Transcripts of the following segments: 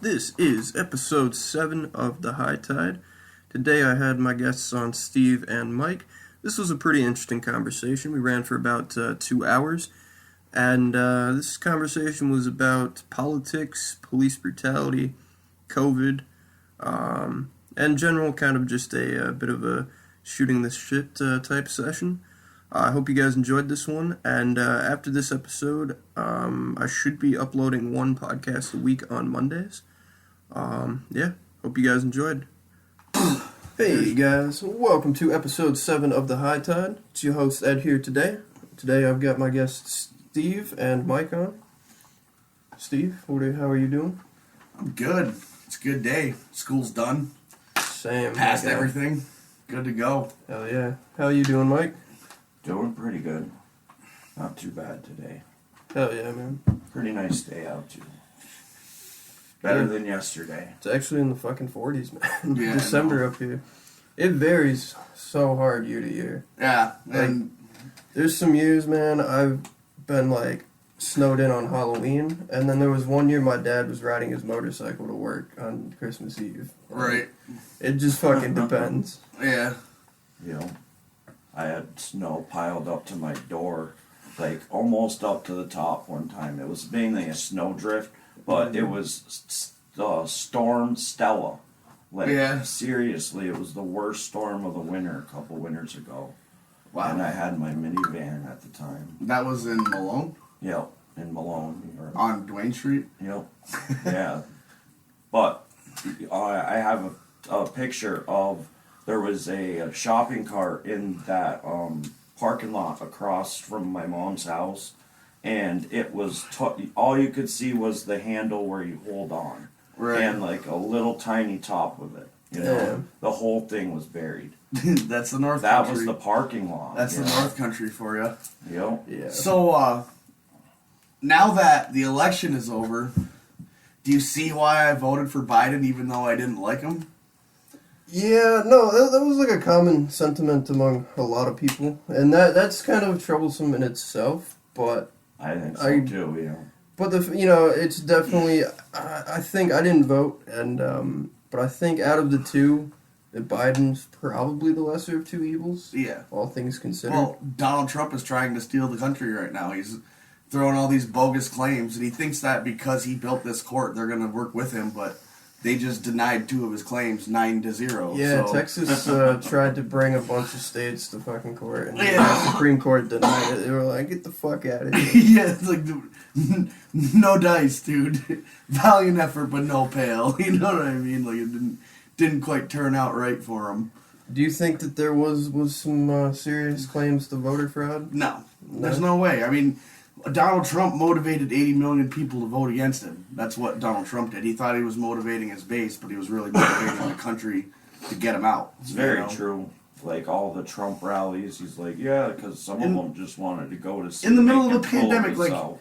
This is episode 7 of the Hightide. Today I had my guests on Steve and Mike. This was a pretty interesting conversation. We ran for about 2 hours, and this conversation was about politics, police brutality, COVID, and general kind of just a bit of a shooting the shit type session. I hope you guys enjoyed this one, and after this episode, I should be uploading one podcast a week on Mondays. Hope you guys enjoyed. Hey guys, welcome to episode 7 of the Hightide. It's your host Ed here today. Today I've got my guests Steve and Mike on. Steve, how are you doing? I'm good. It's a good day. School's done. Same. Passed everything. Good to go. Hell yeah. How are you doing, Mike? Doing pretty good. Not too bad today. Hell yeah, man. Pretty nice day out too. Better than yesterday. It's actually in the fucking 40s, man. Yeah, December up here. It varies so hard year to year. Yeah, and There's some years, man, I've been like snowed in on Halloween, and then there was one year my dad was riding his motorcycle to work on Christmas Eve. right. It just fucking depends. Yeah. You know, I had snow piled up to my door, like almost up to the top one time. It was mainly a snowdrift, but it was Storm Stella. Like, Yeah. seriously, it was the worst storm of the winter a couple winters ago. Wow. And I had my minivan at the time. That was in Malone Yep, in Malone, New York. on Duane Street. Yep. Yeah. But I have a picture of there was a shopping cart in that parking lot across from my mom's house, and it was all you could see was the handle where you hold on, Right. and like a little tiny top of it. You know, Yeah. the whole thing was buried. That's the North That Country. was the parking lot. That's you the know? North Country for you. Yep. Yeah. So, now that the election is over, do you see why I voted for Biden even though I didn't like him? Yeah, no, that was like a common sentiment among a lot of people, and that's kind of troublesome in itself. But I think so too. You know. but it's definitely. I think I didn't vote, and but I think out of the two, that Biden's probably the lesser of two evils. Yeah. All things considered. Well, Donald Trump is trying to steal the country right now. He's throwing all these bogus claims, and he thinks that because he built this court, they're going to work with him, but they just denied 2 of his claims, 9-0. Yeah, so. Texas tried to bring a bunch of states to fucking court, and Yeah. the Supreme Court denied it. They were like, "Get the fuck out of here." Yeah, it's like, no dice, dude. Valiant effort, but no pale. You know what I mean? Like, it didn't quite turn out right for him. Do you think that there was some serious claims to voter fraud? No, there's no way. I mean, Donald Trump motivated 80 million people to vote against him. That's what Donald Trump did. He thought he was motivating his base, but he was really motivating the country to get him out. It's very true. Like all the Trump rallies, he's like, yeah, because some of them just wanted to go to see. In the middle of they a could pull pandemic, like himself.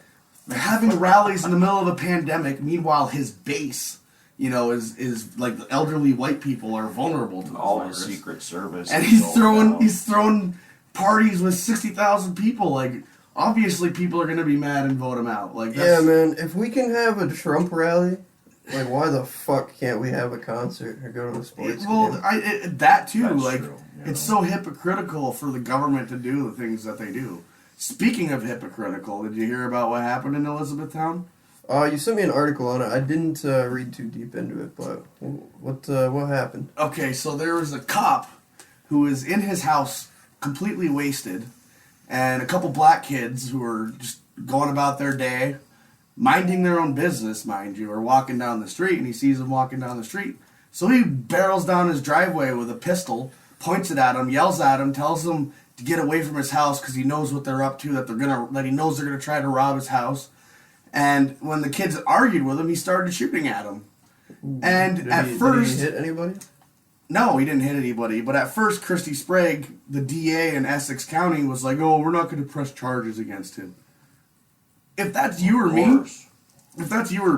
having rallies in the middle of a pandemic. Meanwhile, his base, is like the elderly white people are vulnerable to this all the virus. Secret Service, And is all he's throwing parties with 60,000 people. Like, obviously, people are gonna be mad and vote him out. Like, Yeah, man. If we can have a Trump rally, like, why the fuck can't we have a concert or go to a sports game? That too. That's like, true, it's so hypocritical for the government to do the things that they do. Speaking of hypocritical, did you hear about what happened in Elizabethtown? You sent me an article on it. I didn't read too deep into it, but what happened? Okay, so there was a cop who was in his house completely wasted, and a couple black kids who were just going about their day, minding their own business, mind you, are walking down the street, and he sees them walking down the street. So he barrels down his driveway with a pistol, points it at him, yells at him, tells them to get away from his house because he knows what they're up to, that he knows they're gonna try to rob his house. And when the kids argued with him, he started shooting at him. And Did he hit anybody? No, he didn't hit anybody. But at first, Christy Sprague, the DA in Essex County, was like, "Oh, we're not going to press charges against him." If that's you or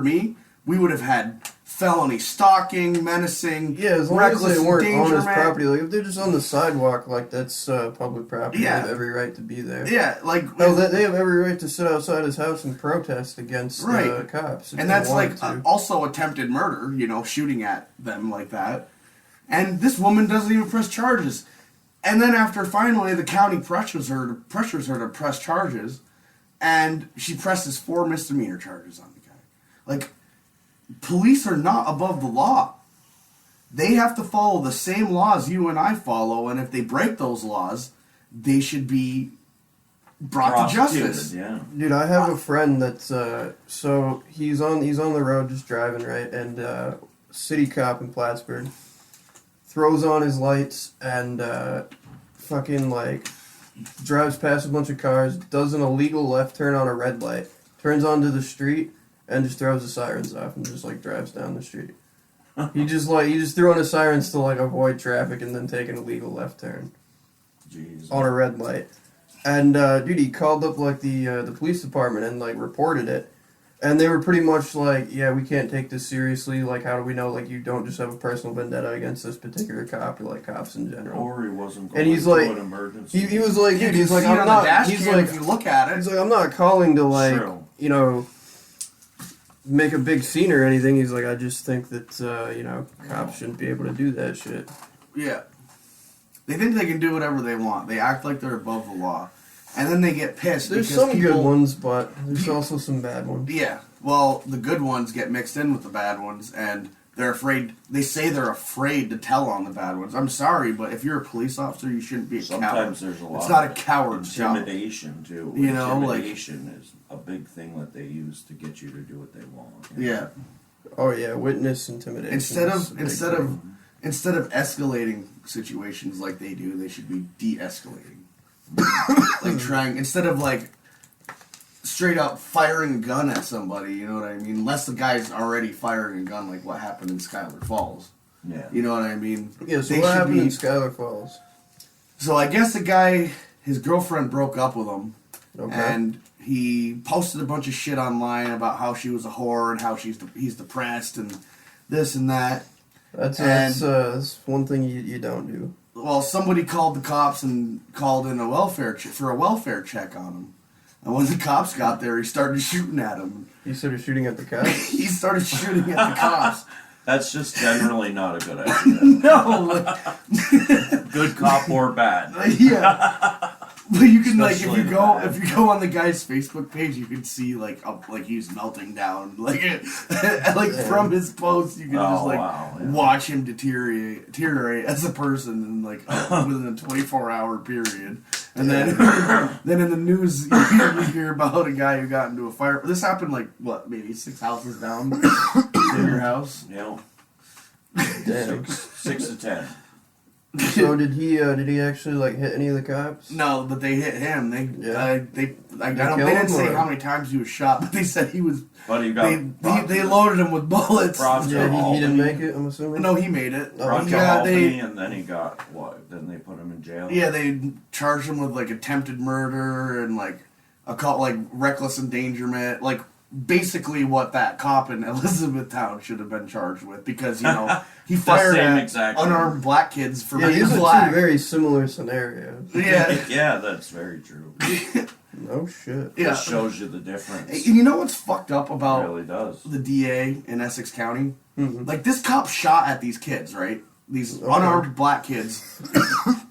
me, we would have had felony stalking, menacing, Yeah, as long as reckless they weren't on his endangerment. property. Like, if they're just on the sidewalk, like, that's public property. Yeah. They have every right to be there. Yeah, like No, they have every right to sit outside his house and protest against Right. cops. if and they that's like wanted to. also attempted murder, shooting at them like that. And this woman doesn't even press charges. And then after finally the county pressures her to press charges, and she presses 4 misdemeanor charges on the guy. Like, police are not above the law. They have to follow the same laws you and I follow, and if they break those laws, they should be brought to justice. Yeah. Dude, I have a friend that's so he's on the road just driving, right, and city cop in Plattsburgh throws on his lights and fucking like drives past a bunch of cars, does an illegal left turn on a red light, turns onto the street, and just throws the sirens off and just like drives down the street. He just threw on his sirens to like avoid traffic and then take an illegal left turn Jeez. on a red light. And dude, he called up like the police department and like reported it, and they were pretty much like, yeah, we can't take this seriously. Like, how do we know like you don't just have a personal vendetta against this particular cop or like cops in general? Or he wasn't going And he's to like- an emergency. He was like, You dude, can he's like, see it I'm on the not. dash He's cam like, if you look at it. he's like, I'm not calling to like, True. make a big scene or anything. He's like, I just think that cops shouldn't be able to do that shit. Yeah. They think they can do whatever they want. They act like they're above the law. And then they get pissed There's because some good ones, but there's also some bad ones. Yeah. Well, the good ones get mixed in with the bad ones, and they're afraid. They say they're afraid to tell on the bad ones. I'm sorry, but if you're a police officer, you shouldn't be a coward. Sometimes there's a lot It's not a of coward's job. intimidation, too. You know, like- Intimidation is a big thing that they use to get you to do what they want. Yeah. Oh yeah, witness intimidation. Instead is a of big instead thing. of instead of escalating situations like they do, they should be de-escalating. Like trying instead of like straight up firing a gun at somebody, you know what I mean? Unless the guy's already firing a gun, like what happened in Schuyler Falls. Yeah. You know what I mean? Yeah, so They what should happened be- in Schuyler Falls? So I guess the guy, his girlfriend broke up with him, Okay. and he posted a bunch of shit online about how she was a whore and how he's depressed and this and that. That's one thing you don't do. Well, somebody called the cops and called in for a welfare check on him. And when the cops got there, he started shooting at him. You started shooting at the cops? He started shooting at the cops. That's just generally not a good idea. No, Good cop or bad. yeah. But you can Especially if the you bad. go on the guy's Facebook page, you can see like he's melting down, from his post, you can Oh, just wow, yeah. watch him deteriorate as a person in within a 24-hour period. And then then in the news you hear about a guy who got into a fire. This happened maybe 6 houses down from your house. You know, Damn. 6 to 10. So did he actually like hit any of the cops? No, but they hit him. They Yeah. they kill didn't him, say or- how many times he was shot, but they said he was. But he got They loaded him with bullets. Brought to Yeah, he didn't Albany. make it, I'm assuming? No, he made it. Brought He to got- Albany, and then he got what? Then they put him in jail. Yeah, they charged him with attempted murder and reckless endangerment, basically what that cop in Elizabethtown should have been charged with, because he fired same at exact unarmed black kids for Yeah, being these are black. two very similar scenarios. Yeah, Yeah, that's very true. No shit. yeah. It shows you the difference. And you know what's fucked up It about really does. the DA in Essex County? Mhm. This cop shot at these kids, right? These unarmed black kids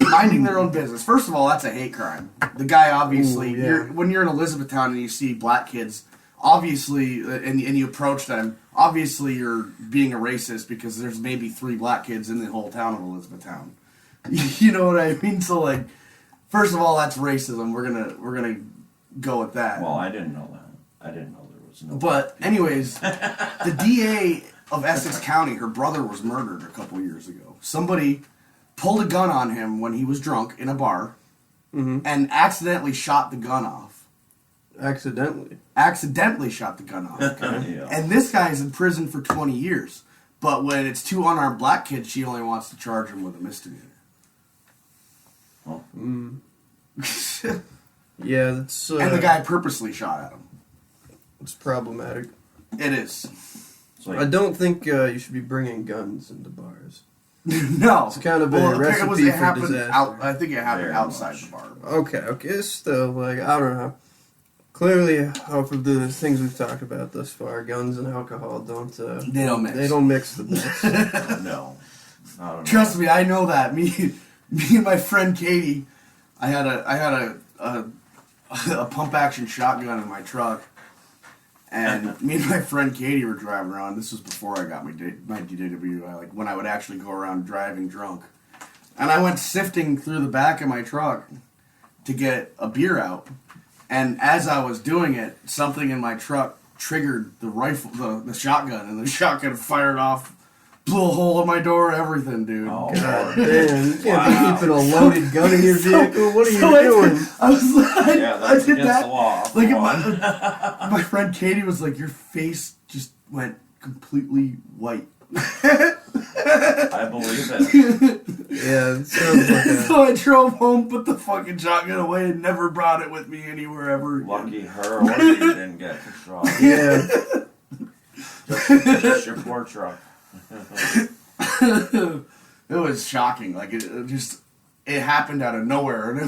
minding their own business. First of all, that's a hate crime. The guy obviously, Ooh, yeah. when you're in Elizabethtown and you see black kids, obviously, and you approach them, obviously you're being a racist because there's maybe 3 black kids in the whole town of Elizabethtown. You know what I mean? So first of all, that's racism. We're gonna go with that. Well, I didn't know that. I didn't know there was no. But anyways, the DA of Essex County, her brother was murdered a couple years ago. Somebody pulled a gun on him when he was drunk in a bar and accidentally shot the gun off. Accidentally shot the gun off. Yeah. And this guy's in prison for 20 years. But when it's 2 unarmed black kids, she only wants to charge him with a misdemeanor. Oh. Yeah, that's And the guy purposely shot at him. it's problematic. It is. like, I don't think you should be bringing guns into bars. No, It's kind of a recipe for happened disaster. I think it happened Very outside much. the bar. Okay, it's still, like, I don't know. Clearly, off of the things we've talked about thus far, guns and alcohol They don't mix. They don't mix the best. no. I don't know. Trust me, I know that. Me and my friend Katie, I had a pump action shotgun in my truck, and me and my friend Katie were driving around. This was before I got my DWI, like when I would actually go around driving drunk. And I went sifting through the back of my truck to get a beer out. And as I was doing it, something in my truck triggered the rifle, the shotgun, and the shotgun fired off, blew a hole in my door, everything, dude. Oh, God Lord. damn, you can't Wow. be keeping a loaded gun in your vehicle. What are you So doing? I was like, Yeah, I that's did against that. the law. Like Come on. my friend Katie was like, your face just went completely white. I believe it. Yeah, it sounds like a... So I drove home, put the fucking shotgun away, and never brought it with me anywhere ever again. Lucky her, or you didn't get shot. Yeah. Just your poor truck. It was shocking. Like it happened out of nowhere, and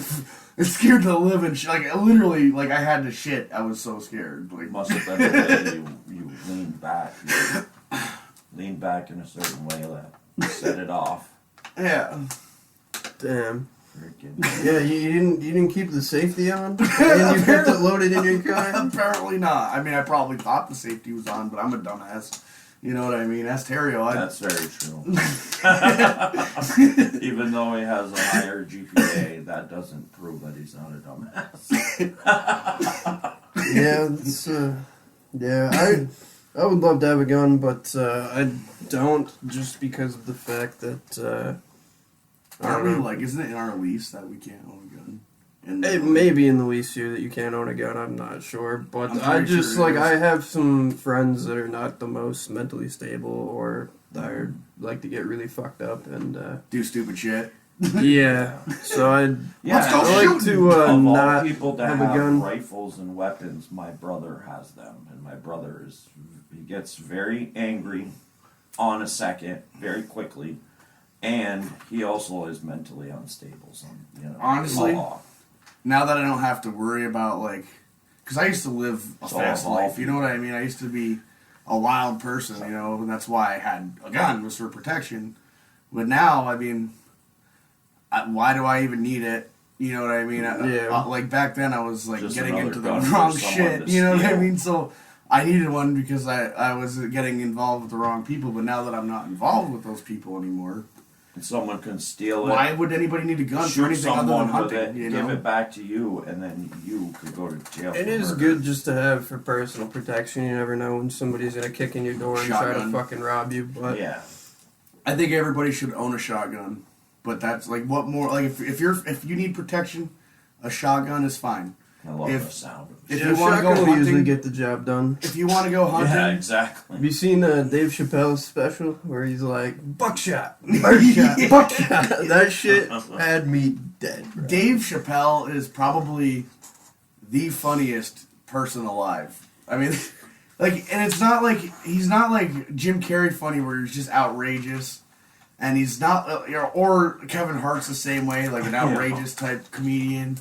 it scared the living shit. Like literally, like I had to shit. I was so scared. Like Must have been the way you leaned back. You leaned back in a certain way that set it off. yeah. Damn. Freaking. Yeah, you didn't keep the safety on? And you kept it loaded in your car? Apparently not. I mean, I probably thought the safety was on, but I'm a dumbass. You know what I mean? That's Terrio. That's very true. Even though he has a higher GPA, that doesn't prove that he's not a dumbass. Yeah, it's, yeah, I would love to have a gun, but I don't, just because of the fact that I Aren't don't we know. like? Isn't it in our lease that we can't own a gun? And It may be in the lease here that you can't own a gun, I'm not sure. But I'm I pretty just, sure it like, is. I have some friends that are not the most mentally stable or that are, like to get really fucked up, and, do stupid shit. yeah. So I'd Let's go I like shooting. to Of all not people to have have a gun. rifles and weapons, my brother has them, and my brother he gets very angry on a second, very quickly, and he also is mentally unstable. So, you know, Honestly, law. Now that I don't have to worry about like, because I used to live a So fast evolved. life. You know what I mean? I used to be a wild person. You know, and that's why I had a gun, was for protection. But now, I mean, why do I even need it? You know what I mean? Yeah. Like back then, I was like Just getting another into the gun for wrong someone shit. to You know what I steal. mean? So I needed one because I was getting involved with the wrong people. But now that I'm not involved with those people anymore, And someone can steal it. why would anybody need a gun for Shoot anything other than someone with hunting? it, You give know? it back to you, and then you could go to jail. It for is murder. good just to have for personal protection. You never know when somebody's gonna kick in your door and try to Shotgun. fucking rob you. But Yeah. I think everybody should own a shotgun, but that's like what more like if you need protection, a shotgun is fine. I love If- the sound of if it. yeah, you wanna go shotgun will usually hunting- get the job done. If you want to go hunting, Yeah, exactly. Have you seen Dave Chappelle's special where he's like buckshot, birdshot, Yeah. buckshot? That shit had me dead. Bro. Dave Chappelle is probably the funniest person alive. I mean, like, and it's not like he's not like Jim Carrey funny where he's just outrageous, and he's not, or Kevin Hart's the same way, like an outrageous type comedian.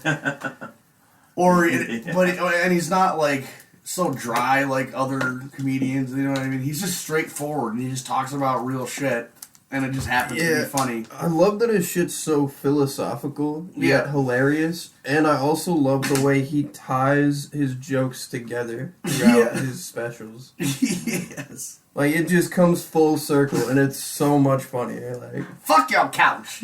And he's not like so dry like other comedians. You know what I mean? He's just straightforward, and he just talks about real shit, and it just happens to Yeah. be funny. I love that his shit's so philosophical yet Yeah. hilarious, and I also love the way he ties his jokes together throughout Yeah. his specials. Yes. Like it just comes full circle, and it's so much funnier. Like Fuck your couch.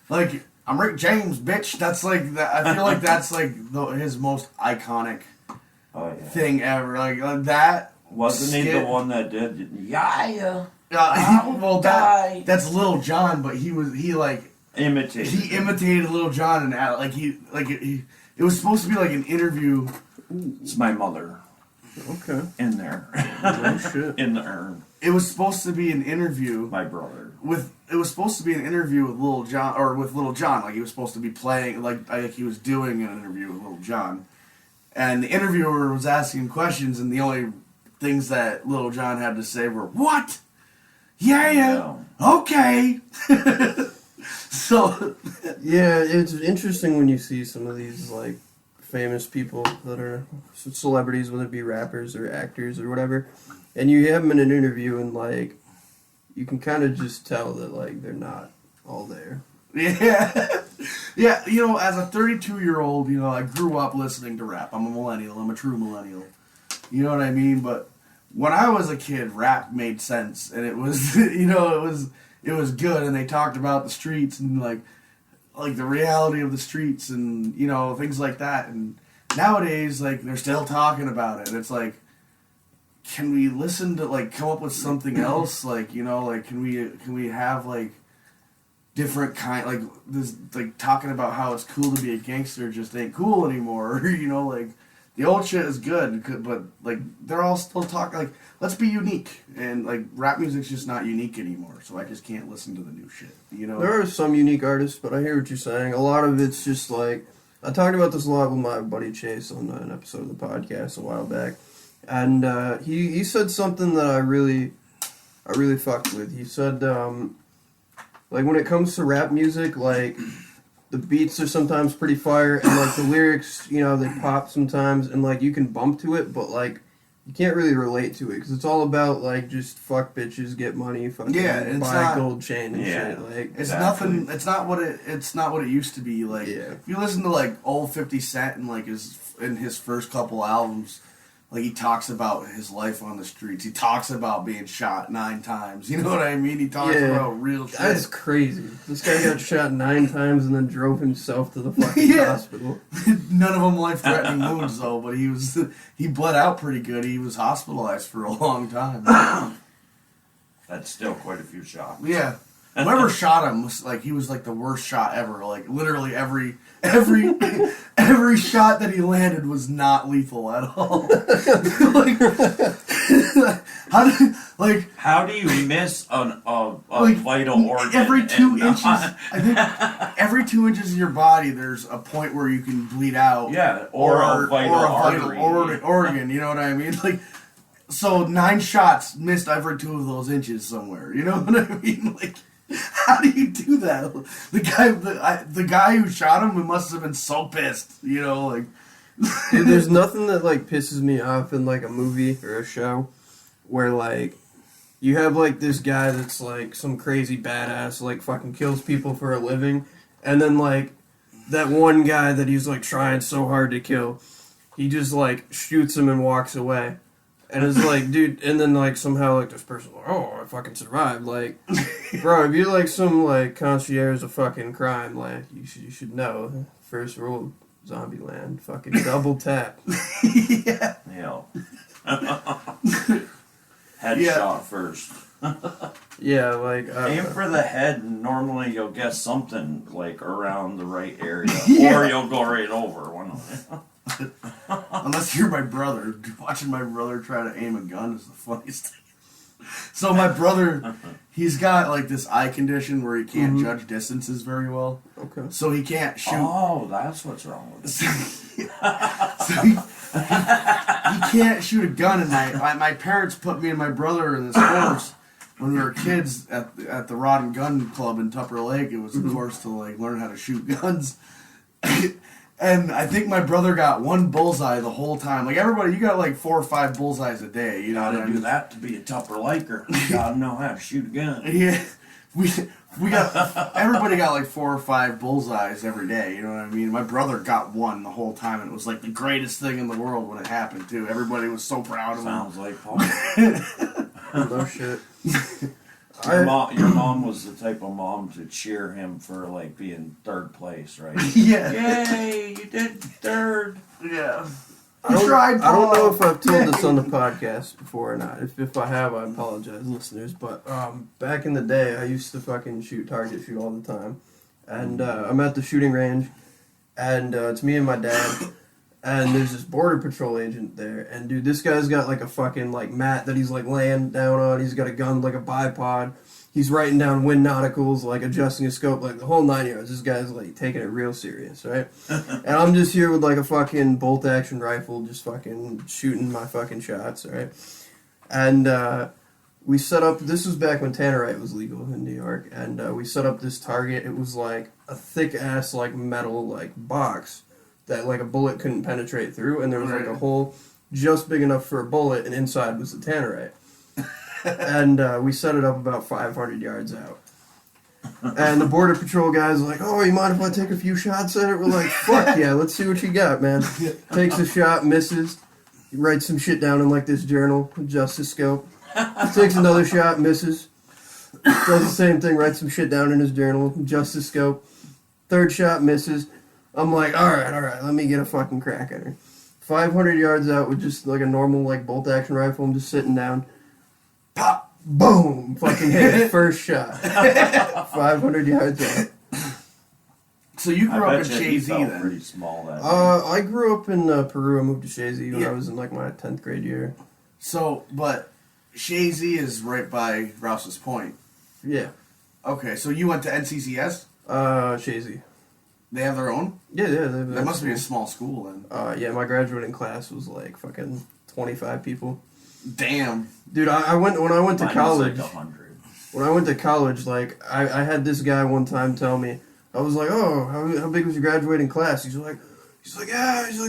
Like, I'm Rick James, bitch. That's like I feel like that's like his most iconic Oh yeah. thing ever. Like that. Wasn't he the skit- one that did? Yeah. Well, Die. that's Lil Jon, but he Imitated. imitated Lil Jon and it was supposed to be like an interview. It's my mother okay, in there. no shit. In the urn. It was supposed to be an interview My brother. with Lil Jon, like he was supposed to be playing, like he was doing an interview with Lil Jon, and the interviewer was asking questions, and the only things that Little John had to say were, what? Yeah, Yeah. okay. So, Yeah, it's interesting when you see some of these like famous people that are celebrities, whether it be rappers or actors or whatever, and you have them in an interview and like you can kind of just tell that like they're not all there. yeah. Yeah, you know, as a 32-year-old, you know, I grew up listening to rap. I'm a millennial. I'm a true millennial. You know what I mean? But when I was a kid, rap made sense, and it was, you know, it was good, and they talked about the streets and like the reality of the streets and, you know, things like that. And nowadays, like, they're still talking about it. And it's like, can we listen to, like, come up with something else? Like, you know, like, can we have, like, different kind, like, this, like, talking about how it's cool to be a gangster just ain't cool anymore. You know, like, the old shit is good, but, like, they're all still talking, like, let's be unique. And, like, rap music's just not unique anymore, so I just can't listen to the new shit, you know? There are some unique artists, but I hear what you're saying. A lot of it's just like, I talked about this a lot with my buddy Chase on an episode of the podcast a while back, and he said something that I really fucked with. He said, like, when it comes to rap music, like, the beats are sometimes pretty fire, and, like, the lyrics, you know, they pop sometimes, and, like, you can bump to it, but, like, you can't really relate to it, because it's all about, like, just fuck bitches, get money, fucking it's buy not, a gold chain and Yeah. shit. Like, it's Exactly. nothing, it's not what it used to be. Like, Yeah. if you listen to, like, old 50 Cent and, like, his first couple albums, like, he talks about his life on the streets. He talks about being shot 9 times. You know what I mean? He talks Yeah. about real shit. that's crazy. This guy got shot 9 times and then drove himself to the fucking Yeah. hospital. None of them life-threatening wounds, though, but he bled out pretty good. He was hospitalized for a long time. That's still quite a few shots. Yeah. Whoever shot him was like, he was like the worst shot ever. Like, literally every shot that he landed was not lethal at all. How do you miss a Like, vital organ? every 2 and inches, not- I think every 2 inches of your body, there's a point where you can bleed out. Yeah, or a vital artery. organ, you know what I mean? Like, so 9 shots missed every 2 of those inches somewhere. You know what I mean? Like, how do you do that? The guy who shot him must have been so pissed. You know, like. Dude, there's nothing that, like, pisses me off in, like, a movie or a show where, like, you have, like, this guy that's, like, some crazy badass, like, fucking kills people for a living, and then, like, that one guy that he's, like, trying so hard to kill, he just, like, shoots him and walks away. And it's like, dude, and then, like, somehow, like, this person's like, oh, I fucking survived. Like, bro, if you're, like, some, like, concierge of fucking crime, like, you should know. First rule of Zombieland, fucking double tap. Yeah. Yeah. Headshot first. Yeah, like, Aim for the head, and normally you'll get something, like, around the right area. Yeah. Or you'll go right over one of them. Unless you're my brother. Watching my brother try to aim a gun is the funniest thing. So my brother, he's got like this eye condition where he can't judge distances very well. okay. So he can't shoot. Oh, that's what's wrong with it. So he can't shoot a gun. And my parents put me and my brother in this course when we were kids at the Rod and Gun Club in Tupper Lake. It was a course to like learn how to shoot guns. And I think my brother got 1 bullseye the whole time. Like, everybody, you got like 4 or 5 bullseyes a day. You know what I Gotta do mean? that to be a Tupper Liker. Gotta know how to shoot a gun. Yeah, we got everybody got like 4 or 5 bullseyes every day. You know what I mean? My brother got 1 the whole time, and it was like the greatest thing in the world when it happened too. Everybody was so proud of him. Sounds like Paul. No shit. Your mom was the type of mom to cheer him for like being 3rd place, right? Yeah, Yay, you did 3rd. yeah. I don't, tried, I don't know Paul. if I've told this on the podcast before or not. If I have, I apologize, listeners. But back in the day, I used to fucking target shoot all the time. And I'm at the shooting range, and it's me and my dad. And there's this border patrol agent there, and dude, this guy's got like a fucking like mat that he's like laying down on. He's got a gun, like a bipod. He's writing down wind nauticals, like adjusting his scope, like the whole 9 yards. This guy's like taking it real serious, right? And I'm just here with like a fucking bolt action rifle, just fucking shooting my fucking shots, right? And we set up, this was back when Tannerite was legal in New York, and we set up this target. It was like a thick-ass, like, metal, like, box that, like, a bullet couldn't penetrate through, and there was, like, a hole just big enough for a bullet, and inside was the Tannerite. And we set it up about 500 yards out. And the Border Patrol guy's like, oh, you mind if I take a few shots at it? We're like, fuck yeah, let's see what you got, man. Takes a shot, misses, writes some shit down in, like, this journal, Justice Scope. Takes another shot, misses. Does the same thing, writes some shit down in his journal, Justice Scope. Third shot, misses. I'm like, alright, let me get a fucking crack at her. 500 yards out with just like a normal like bolt action rifle, I'm just sitting down. Pop! Boom! Fucking hit it. First shot. 500 yards out. So you grew up in Shazy then? Pretty small then. I grew up in Peru. I moved to Shazy when I was in like my 10th grade year. So, but Shazy is right by Rouse's Point. Yeah. Okay, so you went to NCCS? Shazy. They have their own? Yeah. That must be a small school then. Yeah, my graduating class was like fucking 25 people. Damn. Dude, when I went to Mine college. was like 100. When I went to college, like I had this guy one time tell me, I was like, oh, how big was your graduating class? He's like,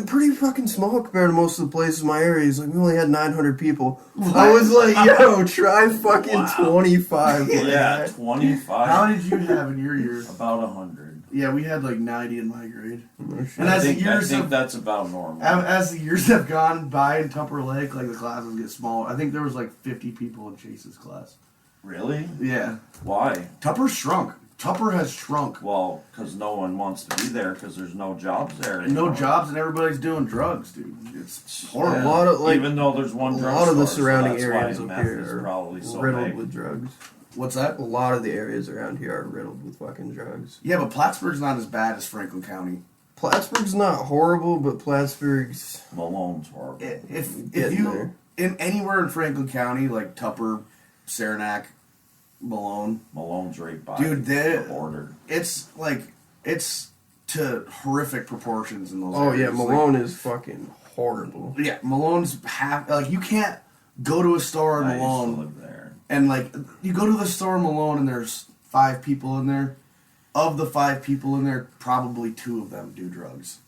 pretty fucking small compared to most of the places in my area. He's like, we only had 900 people. What? I was like, yo, try fucking 25. Yeah, 25. How did you have in your year? About 100. Yeah, we had like 90 in my grade. And I think that's about normal. As the years have gone by in Tupper Lake, like the classes get smaller. I think there was like 50 people in Chase's class. Really? Yeah. Why? Tupper's shrunk. Tupper has shrunk. Well, because no one wants to be there because there's no jobs there And no jobs, and everybody's doing drugs, dude. It's horrible. Yeah. A lot of, like, even though there's one a drug lot of the store, surrounding so that's areas why up meth here is are probably so riddled big. with drugs. What's that? A lot of the areas around here are riddled with fucking drugs. Yeah, but Plattsburgh's not as bad as Franklin County. Plattsburgh's not horrible, but Plattsburgh's Malone's horrible. If getting you there. in anywhere in Franklin County, like Tupper, Saranac, Malone, Malone's right by dude, the border. it's to horrific proportions in those. Oh areas. yeah, Malone is fucking horrible. Yeah, Malone's you can't go to a store in I used to Malone live there. and like you go to the store in Malone and there's 5 people in there. Of the 5 people in there, probably 2 of them do drugs.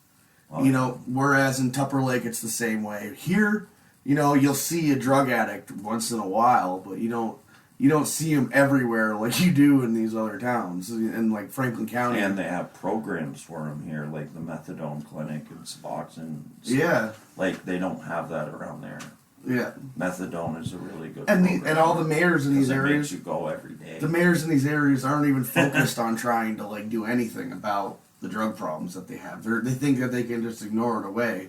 Oh, You know, whereas in Tupper Lake it's the same way. Here, you know, you'll see a drug addict once in a while, but you don't see them everywhere like you do in these other towns in like Franklin County. And they have programs for them here, like the methadone clinic and Suboxone. Yeah. Like they don't have that around there. Yeah. Methadone is a really good And program. and all the mayors in these 'Cause it areas, makes you go every day. the mayors in these areas aren't even focused on trying to like do anything about the drug problems that they have. They think that they can just ignore it away.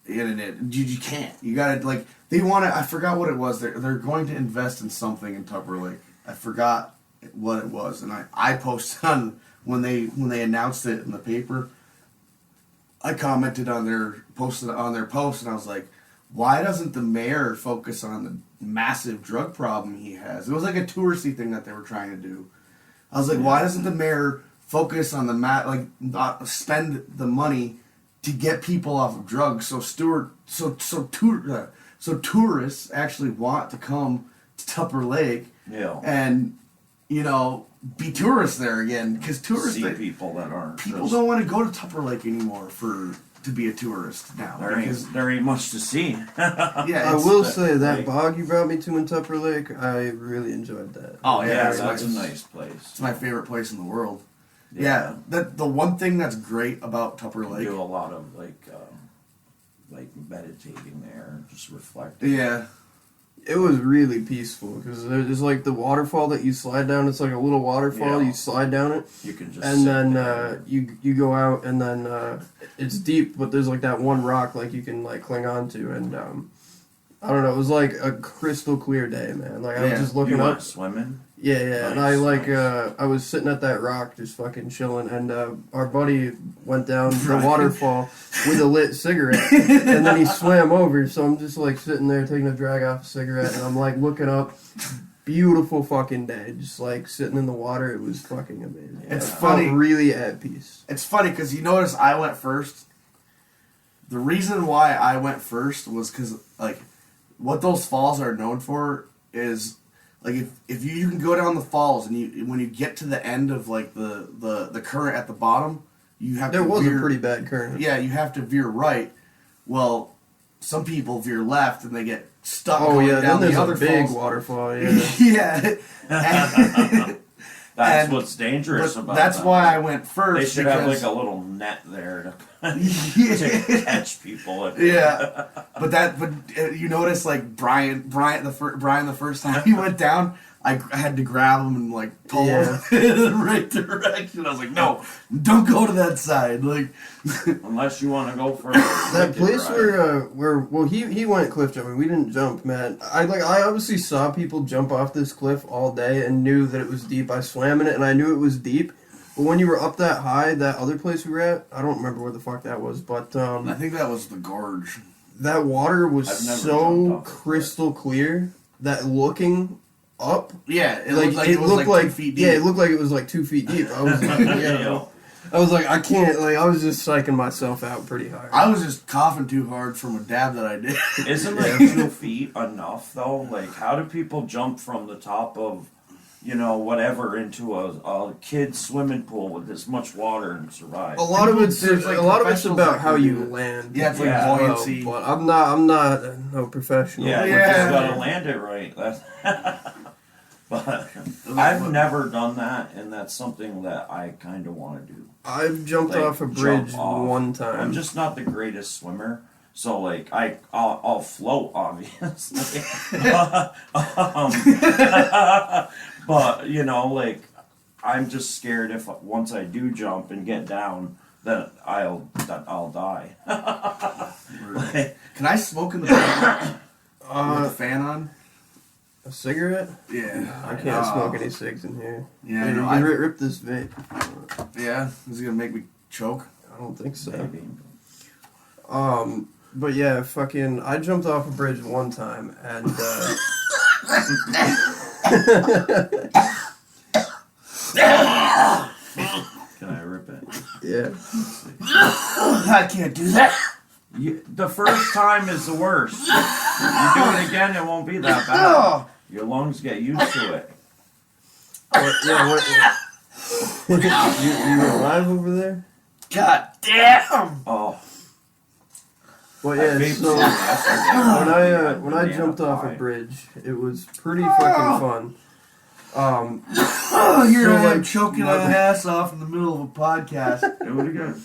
And you can't. You gotta like they want to. I forgot what it was. They're going to invest in something in Tupper Lake. I forgot what it was, and I posted on when they announced it in the paper. I commented on their post, and I was like, why doesn't the mayor focus on the massive drug problem he has? It was like a touristy thing that they were trying to do. I was like, why doesn't the mayor focus on not spend the money to get people off of drugs so tourists actually want to come to Tupper Lake Yeah. and be tourists there again, because tourists See people that aren't. people don't want to go to Tupper Lake anymore to be a tourist now. There ain't much to see. Yeah, I will that, say that like- bog you brought me to in Tupper Lake, I really enjoyed that. Oh yeah, Yeah, that's a nice place. It's my favorite place in the world. Yeah, the one thing that's great about Tupper You Lake. do a lot of like meditating there, just reflecting. Yeah, It was really peaceful because there's like the waterfall that you slide down. It's like a little waterfall. Yeah. You slide down it, You can just and sit then there. you go out, and then it's deep, but there's like that one rock like you can like cling on to, and I don't know. It was like a crystal clear day, man. Like I was just looking you up. went swimming. Yeah, and Nice, I like nice. I was sitting at that rock just fucking chilling, and our buddy went down the Right. waterfall with a lit cigarette, and then he swam over. So I'm just like sitting there taking a drag off a cigarette, and I'm like looking up. Beautiful fucking day, just like sitting in the water. It was fucking amazing. It's I funny. felt really at peace. it's funny because you notice I went first. The reason why I went first was because like what those falls are known for is like if you can go down the falls and when you get to the end of like the current at the bottom, you have There to was veer, a pretty bad current. Yeah, you have to veer right. Well, some people veer left and they get stuck Oh going yeah, down then there's the other a big falls. waterfall. Yeah. Yeah. That's And- what's dangerous But about that's that. why I went They first. should have because- like a little net there to catch people. Yeah, but you notice like Brian the first time he went down, I had to grab him and like pull him in the right direction. I was like, no, don't go to that side. Like, Unless you want to go for That place where he went cliff jumping. We didn't jump, man. I obviously saw people jump off this cliff all day and knew that it was deep. I swam in it and I knew it was deep. But when you were up that high, that other place we were at, I don't remember where the fuck that was, but I think that was the gorge. that water was I've never so jumped off of crystal clear that looking up, Yeah, it like looked like it it was looked like like 2 feet deep. yeah, it looked like it was like 2 feet deep. I was like, yeah. I was like, I can't, like, I was just psyching myself out pretty hard. I was just coughing too hard from a dab that I did. Isn't like 2 feet enough though? Like, how do people jump from the top of, whatever into a kid's swimming pool with this much water and survive? A lot of it's There's, like, a lot of it's professionals about that how can do you it. land. Yeah, it's like Yeah. buoyancy. But I'm not no professional. Yeah, you Yeah. just gotta land it right. But I've never done that, and that's something that I kind of want to do. I've jumped Like, off a jump bridge off. one time. I'm just not the greatest swimmer, so like I'll float obviously, but like I'm just scared if once I do jump and get down that I'll die. Like, Can I smoke in the fan with the fan on? A cigarette? Yeah. I can't smoke any cigs in here. Yeah, Dude, no, you I- rip this vape. Yeah, is it gonna make me choke? I don't think so. maybe. But yeah, I jumped off a bridge one time and Can I rip it? yeah. I can't do that. The first time is the worst. You do it again, it won't be that bad. Your lungs get used to it. You were alive over there? God damn! Oh, Well, I yeah, vaped so some yesterday. when I jumped off a Banana bridge, it was pretty fucking fun. Oh, here So, I am like, choking my ass off in the middle of a podcast. Do it again.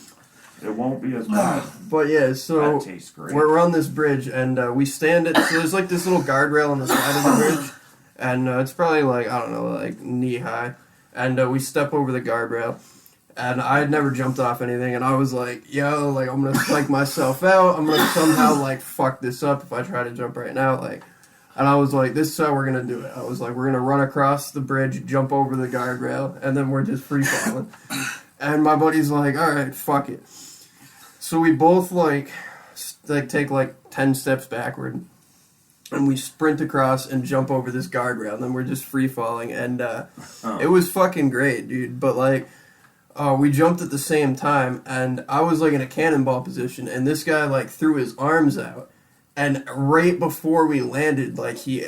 It won't be as bad. But yeah, so That tastes great. we're on this bridge and we stand at, so there's like this little guardrail on the side of the bridge, and it's probably like, I don't know, like knee high, and we step over the guardrail. And I had never jumped off anything, and I was like, yo, like, I'm gonna psych myself out. I'm gonna somehow, like, fuck this up if I try to jump right now. Like, and I was like, this is how we're gonna do it. I was like, we're gonna run across the bridge, jump over the guardrail, and then we're just free falling. And my buddy's like, alright, fuck it. So we both, like, take, like, 10 steps backward, and we sprint across and jump over this guardrail, and then we're just free falling, and it was fucking great, dude. But, like, we jumped at the same time, and I was like in a cannonball position, and this guy like threw his arms out, and right before we landed, like he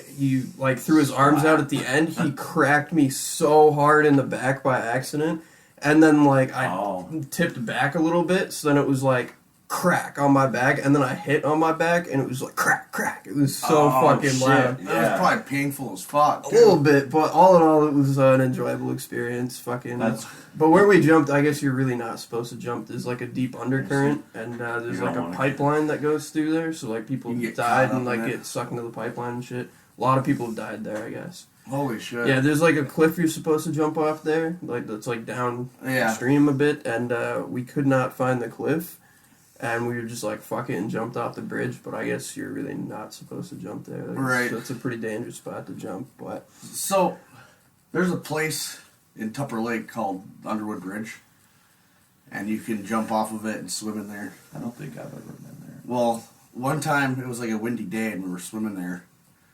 like threw his arms out at the end. He cracked me so hard in the back by accident, and then like I tipped back a little bit, so then it was like crack on my back, and then I hit on my back, and it was like crack, crack. It was so fucking shit. loud. That was probably painful as fuck. A little bit, but all in all, it was an enjoyable experience. But where we jumped, I guess you're really not supposed to jump. There's like a deep undercurrent, and there's You like don't a wanna pipeline that goes through there. So like people You get died caught and up like in it. get sucked into the pipeline and shit. A lot of people have died there, I guess. Holy shit. Yeah, there's like a cliff you're supposed to jump off there, like that's like downstream a bit, and we could not find the cliff. And we were just like, fuck it, and jumped off the bridge. But I guess you're really not supposed to jump there. Like, Right. That's a pretty dangerous spot to jump. But So, there's a place in Tupper Lake called Underwood Bridge, and you can jump off of it and swim in there. I don't think I've ever been there. Well, one time it was like a windy day, and we were swimming there.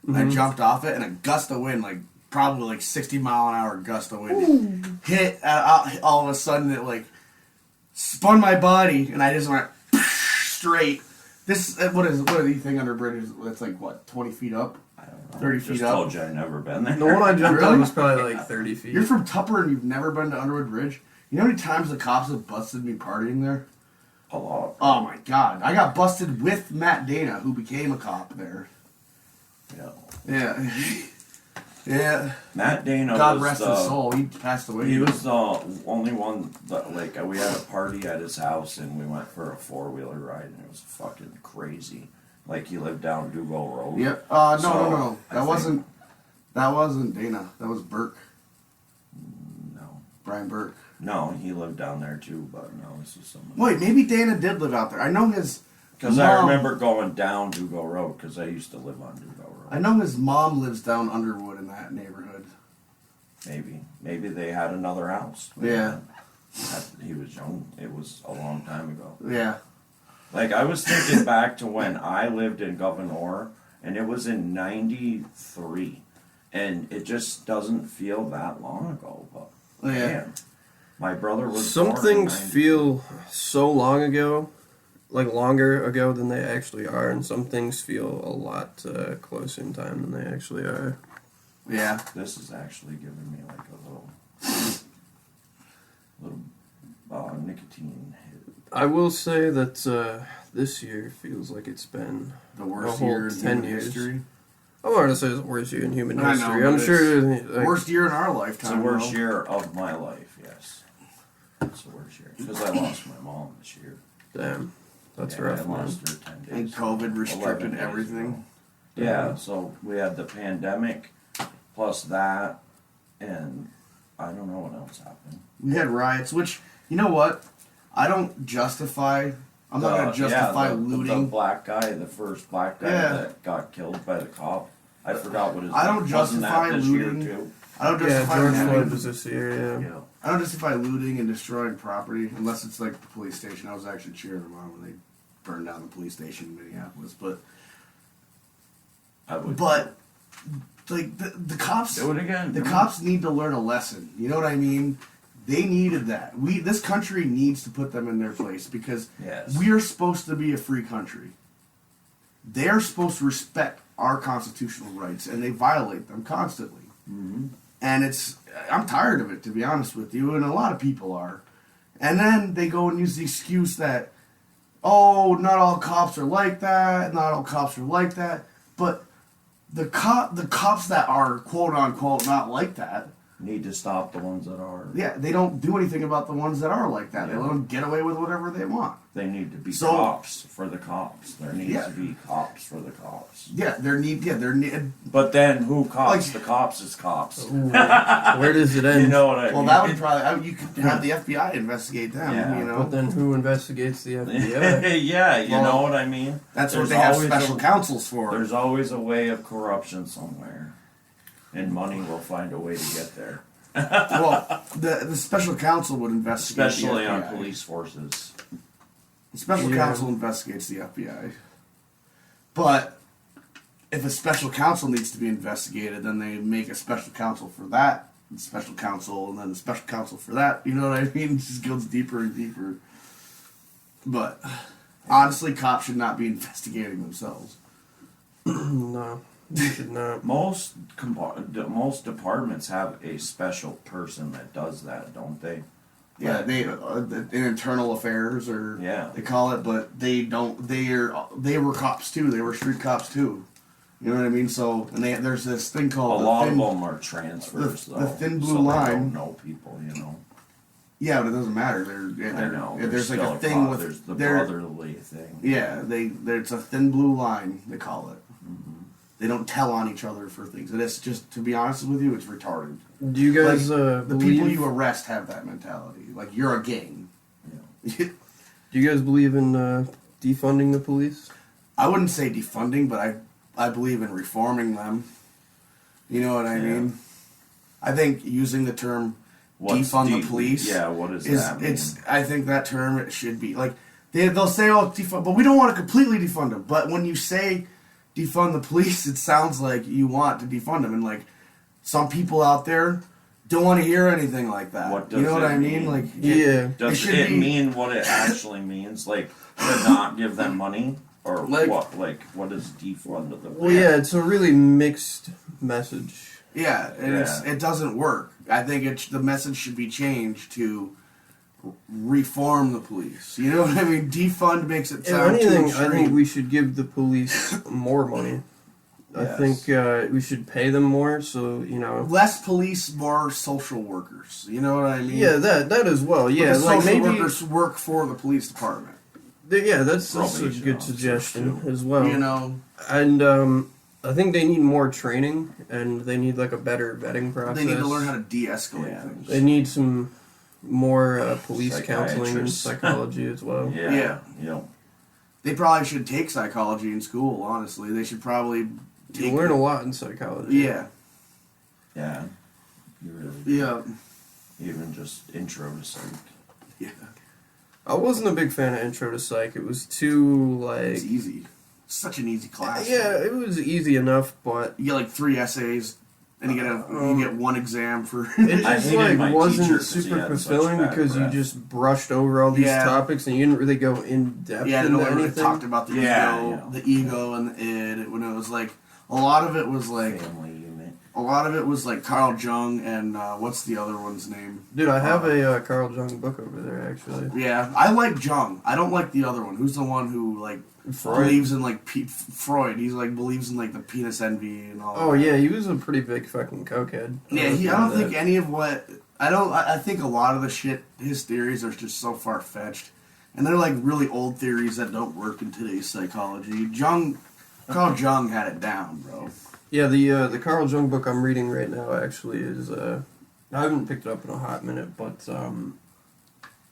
And Mm-hmm. I jumped off it, and a gust of wind, like probably like 60-mile-an-hour gust of wind, hit. All of a sudden, it like spun my body, and I just went straight This what are these thing under bridges? That's like what 20 feet up, I don't know. 30 Just feet up. told you I've never been there. The one I jumped Really? on was probably like 30 feet. You're from Tupper and you've never been to Underwood Bridge? You know how many times the cops have busted me partying there? A lot. Oh my god. I got busted with Matt Dana, who became a cop there. Yeah. Yeah. Yeah. Matt Dana God was rest his soul. He passed away. He was the only one that, like, we had a party at his house and we went for a 4-wheeler ride and it was fucking crazy. Like, he lived down Dugo Road. Yep. So, No. I That wasn't Dana. That was Burke. No. Brian Burke. No, he lived down there too, but no, this is someone. Wait, maybe Dana did live out there. I know his. Because I Mom- remember going down Dugo Road because I used to live on Dugo Road. I know his mom lives down Underwood in that neighborhood. Maybe they had another house. Yeah. He was young. It was a long time ago. Yeah. Like, I was thinking back to when I lived in Governor, and it was in '93, and it just doesn't feel that long ago. But Yeah. man, my brother was Some born in things 90. feel so long ago, like longer ago than they actually are, and some things feel a lot closer in time than they actually are. Yeah. This is actually giving me like a little nicotine hit. I will say that this year feels like it's been The worst whole year in 10 human years. history. I wanted to say it's the worst year in human I know, history. but I'm it's sure. Like, Worst year in our lifetime. It's the worst though. year of my life. Yes, it's the worst year because I lost my mom this year. Damn, that's Yeah, rough, I man. lost her 10 days. And COVID ago, restricted 11 days everything. ago. Yeah, so we had the pandemic, plus that, and I don't know what else happened. We had riots, which, you know what? I don't justify. I'm not going to justify looting. The black guy, the first black guy Yeah. that got killed by the cop. I forgot what his I don't name wasn't that justify this looting. year too? I don't Yeah, justify George having- Floyd was this year. Yeah. I don't justify looting and destroying property unless it's like the police station. I was actually cheering them on when they burned down the police station in Minneapolis, but I would like the cops. do it again. The cops need to learn a lesson. You know what I mean? They needed that. This country needs to put them in their place because Yes. we are supposed to be a free country. They're supposed to respect our constitutional rights, and they violate them constantly. Mm-hmm. And I'm tired of it, to be honest with you, and a lot of people are. And then they go and use the excuse that, oh, not all cops are like that, not all cops are like that. But the cops that are quote unquote not like that, Need to stop the ones that are. yeah, they don't do anything about the ones that are like that. They Yeah. let them get away with whatever they want. They need to be So- cops for the cops. There needs Yeah. to be cops for the cops. Yeah, they're need. But then who cops Like- the cops is cops. Ooh, where does it end? You know what I Well, mean? that would probably you could have the FBI investigate them. Yeah, You know, But then who investigates the FBI? yeah, you Well, know what I mean? that's There's what they have always special counsels for. There's always a way of corruption somewhere. And money will find a way to get there. Well, the special counsel would investigate, Especially the on FBI. police forces. The special Yeah. counsel investigates the FBI. But if a special counsel needs to be investigated, then they make a special counsel for that, and special counsel, and then a special counsel for that. You know what I mean? It just goes deeper and deeper. But honestly, cops should not be investigating themselves. No, you should not. Most departments have a special person that does that, don't they? Yeah, they in internal affairs or Yeah. they call it, but they don't. They were cops too. They were street cops too. You know what I mean? So and there's this thing A called lot thin, of them are transfers, the though. thin blue so line. They don't know people, you know. Yeah, but it doesn't matter. I know. There's like still a thing with there's the they're- brotherly thing. Yeah, it's a thin blue line. They call it. Mm-hmm. They don't tell on each other for things. And it's just, to be honest with you, it's retarded. Do you guys The believe? people you arrest have that mentality. Like you're a gang. Yeah. Do you guys believe in defunding the police? I wouldn't say defunding, but I believe in reforming them. You know what I Yeah. mean? I think using the term defund the police. Yeah, what does is that mean? I think that term it should be like they'll say defund, but we don't want to completely defund them. But when you say defund the police, it sounds like you want to defund them, and like some people out there don't want to hear anything like that. What does you know what it I mean? mean? Like Yeah. Does should it be- mean what it actually means? Like, to not give them money? Or Like- what? Like, what is defund of the? Well, yeah, it's a really mixed message. Yeah, and Yeah. it doesn't work. I think the message should be changed to reform the police. You know what I mean? Defund makes it If sound too anything, extreme. I think we should give the police more money. I Yes. think we should pay them more, so Less police, more social workers. You know what I mean? Yeah, that as well. Yeah, Because like social maybe. workers work for the police department. Yeah, that's a Probation good officers, suggestion too. as well. You know, And I think they need more training, and they need like a better vetting process. they need to learn how to de-escalate Yeah. things. They need some more police counseling and Psychiatrists. psychology as well. Yeah. Yeah. You know. They probably should take psychology in school. Honestly, they should probably You learn a lot in psychology. Yeah, Yeah. You really. yeah, Even just intro to psych. yeah. I wasn't a big fan of Intro to Psych. It was too It's like. easy. It's such an easy class. Yeah, it was easy enough, but You get like 3 essays, and you get one exam for. it I just hated like my teacher wasn't 'cause he super had such fulfilling bad because you breath. just brushed over all these Yeah. topics and you didn't really go in depth Yeah, into no one really anything. talked about the Yeah, ego, yeah. the ego and the id. When it was like a lot of it was like Family unit. Carl Jung and what's the other one's name? Dude, I have a Carl Jung book over there actually. Yeah, I like Jung. I don't like the other one. Who's the one who like Freud. believes in like Freud? He's like believes in like the penis envy and all. Oh that. yeah, he was a pretty big fucking cokehead. Yeah, I don't think any of what I think a lot of the shit his theories are just so far fetched, and they're like really old theories that don't work in today's psychology. Carl Jung had it down, bro. Yeah, the Carl Jung book I'm reading right now actually is I haven't picked it up in a hot minute, but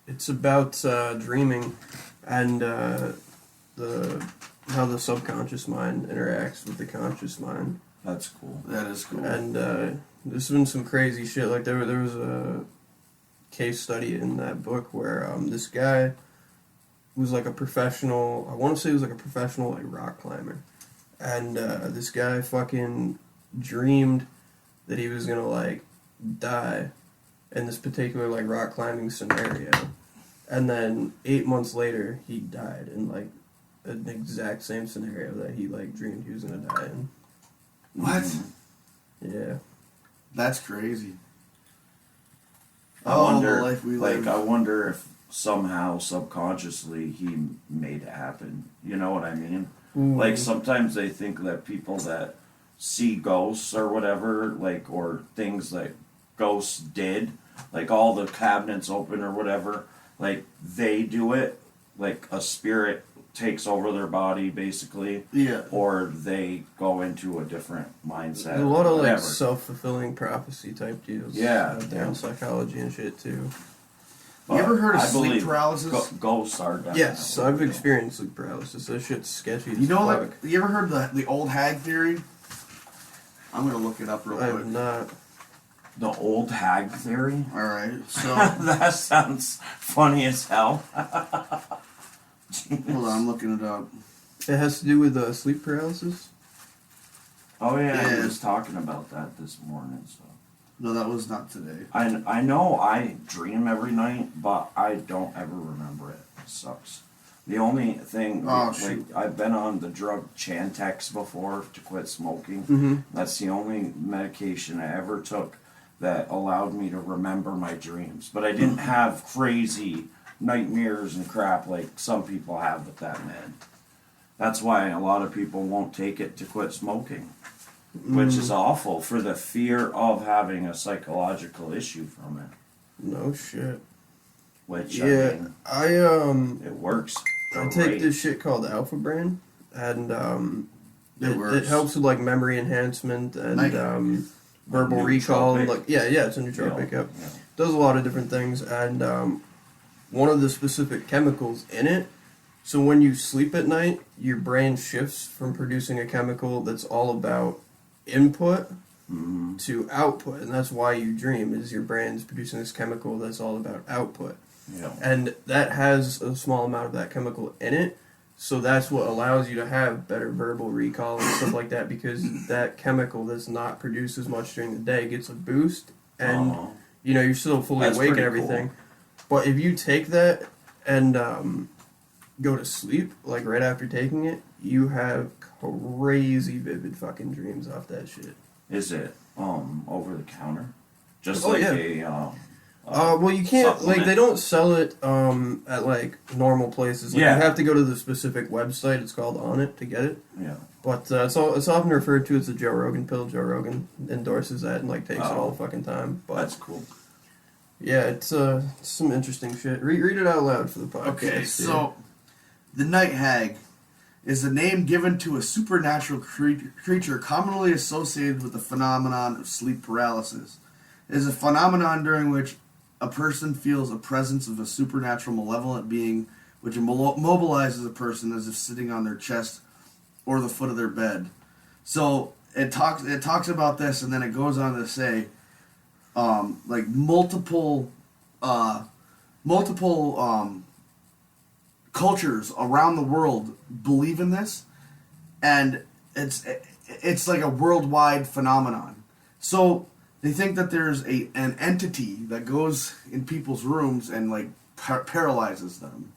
it's about dreaming and how the subconscious mind interacts with the conscious mind. That's cool. That is cool. And there's been some crazy shit. Like there was a case study in that book where this guy was like a professional. I want to say he was like a professional like rock climber, and this guy fucking dreamed that he was gonna like die in this particular like rock climbing scenario, and then 8 months later he died in like an exact same scenario that he like dreamed he was gonna die in. What? Yeah. That's crazy. I Oh, wonder, the life we live. I wonder if somehow subconsciously he made it happen. You know what I mean? Ooh. Like sometimes they think that people that see ghosts or whatever, like or things that ghosts did, like all the cabinets open or whatever, like they do it, like a spirit takes over their body basically, Yeah. or they go into a different mindset. There's a lot of whatever. like self-fulfilling prophecy type deals. Yeah, out there yeah. in psychology and shit too. You ever heard of I sleep believe paralysis? Ghosts are definitely Yes, I've real. experienced sleep paralysis. That shit's sketchy as You know, fuck. like, you ever heard the old hag theory? I'm gonna look it up real I quick. have not. The old hag theory? All right, so That sounds funny as hell. hold on, I'm looking it up. It has to do with sleep paralysis. Oh yeah, Yeah. I was talking about that this morning. So No, that was not today. I know I dream every night, but I don't ever remember it. It sucks. The only thing, Oh, like shoot. I've been on the drug Chantix before to quit smoking. Mm-hmm. That's the only medication I ever took that allowed me to remember my dreams. But I didn't have crazy nightmares and crap like some people have with that med. That's why a lot of people won't take it to quit smoking, which is awful for the fear of having a psychological issue from it. No shit. Which Yeah, I mean, I it works. I take great. this shit called Alpha Brain, and It works. it helps with like memory enhancement and Like- verbal Nootropic. recall and like yeah it's a nootropic. Yep. Yeah. Does a lot of different things, and one of the specific chemicals in it. So when you sleep at night, your brain shifts from producing a chemical that's all about input Mhm. to output, and that's why you dream. Is your brain's producing this chemical that's all about output, Yeah. and that has a small amount of that chemical in it. So that's what allows you to have better verbal recall and stuff like that, because that chemical that's not produced as much during the day gets a boost, and Uh-huh. you're still fully That's awake and pretty everything. But if you take that and go to sleep, like right after taking it, you have crazy vivid fucking dreams off that shit. Is it over the counter? Just Oh, like yeah. a Well, you can't, supplement? like, they don't sell it at, like, normal places. Like, Yeah. you have to go to the specific website, it's called On It, to get it. Yeah. But it's often referred to as the Joe Rogan pill. Joe Rogan endorses that and, like, takes it all the fucking time. But, That's cool. yeah, it's some interesting shit. Read it out loud for the podcast. Okay, so the night hag is the name given to a supernatural creature commonly associated with the phenomenon of sleep paralysis. It is a phenomenon during which a person feels a presence of a supernatural malevolent being which mobilizes a person as if sitting on their chest or the foot of their bed. So it talks about this, and then it goes on to say like multiple cultures around the world believe in this, and it's like a worldwide phenomenon. So they think that there's an entity that goes in people's rooms and like paralyzes them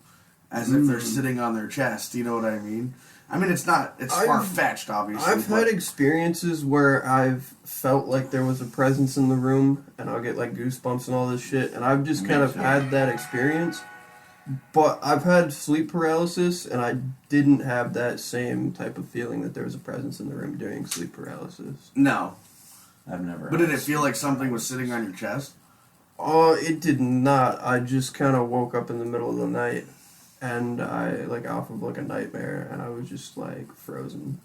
as if they're sitting on their chest. You know what I mean? I mean, it's far-fetched, obviously. I've had experiences where I've felt like there was a presence in the room, and I'll get like goosebumps and all this shit, and I've just kind of had that experience. But I've had sleep paralysis, and I didn't have that same type of feeling that there was a presence in the room during sleep paralysis. No. I've never. But did it feel like something was sitting on your chest? It did not. I just kind of woke up in the middle of the night, and I, like, off of, like, a nightmare, and I was just, like, frozen.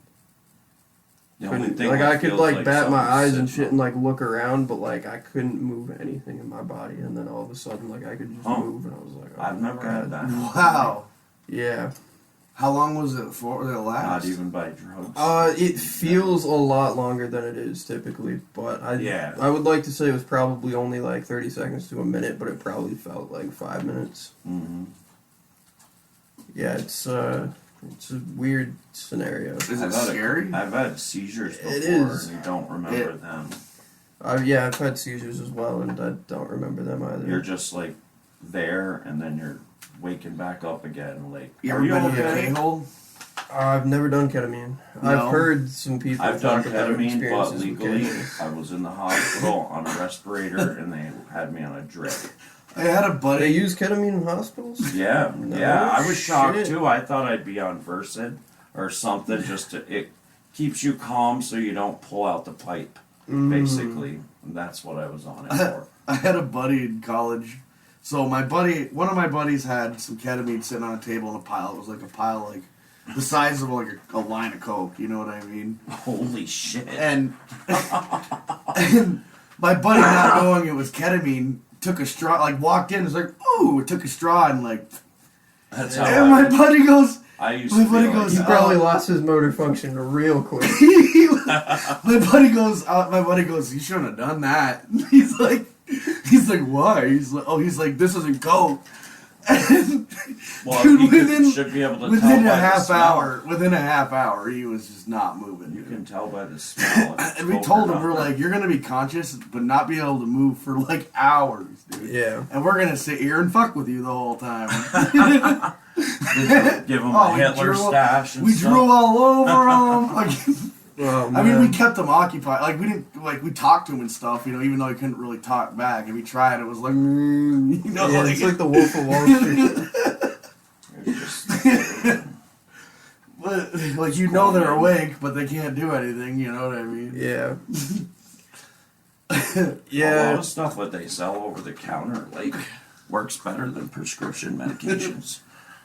The only thing Like, I could, feels like, bat my something's eyes and sitting shit and, like, look around, but, like, I couldn't move anything in my body, and then all of a sudden, like, I could just move, and I was like, oh, I've never had that. Wow. Yeah. How long was it for? Did it last? Not even by drugs. It feels a lot longer than it is typically, but I would like to say it was probably only like 30 seconds to a minute, but it probably felt like 5 minutes. Mm-hmm. Yeah, it's a weird scenario. Is it scary? I've had seizures before, It is. and you don't remember them. Yeah, I've had seizures as well, and I don't remember them either. You're just like there, and then you're waking back up again. Like, You are ever you been to okay? the K-hole? I've never done ketamine. No. I've heard some people I've done talk about ketamine, but experiences with legally, ketamine. I was in the hospital on a respirator, and they had me on a drip. I had a buddy. They use ketamine in hospitals? Yeah, No yeah. I was shocked shit. too. I thought I'd be on Versed or something. It keeps you calm so you don't pull out the pipe. Basically, and that's what I was on it for. I had a buddy in college. So one of my buddies had some ketamine sitting on a table in a pile. It was like a pile like the size of like a line of Coke. You know what I mean? Holy shit! And my buddy, not knowing it was ketamine, took a straw. Like walked in, was like, "Ooh!" Took a straw and like. That's how And my buddy goes. I used my to buddy feel goes, He like probably lost his motor function real quick. My buddy goes, you shouldn't have done that. He's like, why? He's like, this isn't Coke. And, Well, dude, you should be able to tell within by a the half smell. hour, he was just not moving. You dude. can tell by the smell. if it's And we Coke told or him, we're not. like, you're gonna be conscious, but not be able to move for like hours, dude. Yeah. And we're gonna sit here and fuck with you the whole time. Give him Oh, a we Hitler drew- stash and We stuff. drew all over him. Like, Oh, I mean, man. we kept him occupied. Like, we didn't, like, we talked to him and stuff, you know, even though he couldn't really talk back. And we tried, it was like, you know, Yeah, it's like the Wolf of Wall Street. It's just- but, like, you know they're awake, but they can't do anything, you know what I mean? Yeah. A lot Yeah. of stuff that they sell over the counter, like, works better than prescription medications.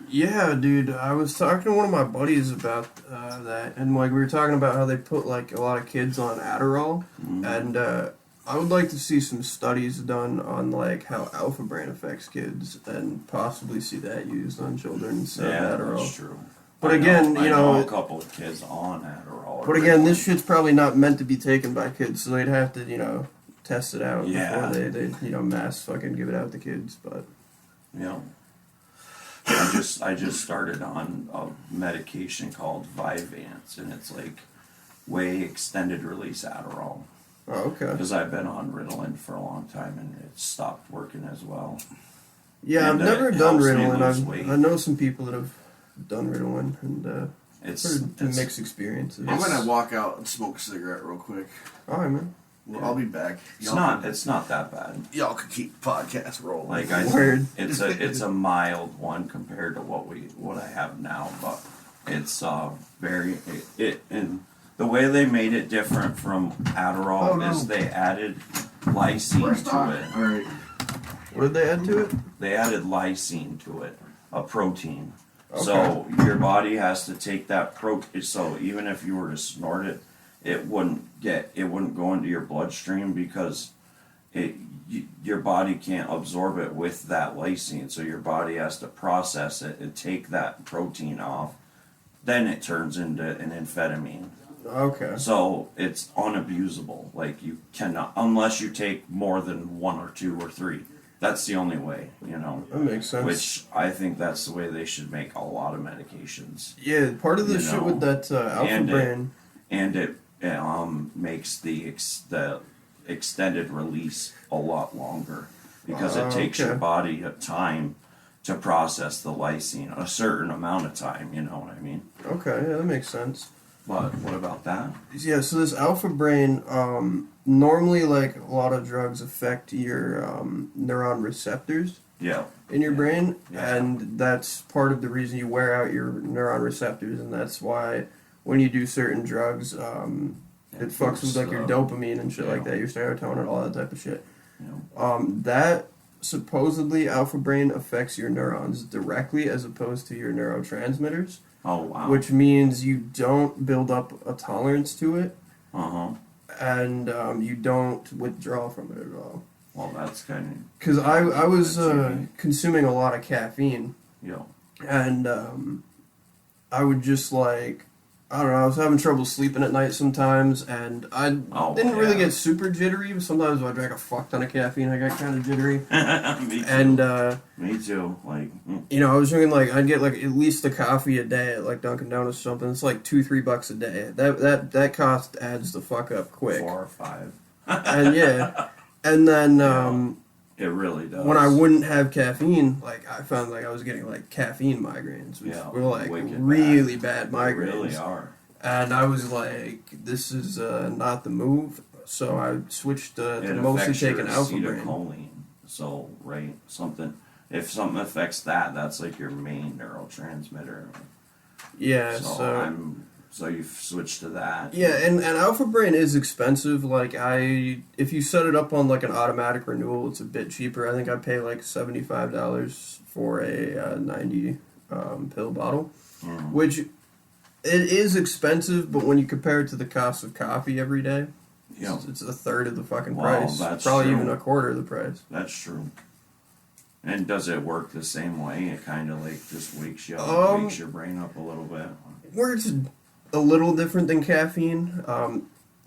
Yeah, dude. I was talking to one of my buddies about that, and like we were talking about how they put like a lot of kids on Adderall, and I would like to see some studies done on like how alpha brain affects kids, and possibly see that used on children instead Yeah, of Adderall. that's true. But I again, know, you I know, a couple of kids on Adderall. But again, this shit's probably not meant to be taken by kids, so they'd have to, you know, test it out Yeah. before they you know, mass fucking give it out to kids. But Yeah. I just started on a medication called Vyvanse, and it's like way extended release Adderall. oh, okay. Because I've been on Ritalin for a long time, and it stopped working as well. Yeah, And, I've never it done helps me Ritalin. lose weight. I know some people that have done Ritalin, and It's mixed experiences. I'm gonna walk out and smoke a cigarette real quick. All right, man. Well, I'll be back. it's not that bad. Y'all can keep the podcast rolling. Like Word. it's a mild one compared to what I have now, but it's very and the way they made it different from Adderall is they added lysine to it. All right. What did they add to it? They added lysine to it, a protein. Okay. So your body has to take that protein. So even if you were to snort it, it wouldn't go into your bloodstream because your body can't absorb it with that lysine. So your body has to process it and take that protein off. Then it turns into an amphetamine. Okay. So it's unabusable. Like you cannot, unless you take more than 1 or 2 or 3. That's the only way, That makes sense. Which I think that's the way they should make a lot of medications. Yeah, part of the shit with that alpha and brain. It makes the extended release a lot longer because it takes your body a time to process the lysine, a certain amount of time. You know what I mean? Okay, yeah, that makes sense. But what about that? Yeah, so this alpha brain, normally, like, a lot of drugs affect your neuron receptors Yeah. in your brain, Yeah. and that's part of the reason you wear out your neuron receptors, and that's why when you do certain drugs, it fucks with, like, your dopamine and shit like that, your serotonin and all that type of shit. Yeah. That supposedly alpha brain affects your neurons directly as opposed to your neurotransmitters. Oh wow. Which means you don't build up a tolerance to it, and you don't withdraw from it at all. Well, that's kind of... Because I was consuming a lot of caffeine, Yeah. and I would just like, I don't know, I was having trouble sleeping at night sometimes, and I didn't really get super jittery, but sometimes when I drank a fuck ton of caffeine, I got kind of jittery. Me too. And, me too. Like, I was drinking, like, I'd get, like, at least a coffee a day at, like, Dunkin' Donuts or something. It's, like, $2-3 a day. That cost adds the fuck up quick. 4 or 5. And, yeah. And then, it really does. when I wouldn't have caffeine, like, I found, like, I was getting, like, caffeine migraines, which were, like, really bad migraines. They really are. And I was like, this is not the move. So I switched to It mostly affects your taking alpha brain. acetylcholine. So, right, if something affects that, that's like your main neurotransmitter. Yeah, So you've switched to that. Yeah, and alpha brain is expensive. Like, if you set it up on, like, an automatic renewal, it's a bit cheaper. I think I pay, like, $75 for a 90 pill bottle, which it is expensive, but when you compare it to the cost of coffee every day, it's a third of the fucking price. That's probably true. even a quarter of the price. That's true. And does it work the same way? It kind of like just wakes you up, wakes your brain up a little bit. Works a little different than caffeine.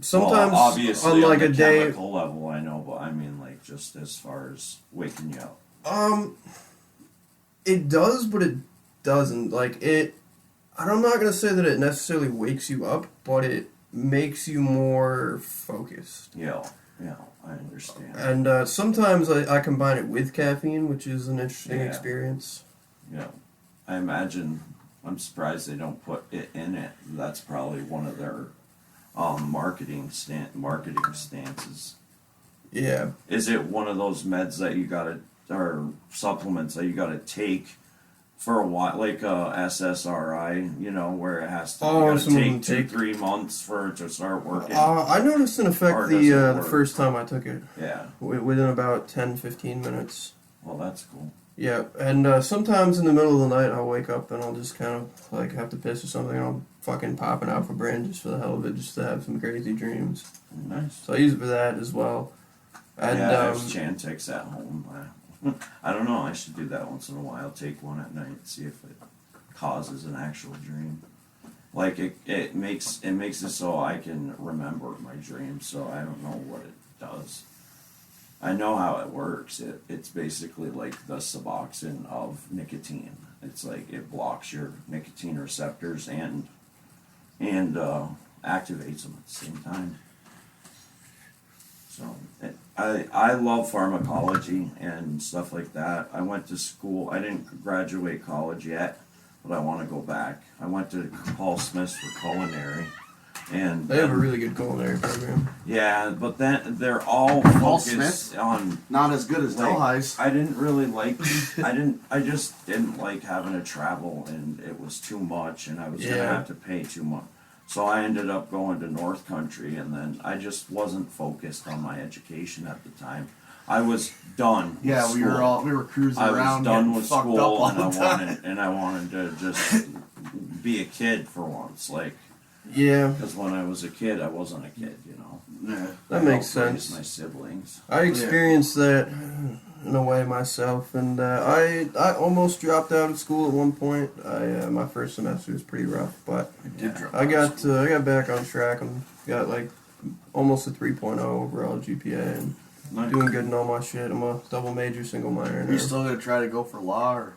Sometimes obviously on like the a day, chemical level, I know, but I mean like just as far as waking you up. It does, but it doesn't. Like it. I'm not gonna say that it necessarily wakes you up, but it makes you more focused. Yeah, I understand. And sometimes I combine it with caffeine, which is an interesting experience. Yeah, I imagine. I'm surprised they don't put it in it. That's probably one of their marketing stances. Yeah. Is it one of those meds that you gotta, or supplements that you gotta take for a while, like SSRI, where it has to you gotta take 2-3 months for it to start working? I noticed an effect the first time I took it. Yeah. Within about 10-15 minutes. Well, that's cool. Yeah, and sometimes in the middle of the night I'll wake up and I'll just kind of like have to piss or something. I'll fucking pop an alpha brain just for the hell of it, just to have some crazy dreams. Nice. So I use it for that as well. And, there's Chantix at home. I don't know. I should do that once in a while. Take one at night, see if it causes an actual dream. Like it makes it so I can remember my dreams. So I don't know what it does. I know how it works. It's basically like the Suboxone of nicotine. It's like it blocks your nicotine receptors and activates them at the same time. So I love pharmacology and stuff like that. I went to school. I didn't graduate college yet, but I want to go back. I went to Paul Smith's for culinary, and They have a really good culinary program. yeah, but then they're all Paul focused Smith? on. Not as good as Like, Delhi's. I didn't really like. I just didn't like having to travel, and it was too much, and I was gonna Yeah. have to pay too much. So I ended up going to North Country, and then I just wasn't focused on my education at the time. I was done. With Yeah, we school. were cruising I around was done getting with fucked school, up all and the time. I wanted to just be a kid for once, like Yeah, because when I was a kid, I wasn't a kid, Yeah. that I makes helped raise sense. My siblings. I experienced that in a way myself, and I almost dropped out of school at one point. My first semester was pretty rough, but Did drop I got back on track and got like almost a 3.0 overall GPA and Nice. doing good in all my shit. I'm a double major, single minor You now. still gonna try to go for law? Or?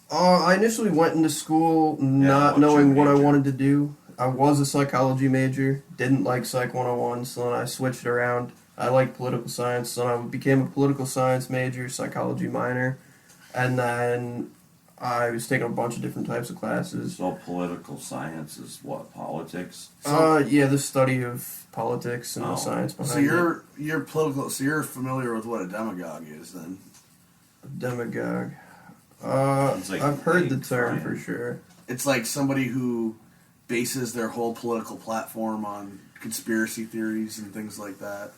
I initially went into school not what's knowing your what I major? wanted to do. I was a psychology major, didn't like Psych 101, so then I switched it around. I liked political science, so I became a political science major, psychology minor, and then I was taking a bunch of different types of classes. So political science is what, politics? Yeah, the study of politics and the Oh. science behind So it. you're political. So you're familiar with what a demagogue is, then? Demagogue. It's like I've heard the Nate term Ryan. for sure. It's like somebody who bases their whole political platform on conspiracy theories and things like that,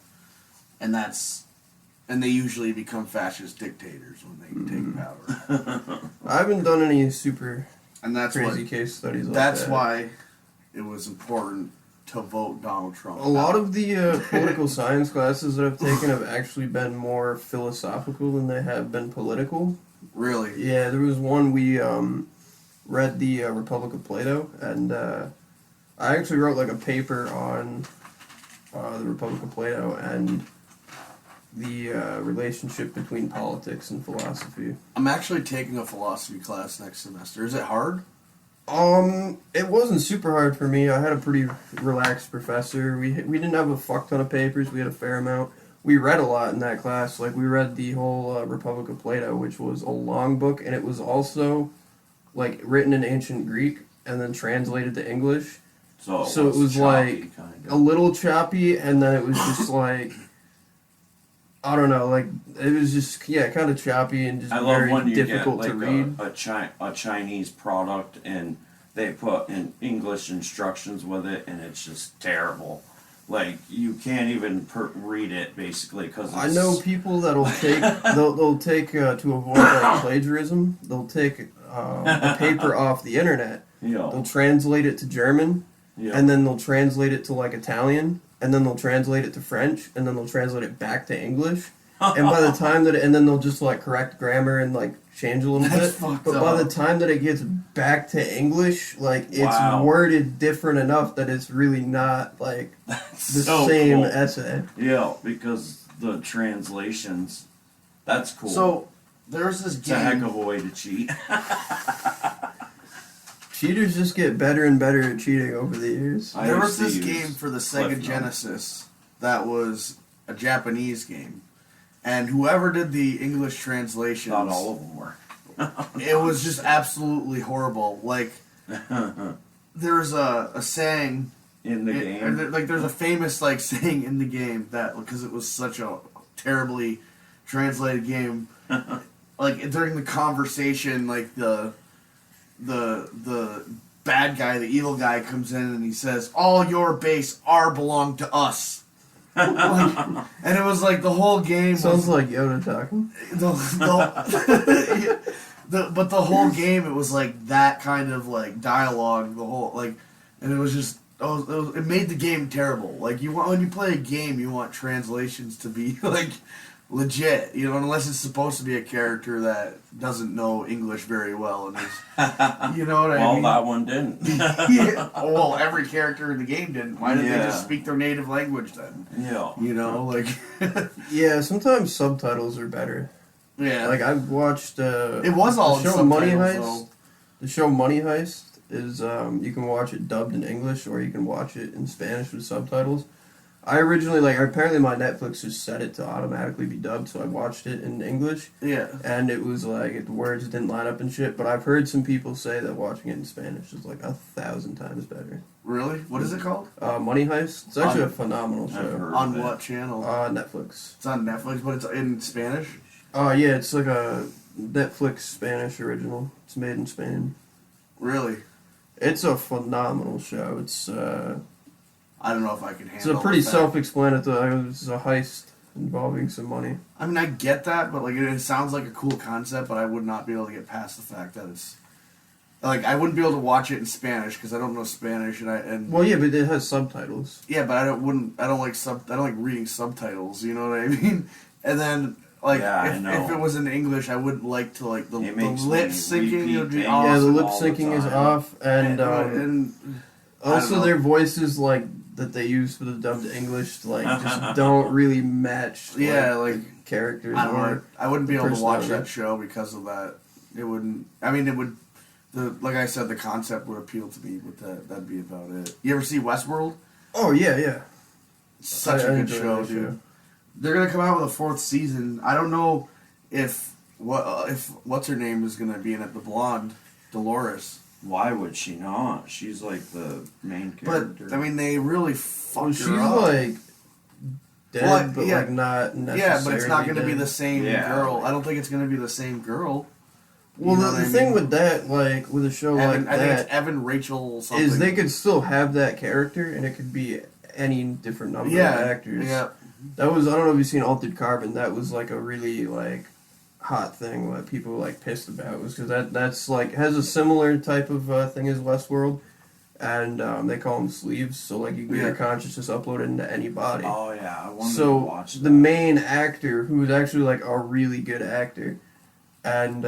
and they usually become fascist dictators when they take power. I haven't done any super And that's crazy what. case studies like That's that. why it was important to vote Donald Trump. A lot of the political science classes that I've taken have actually been more philosophical than they have been political. Really. Yeah, there was one we read the Republic of Plato, and I actually wrote like a paper on the Republic of Plato and the relationship between politics and philosophy. I'm actually taking a philosophy class next semester. Is it hard? It wasn't super hard for me. I had a pretty relaxed professor. We didn't have a fuck ton of papers. We had a fair amount. We read a lot in that class. Like we read the whole Republic of Plato, which was a long book, and it was also like written in ancient Greek and then translated to English. So it was choppy, like kind a little choppy, and then it was just like I don't know, like it was just kind of choppy and just I love very when you get difficult like to read. a Chinese product and they put in English instructions with it, and it's just terrible. Like you can't even read it basically because I know people that'll take they'll take to avoid like plagiarism. They'll take a paper off the internet. They'll translate it to German, and then they'll translate it to like Italian, and then they'll translate it to French, and then they'll translate it back to English. And by the time that and then they'll just like correct grammar and like change a little That's bit. fucked But by up. the time that it gets back to English, like it's Wow. worded different enough that it's really not like the so same cool. essay. Yeah, because the translations, that's cool. So there's this it's a heck game. of a way to cheat. Cheaters just get better and better at cheating over the years. I There used was to this use game for the Cliff Sega Notes. Genesis that was a Japanese game, and whoever did the English translations, Not all of them were. it was just absolutely horrible. Like there's a saying In the game. like there's a famous like saying in the game that because it was such a terribly translated game, like during the conversation, like the bad guy, the evil guy comes in and he says, "All your base belong to us." Like, and it was like the whole game Sounds was like Yoda talking. but the whole game it was like that kind of like dialogue the whole like and it was just it made the game terrible. Like you want when you play a game you want translations to be like legit, you know, unless it's supposed to be a character that doesn't know English very well and is, you know what I Well, mean? that one didn't. Yeah. Well, every character in the game didn't. Why didn't they Yeah. just speak their native language then? Yeah. You know, like Yeah, sometimes subtitles are better. yeah. Like I've watched it was all the in show Money subtitles, Heist. though. The show Money Heist is you can watch it dubbed in English or you can watch it in Spanish with subtitles. I originally, like, apparently my Netflix just set it to automatically be dubbed, so I watched it in English, Yeah. and it was like, the words didn't line up and shit, but I've heard some people say that watching it in Spanish is like 1,000 times better. Really? What is it called? Money Heist. It's actually On- a phenomenal I've show. heard On of it. what channel? Netflix. It's on Netflix, but it's in Spanish? Yeah, it's like a Netflix Spanish original. It's made in Spain. Really? It's a phenomenal show. It's I don't know if I can handle it's a pretty the fact- self-explanatory. It's a heist involving some money. I mean, I get that, but like it sounds like a cool concept, but I would not be able to get past the fact that it's like I wouldn't be able to watch it in Spanish because I don't know Spanish, and Well, yeah, but it has subtitles. yeah, but I don't like reading subtitles. You know what I mean? And then like Yeah, I if know. it was in English, I wouldn't like to like the It makes lip me syncing would be repeat awesome. Yeah, the lip all the syncing is time. off, and and I don't also know. their voices like that they use for the dubbed English like just don't really match. Yeah, the like, characters. I don't know. or I wouldn't be able to watch personality. that show because of that. It wouldn't. I mean, it would. Like I said, the concept would appeal to me, but that'd be about it. You ever see Westworld? Oh yeah, yeah. Such I a good enjoy show, that dude. show. They're gonna come out with a 4th season. I don't know if what's her name is gonna be in it. The blonde, Dolores. Why would she not? She's like the main character. But I mean, they really fucked Well, she's her up. like dead, Well, but yeah. like not necessarily. Yeah, but it's not gonna be dead. the same Yeah. girl. I don't think it's gonna be the same girl. Well, You know the what I thing mean? with that, like with a show Evan, like I think that, it's Evan Rachel something. is they could still have that character, and it could be any different number yeah, of actors. yeah. That was, I don't know if you've seen Altered Carbon. That was like a really like hot thing that people were like pissed about, was because that's like has a similar type of thing as Westworld, and they call them sleeves. So like you can get Yeah. your consciousness uploaded into any body. oh yeah, I wanted to So watch that. the main actor, who was actually like a really good actor, and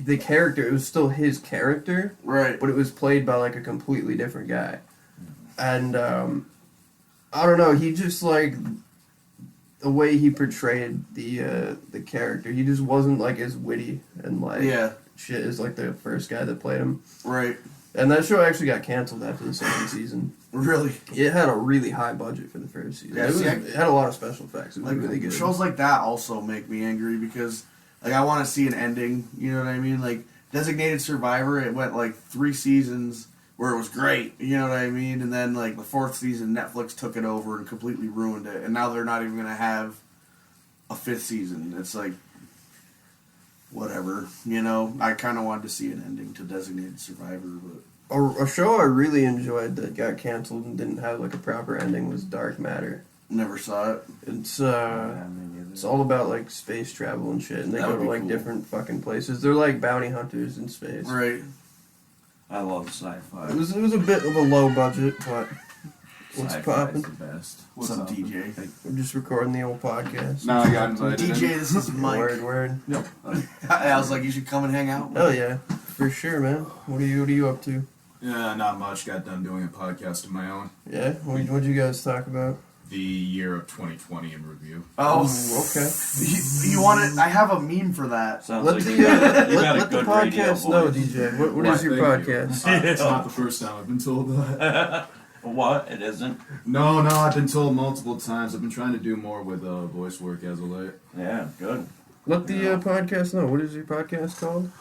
the character, it was still his character, Right. but it was played by like a completely different guy. And I don't know, he just like the way he portrayed the character, he just wasn't like as witty and like Yeah. shit as like the first guy that played him. Right. And that show actually got canceled after the second season. Really. It had a really high budget for the first season. Yeah, it, was, see, it had a lot of special effects. It was Like really good. shows like that also make me angry because like I want to see an ending. You know what I mean? Like Designated Survivor, it went like 3 seasons where it was great. You know what I mean? And then like the 4th season, Netflix took it over and completely ruined it. And now they're not even gonna have a 5th season. It's like whatever. You know, I kind of wanted to see an ending to Designated Survivor, but A show I really enjoyed that got canceled and didn't have like a proper ending was Dark Matter. never saw it. It's Yeah, me neither. it's all about like space travel and shit, and they That go would to be like cool. different fucking places. They're like bounty hunters in space. Right. I love sci-fi. It was a bit of a low budget, but what's Sci-fi popping? is the best. What's up, up? DJ? We're just recording the old podcast. No, I got invited. DJ, in. this is Mike. Word. Yep. I was like, you should come and hang out. Oh yeah, for sure, man. What are you up to? Yeah, not much. Got done doing a podcast of my own. Yeah, what'd you guys talk about? The year of 2020 in review. Oh, Okay. You want it? I have a meme for that. Sounds Let like the you got a let the good radio podcast know, voice. DJ. What Why, is your thank you. podcast? It's not the first time I've been told that. What? It isn't? No, I've been told multiple times. I've been trying to do more with voice work as of late. Yeah, good. Let the podcast know. What is your podcast called?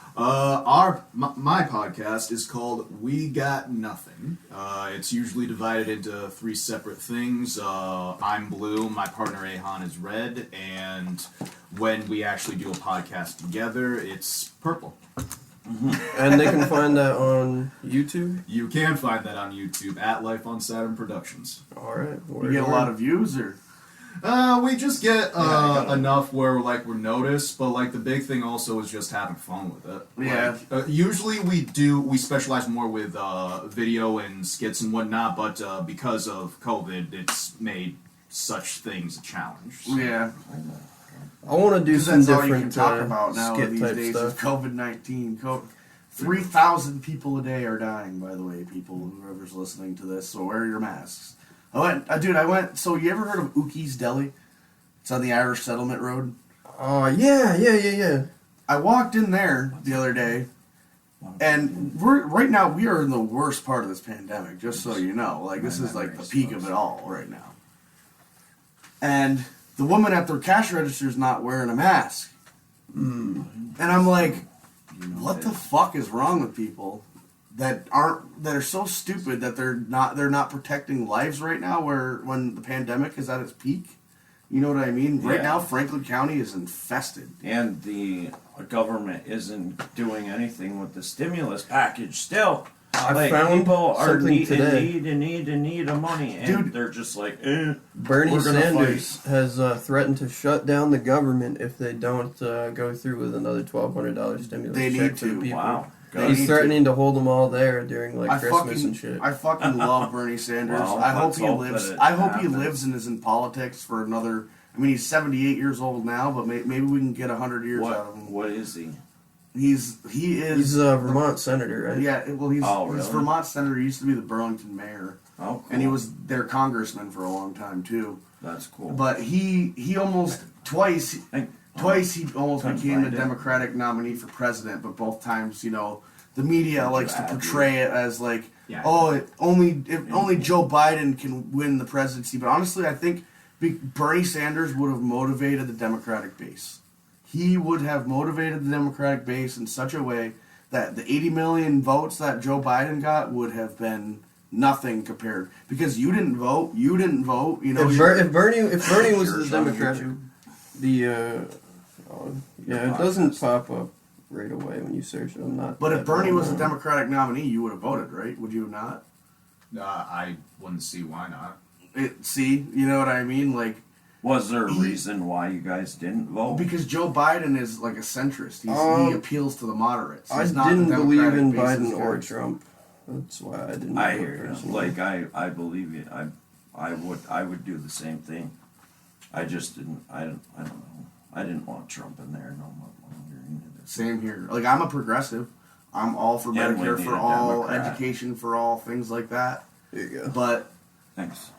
My podcast is called We Got Nothing. It's usually divided into 3 separate things. I'm blue, my partner Ahan is red, and when we actually do a podcast together, it's purple. And they can find that on YouTube. You can find that on YouTube at Life on Saturn Productions. All right. You get a lot of views, or We just get got it. enough where like we're noticed, but like the big thing also is just having fun with it. Yeah. Like, usually we specialize more with video and skits and whatnot, but because of COVID, it's made such things a challenge. So- yeah, I want to do because some that's all you can different talk about now skit these type days stuff. is COVID-19. 3,000 people a day are dying. By the way, people, whoever's listening to this, so wear your masks. I went. So you ever heard of Uki's Deli? It's on the Irish Settlement Road. Oh yeah. I walked in there the other day, And right now we are in the worst part of this pandemic, just so you know. Like, this is like the peak of it all right now. And the woman at the cash register is not wearing a mask. And I'm like, what the fuck is wrong with people that are so stupid that they're not protecting lives right now when the pandemic is at its peak? You know what I mean? Right now, Franklin County is infested. And the government isn't doing anything with the stimulus package still. I found people are something in today. need of money, and Dude, they're just like, Bernie we're gonna Sanders has threatened to shut down the government if they don't go through with another $1,200 stimulus They check need for the to. people. wow. They He's need threatening to hold them all there during like I Christmas and shit. fucking love Bernie Sanders. Well, I hope let's he hope lives. that it I hope he happens. lives and is in politics for another. I mean, he's 78 years old now, but maybe we can get 100 years out of him. What is he? He is. He's a Vermont senator, right? Yeah, well, he's really? Vermont senator. He used to be the Burlington mayor, Oh, cool. and he was their congressman for a long time too. That's cool. But he almost twice he almost Couldn't became a find it. Democratic nominee for president. But both times, you know, the media Did likes you to add portray it as like, Yeah. only Joe Biden can win the presidency. But honestly, I think Bernie Sanders would have motivated the Democratic base. He would have motivated the Democratic base in such a way that the 80 million votes that Joe Biden got would have been nothing compared. Because you didn't vote, you know. If Bernie was Sure, the it's on Democratic, it doesn't pop up right away when you search it. I'm not. But if that Bernie well was the known. Democratic nominee, you would have voted, right? Would you not? I wouldn't see why not. See, you know what I mean? Like, Was there a reason why you guys didn't vote? because Joe Biden is like a centrist. He appeals to the moderates. I He's not the didn't believe Democratic in base's Biden or guy. Trump. That's why I didn't. I vote hear you. personally. Like I believe you. I would do the same thing. I just didn't. I don't know. I didn't want Trump in there no more longer either. Same here. Like, I'm a progressive. I'm all for And we Medicare need for a all, Democrat. education for all, things like that. There you go. But Thanks.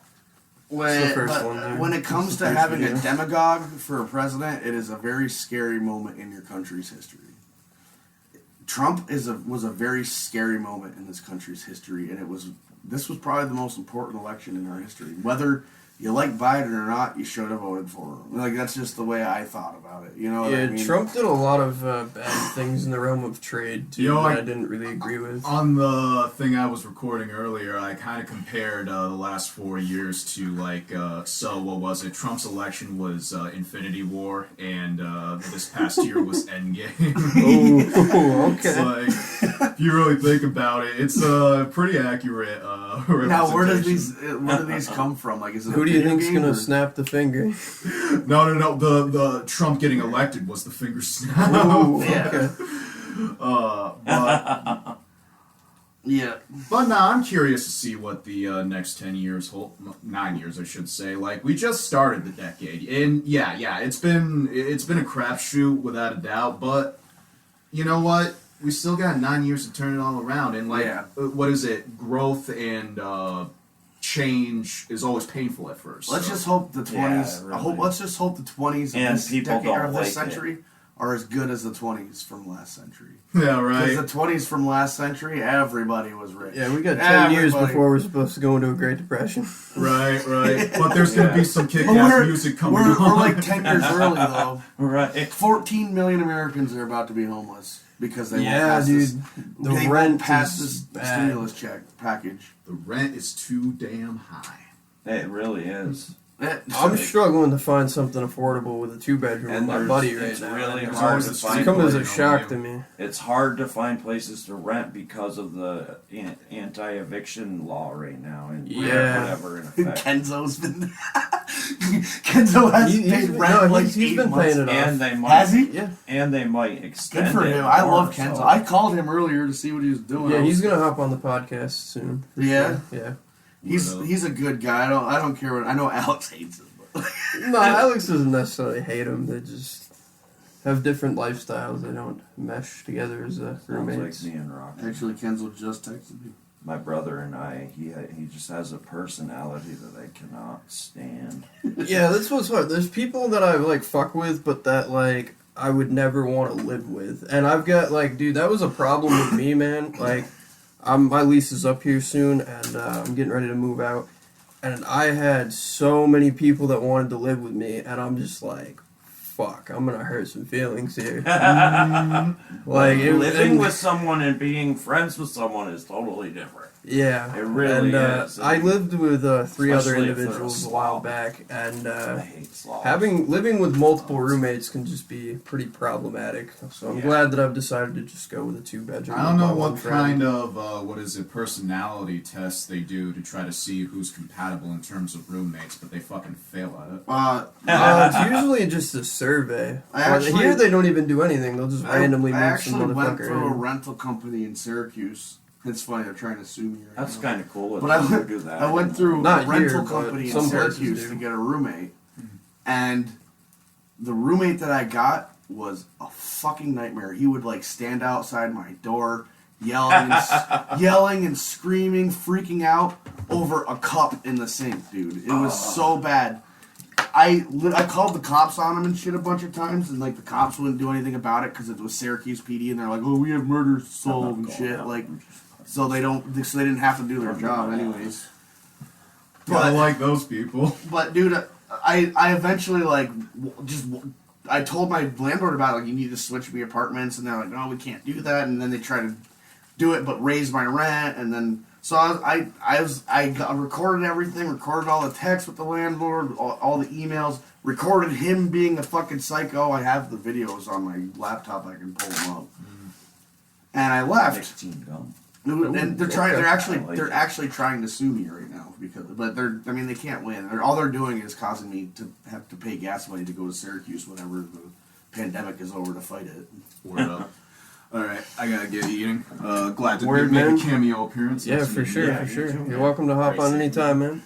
It's the first one there. when it It's comes the to first having video. a demagogue for a president, it is a very scary moment in your country's history. Trump was a very scary moment in this country's history, and this was probably the most important election in our history. Whether you like Biden or not, you should have voted for him. Like, that's just the way I thought about it. You know what I mean? Trump did a lot of bad things in the realm of trade too. You know, that I like- didn't really agree with. On the thing I was recording earlier, I kind of compared the last 4 years to so what was it? Trump's election was Infinity War, and this past year was Endgame. Oh, It's okay. like, if you really think about it, it's a pretty accurate Now, where do representation. these come from? Like, is it a Who do you video think's game, gonna or- snap the finger? No. The Trump getting elected was the finger snap. Oh, Yeah. okay. Yeah. But nah, I'm curious to see what the next 10 years hold. 9 years, I should say. Like, we just started the decade, and yeah, it's been a crapshoot without a doubt. But you know what? We still got 9 years to turn it all around. And like, Yeah. what is it? Growth and change is always painful at first. Let's so. just hope the 20s. really. Let's just hope the 20s of And this people decade don't or this like it. century are as good as the 20s from last century. Yeah, Because right. the 20s from last century, everybody was rich. Yeah, we got 10 years Everybody. before we're supposed to go into a Great Depression. Right. But there's gonna be some But kick-ass music coming we're on. like 10 years early, though. Right. 14 million Americans are about to be homeless because they Yeah, won't pass dude. this. The They rent won't pass is this bad. stimulus check package. The rent is too damn high. It really is. I'm struggling to find something affordable with a 2-bedroom And with my there's- buddy right it's now. really It's hard always- to it's find come as a one. shock to me. It's hard to find places to rent because of the anti-eviction law right now and Yeah. whatever in effect. Kenzo's been. Kenzo has paid rent like he's 8 been months. paying it off. And they might, Has he? Yeah, And they might extend Good for it him. I more, love Kenzo. so- I called him earlier to see what he was doing. yeah, he's gonna hop on the podcast soon. for Yeah? sure. Yeah. He's a good guy. I don't care what. I know Alex hates him. But No, Alex doesn't necessarily hate him. They just have different lifestyles. They don't mesh together as Sounds roommates. like me and Rocky. actually, Kenzo just texted me. My brother and I, he just has a personality that I cannot stand. Yeah, that's what's hard. There's people that I like fuck with, but that like I would never want to live with. And I've got, like, dude, that was a problem with me, man. Like, my lease is up here soon, and I'm getting ready to move out. And I had so many people that wanted to live with me, and I'm just like, fuck, I'm gonna hurt some feelings here. Like, living with someone and being friends with someone is totally different. Yeah, It really is. I lived with three other Especially if they're a individuals a while slob. back, and I hate slobs. living with multiple roommates can just be pretty problematic. So I'm Yeah. glad that I've decided to just go with a 2-bedroom. I don't with know my what one friend. kind of personality test they do to try to see who's compatible in terms of roommates, but they fucking fail at it. It's usually just a survey. I But actually- here they don't even do anything. They'll just randomly I move some actually went motherfucker through a in. rental company in Syracuse. It's funny, they're trying to sue me right That's now. kind of cool. But I If went, do that. I went through Not a rental here, but company in some places Syracuse do. to get a roommate, and the roommate that I got was a fucking nightmare. He would like stand outside my door, yelling and screaming, freaking out over a cup in the sink, dude. It was so bad. I called the cops on him and shit a bunch of times, and like the cops wouldn't do anything about it because it was Syracuse PD, and they're like, "Oh, we have murders solved and shit." Like, so they didn't have to do their job anyways. I like those people. But dude, I eventually like I told my landlord about it, like, you need to switch me apartments, and they're like, no, we can't do that, and then they try to do it but raise my rent, and then so I recorded everything, recorded all the texts with the landlord, all the emails, recorded him being a fucking psycho. I have the videos on my laptop, I can pull them up. And I left. 16 gum. And they're I like actually it. trying to sue me right now but they can't win. All they're doing is causing me to have to pay gas money to go to Syracuse whenever the pandemic is over to fight it. Word up. All right, I gotta get eating. Glad to Word, make man. a cameo appearance. Yeah, Nice for meeting sure, you. Yeah, for you sure. too, You're man. welcome to hop on Great anytime, man.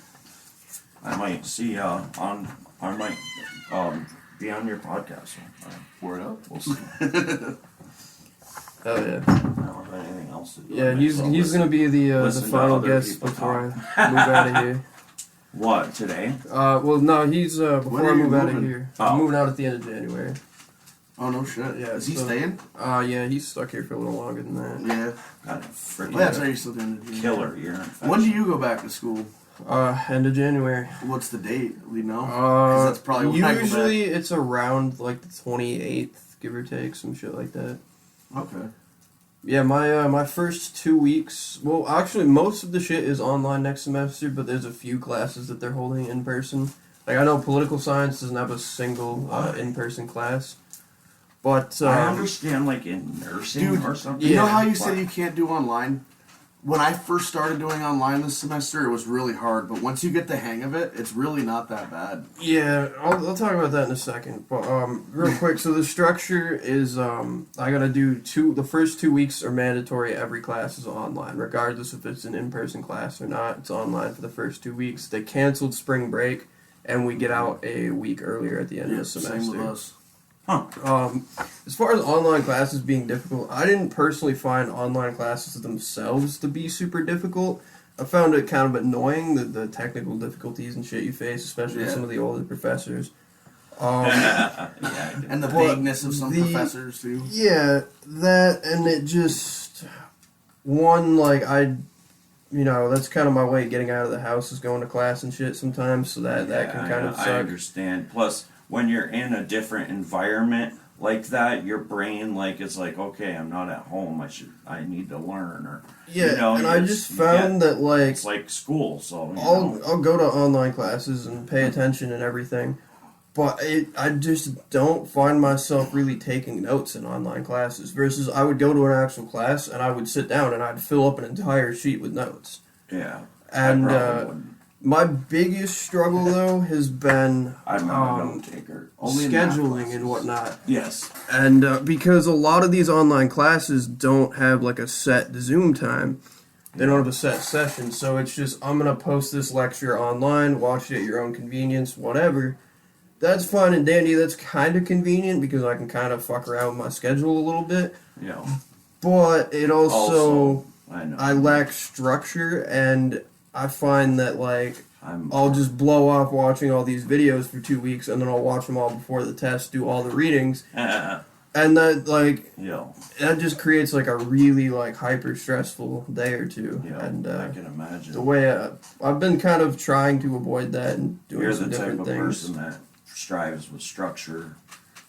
I might see be on your podcast. Word up. We'll see. Hell yeah. I don't have anything else to do. Yeah, he's gonna be the listen to final other guest people before I move out of here. What, today? Well, no, he's When before are I you move out of moving? here. Oh. I'm moving out at the end of January. Oh no shit! Yeah, Is he so- staying? Yeah, he's stuck here for a little longer than that. Yeah. Got a freaking Well, that's right. You're still doing it. killer ear infection. When do you go back to school? End of January. What's the date? We know. 'Cause that's probably when I go usually it's around like the 28th, give or take, some shit like that. back. Okay. Yeah, my first 2 weeks. Well, actually, most of the shit is online next semester, but there's a few classes that they're holding in person. Like I know political science doesn't have a single in-person class, but I understand, like in nursing Dude, or something. You know Yeah, how you but- said you can't do online? When I first started doing online this semester, it was really hard. But once you get the hang of it, it's really not that bad. yeah, I'll talk about that in a second. But real quick, so the structure is I gotta do the first 2 weeks are mandatory. Every class is online, regardless if it's an in-person class or not. It's online for the first 2 weeks. They canceled spring break, and we get out a week earlier at the end of the semester. Same with us. As far as online classes being difficult, I didn't personally find online classes themselves to be super difficult. I found it kind of annoying, the technical difficulties and shit you face, especially with Yeah. some of the older professors. Yeah, I did. And the Well, vagueness of some professors, too. Yeah, that, and it just, that's kind of my way of getting out of the house is going to class and shit sometimes, so that can kind of I suck. understand. Plus, when you're in a different environment like that, your brain is like, okay, I'm not at home. I need to learn, or Yeah, and I just found that it's like school. So I'll go to online classes and pay attention and everything, but I just don't find myself really taking notes in online classes. Versus, I would go to an actual class and I would sit down and I'd fill up an entire sheet with notes. yeah. And I probably wouldn't. my biggest struggle though has been I'm not a note taker. Only in math scheduling classes. and whatnot. Yes. And because a lot of these online classes don't have like a set Zoom time, they don't have a set session, so it's just, I'm going to post this lecture online, watch it at your own convenience, whatever. That's fine and dandy, that's kind of convenient because I can kind of fuck around with my schedule a little bit, Yeah. but it also I know. I lack structure, and I find that, like, I'll just blow off watching all these videos for 2 weeks, and then I'll watch them all before the test, do all the readings, and that that just creates like a really like hyper stressful day or two. Yeah, and I can imagine. the way I've been kind of trying to avoid that and doing You're some the type different of things. person that strives with structure.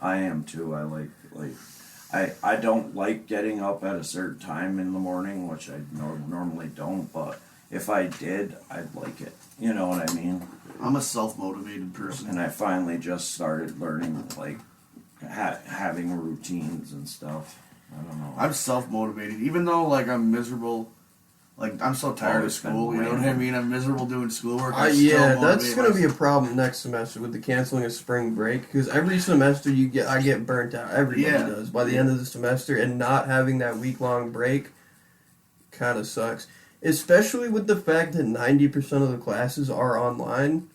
I am too. I don't like getting up at a certain time in the morning, which I normally don't, but if I did, I'd like it. You know what I mean? I'm a self-motivated person. And I finally just started learning, like, having routines and stuff. I don't know. I'm self-motivated, even though like I'm miserable. Like I'm so tired of Always been school. You know what I mean? I'm miserable doing schoolwork. Yeah, that's gonna be a problem next semester with the canceling of spring break, because every semester I get burnt out. Everybody does by the end of the semester, and not having that week-long break kind of sucks. Especially with the fact that 90% of the classes are online.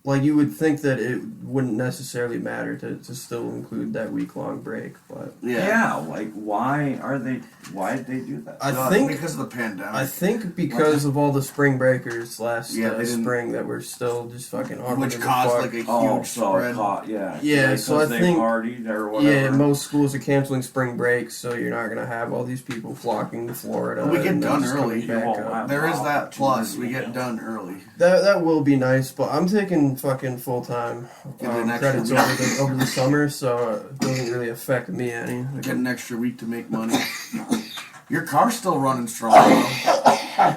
Like, you would think that it wouldn't necessarily matter to still include that week-long break, but... Yeah, like, why did they do that? I think because of the pandemic. I think because of all the spring breakers last they spring that were still just fucking on. Which caused like a huge spread. Yeah, so I they think partied or whatever. Yeah, most schools are canceling spring break, so you're not gonna have all these people flocking to Florida. We get and done just early. coming back up. There is that plus. We get done early. That will be nice, but I'm taking fucking full time credits over the summer, so it doesn't really affect me any. Get an extra week to make money. Your car's still running strong, though.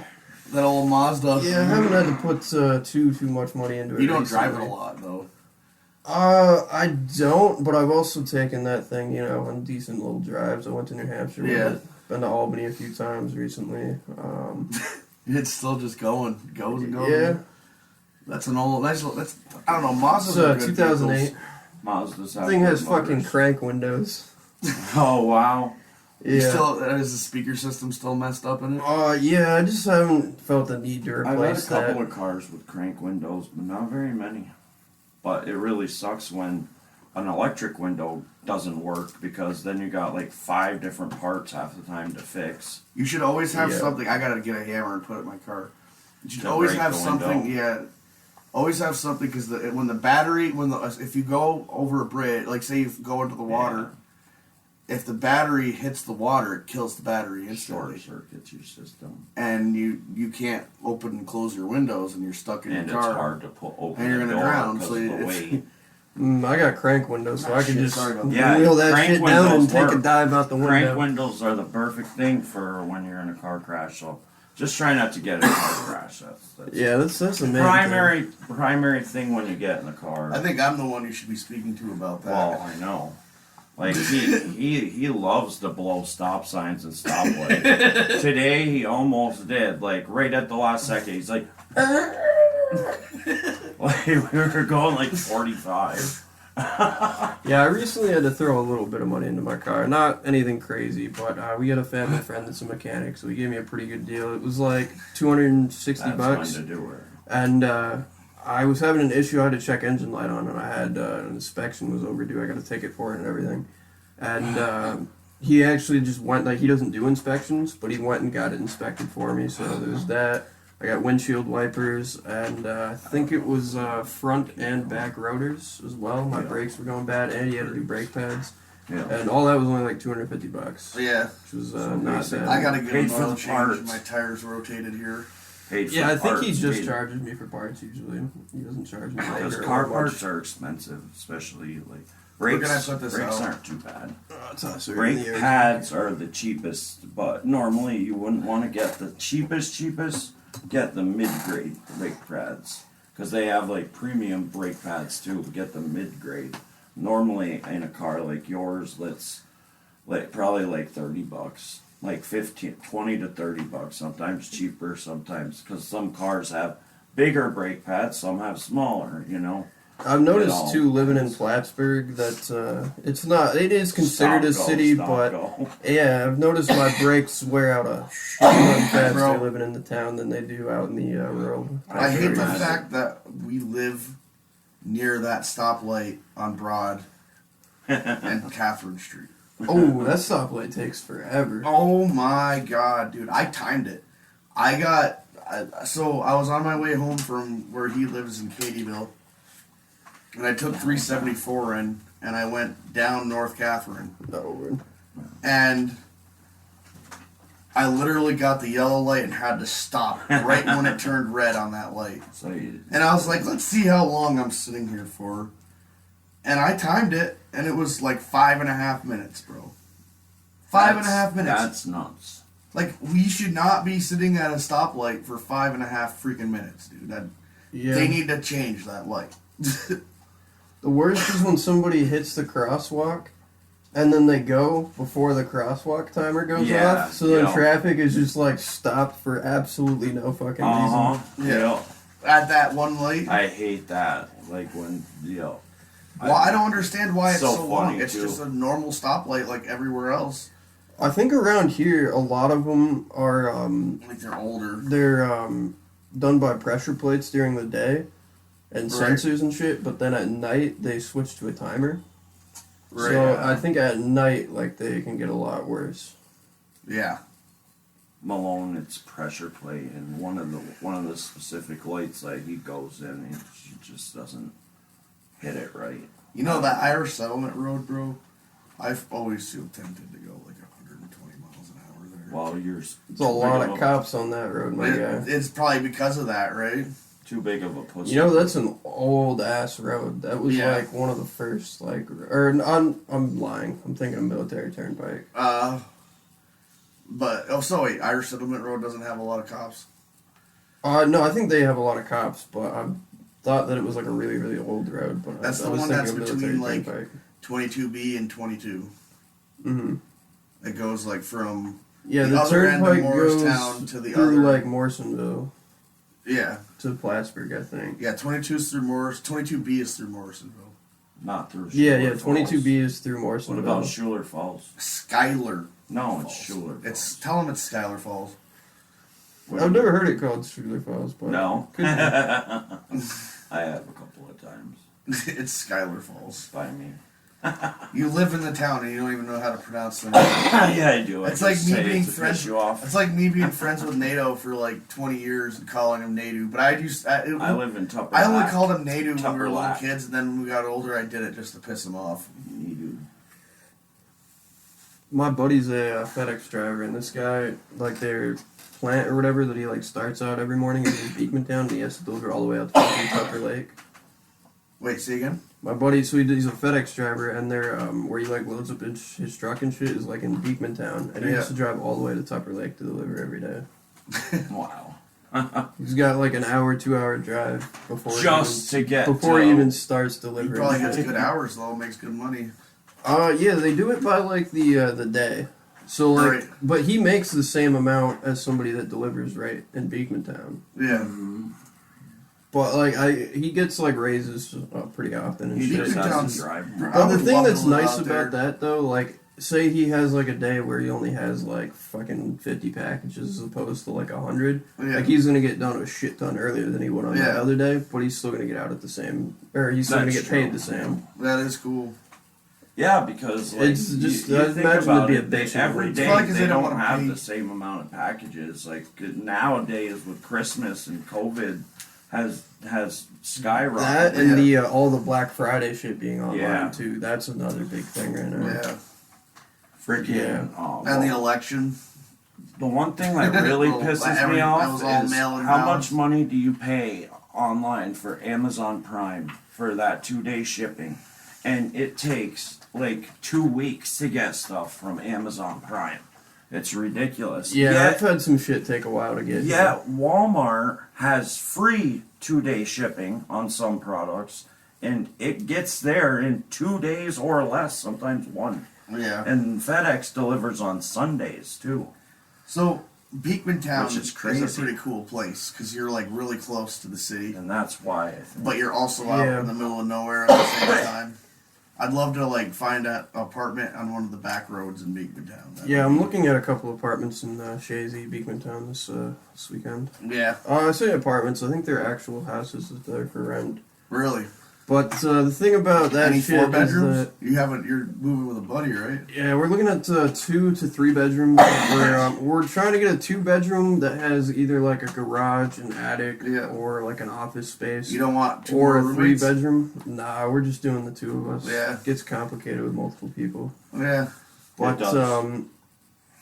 That old Mazda. Yeah, I haven't had to put too much money into it. You don't recently. drive it a lot, though. I don't, but I've also taken that thing, on decent little drives. I went to New Hampshire with it. Been to Albany a few times recently. It's still just goes and goes. Yeah. That's an old, I don't know, Mazda's It's 2008. Mazda's Thing has fucking crank windows. Oh, wow. Yeah. Is the speaker system still messed up in it? Yeah, I just haven't felt the need to I've replace had a couple that. of cars with crank windows, but not very many. But it really sucks when an electric window doesn't work, because then you got like 5 different parts half the time to fix. You should always have something. I gotta get a hammer and put it in my car. You should always have something. Yeah, always have something, because if you go over a bridge, like say you go into the water, if the battery hits the water, it kills the battery instantly. Short circuits your system, and you can't open and close your windows, and you're stuck in your car. And it's hard to open. And you're gonna drown. So the weight. I got crank windows, so I can just Yeah, wheel that crank shit down and windows take a work. dive out the window. Crank windows are the perfect thing for when you're in a car crash. So just try not to get in a car crash. That's the main primary thing when you get in the car. I think I'm the one you should be speaking to about that. Well, I know. Like he loves to blow stop signs and stoplights. Today he almost did. Like right at the last second, he's like, like we were going like 45. Yeah, I recently had to throw a little bit of money into my car. Not anything crazy, but we had a family friend that's a mechanic, so he gave me a pretty good deal. It was like $260. That's fun to do it. And I was having an issue. I had to check engine light on, and I had an inspection was overdue. I got a ticket for it and everything. And he actually just went, like, he doesn't do inspections, but he went and got it inspected for me. So there's that. I got windshield wipers, and I think it was front and back rotors as well. My brakes were going bad, and he had to do brake pads. Yeah. And all that was only like $250. Yeah. Which was not bad. I gotta get Paid an for oil the change. parts. My tires rotated here. Yeah, I think he just charges me for parts usually. He doesn't charge me Because later. car parts are expensive, especially like brakes. Can I put this brakes out? aren't too bad. Brake Brake pads are the cheapest, but normally you wouldn't want to get the cheapest. Get the mid-grade brake pads, because they have like premium brake pads too. Get the mid-grade. Normally in a car like yours, that's like probably like $30, like 20 to $30. Sometimes cheaper, sometimes, because some cars have bigger brake pads, some have smaller. I've noticed too, living in Plattsburgh, that it is considered a city, but yeah, I've noticed my brakes wear out a shitload faster living in the town than they do out in the rural. I hate the fact that we live near that stoplight on Broad and Catherine Street. Oh, that stoplight takes forever. Oh my god, dude! I timed it. I So I was on my way home from where he lives in Katyville, and I took 374 in, and I went down North Catherine, No. and I literally got the yellow light and had to stop right when it turned red on that light. So you, And I was like, let's see how long I'm sitting here for. And I timed it, and it was like 5.5 minutes, bro. 5.5 minutes. That's nuts. Like, we should not be sitting at a stoplight for 5.5 freaking minutes, dude. Yeah. They need to change that light. The worst is when somebody hits the crosswalk and then they go before the crosswalk timer goes Yeah, off. So then yeah. traffic is just like stopped for absolutely no fucking Uh-huh. reason. Yeah. At that one light. I hate that. Like when, Well, I don't understand why it's So so long. funny, It's too. just a normal stoplight like everywhere else. I think around here a lot of them are Like they're older. they're done by pressure plates during the day and Right. sensors and shit, but then at night they switch to a timer. Right. So I think at night like they can get a lot worse. Yeah. Malone, it's pressure plate, and one of the specific lights that he goes in, and he just doesn't hit it right. You know that Irish Settlement Road, bro? I've always feel tempted to go like 120 miles an hour there. Well, you're There's a lot of cops. cops on that road, my guy. It's probably because of that, right? Too big of a pussy. You know, that's an old ass road. That was Yeah. like one of the first, like, or I'm lying. I'm thinking of Military Turnpike. But so wait, Irish Settlement Road doesn't have a lot of cops. No, I think they have a lot of cops, but I thought that it was like a really, really old road. But That's I the was one thinking that's of between, Military like, Turnpike. 22B and 22. Mm-hmm. It goes like from Yeah, the the other end of turnpike goes Morristown to the through other. like Morrisonville Yeah, to Plattsburgh, I think. yeah. 22 is through Morris. 22B is through Morrisonville. Not through Yeah, Schuler yeah. 22B Falls. is through What Morrisonville. about Schuler Falls? Skylar. No, Falls. it's Schuler Falls. It's tell them it's Skylar Falls. What I've do you- never heard it called Schuler Falls, but No. could be. I have a couple of times. It's Skylar Falls. By me. You live in the town and you don't even know how to pronounce the name. Yeah, I do. I It's like just me say it being to piss friends. you off. It's like me being friends with NATO for like 20 years and calling him Nadu. But I live in Tupper. I only called him Nadu when we were little Tupperlack. kids, and then when we got older, I did it just to piss him off. You do. My buddy's a FedEx driver, and this guy, like their plant or whatever that he like starts out every morning is in Beekmantown, and he has to deliver all the way out to fucking Tucker Lake. Wait, say again? My buddy, so he's a FedEx driver, and they're where he like loads up his truck and shit is like in Beekmantown, and he has Yeah. to drive all the way to Tucker Lake to deliver every day. Wow. He's got like an hour, 2 hour drive before Just he to get before to- he even starts He delivering. probably gets good hours though, makes good money. Yeah, they do it by like the day. So like, Right. but he makes the same amount as somebody that delivers right in Beekmantown. Yeah. But like he gets like raises pretty often and He shit. just has Beekmantown's- to drive. I But the would thing love to that's live nice out about there. that though, like say he has like a day where he only has like fucking 50 packages as opposed to like 100. Yeah. Like he's gonna get done a shit ton earlier than he would on that Yeah. other day, but he's still gonna get out at the same, or he's still gonna That's get paid true. the same. That is cool. Yeah, because like, It's just- you I'd think imagine about it'd be a it, bitch they, every It's day probably 'cause they they don't don't wanna have pay. the same amount of packages. Like nowadays with Christmas and COVID has skyrocketed. That and Yeah. the all the Black Friday shit being online Yeah. too. That's another big thing right now. Yeah. Freaking. Yeah. And the election. The one thing that really Well, pisses every- me that off was all is mail-in how ballots. much money do you pay online for Amazon Prime for that 2-day shipping, and it takes like 2 weeks to get stuff from Amazon Prime. It's ridiculous. Yeah, Yet- I've had some shit take a while to get. Yet Walmart has free 2-day shipping on some products, and it gets there in 2 days or less, sometimes one. Yeah. And FedEx delivers on Sundays too. So Beekmantown Which is is a crazy. pretty cool place because you're like really close to the city, And that's why I think. but you're also out Yeah. in the middle of nowhere at the same time. I'd love to like find an apartment on one of the back roads in Beekmantown. That'd Yeah, be- I'm looking at a couple apartments in Shazy, Beekmantown this weekend. Yeah, I say apartments. I think they're actual houses that are for rent. really. But the thing about that Any shit 4 is bedrooms? that, You're moving with a buddy, right? yeah, we're looking at 2 to 3 bedrooms. We're trying to get a 2-bedroom that has either like a garage, an attic, Yeah. or like an office space. You don't want 2 Or more a roommates? 3-bedroom. Nah, we're just doing the 2 of us. Yeah. It gets complicated with multiple people. Yeah. But does.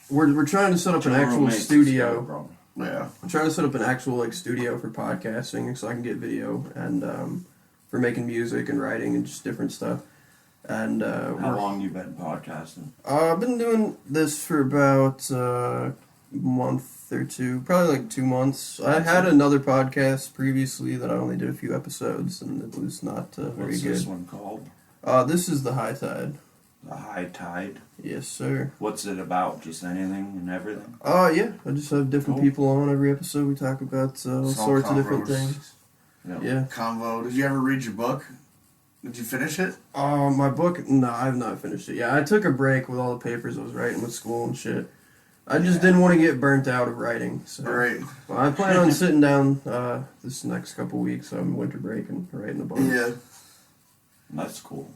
we're trying to set up an Two actual roommates is studio. good, bro. Yeah. I'm trying to set up an actual like studio for podcasting, so I can get video and for making music and writing and just different stuff. And How long you been podcasting? I've been doing this for about a month or 2, probably like 2 months. I had another podcast previously that I only did a few episodes, and it was not very What's good. this one called? This is the Hightide. The Hightide. Yes, sir. What's it about? Just anything and everything? Yeah. I just have different Cool. people on every episode. We talk about all Small sorts of different convos. things. You know, Yeah. Convo. Did you ever read your book? Did you finish it? My book? No, I have not finished it. Yeah, I took a break with all the papers I was writing with school and shit. I just didn't want to get burnt out of writing. So Right. well, I plan on sitting down this next couple weeks. I'm winter break and writing a bunch. Yeah. That's cool.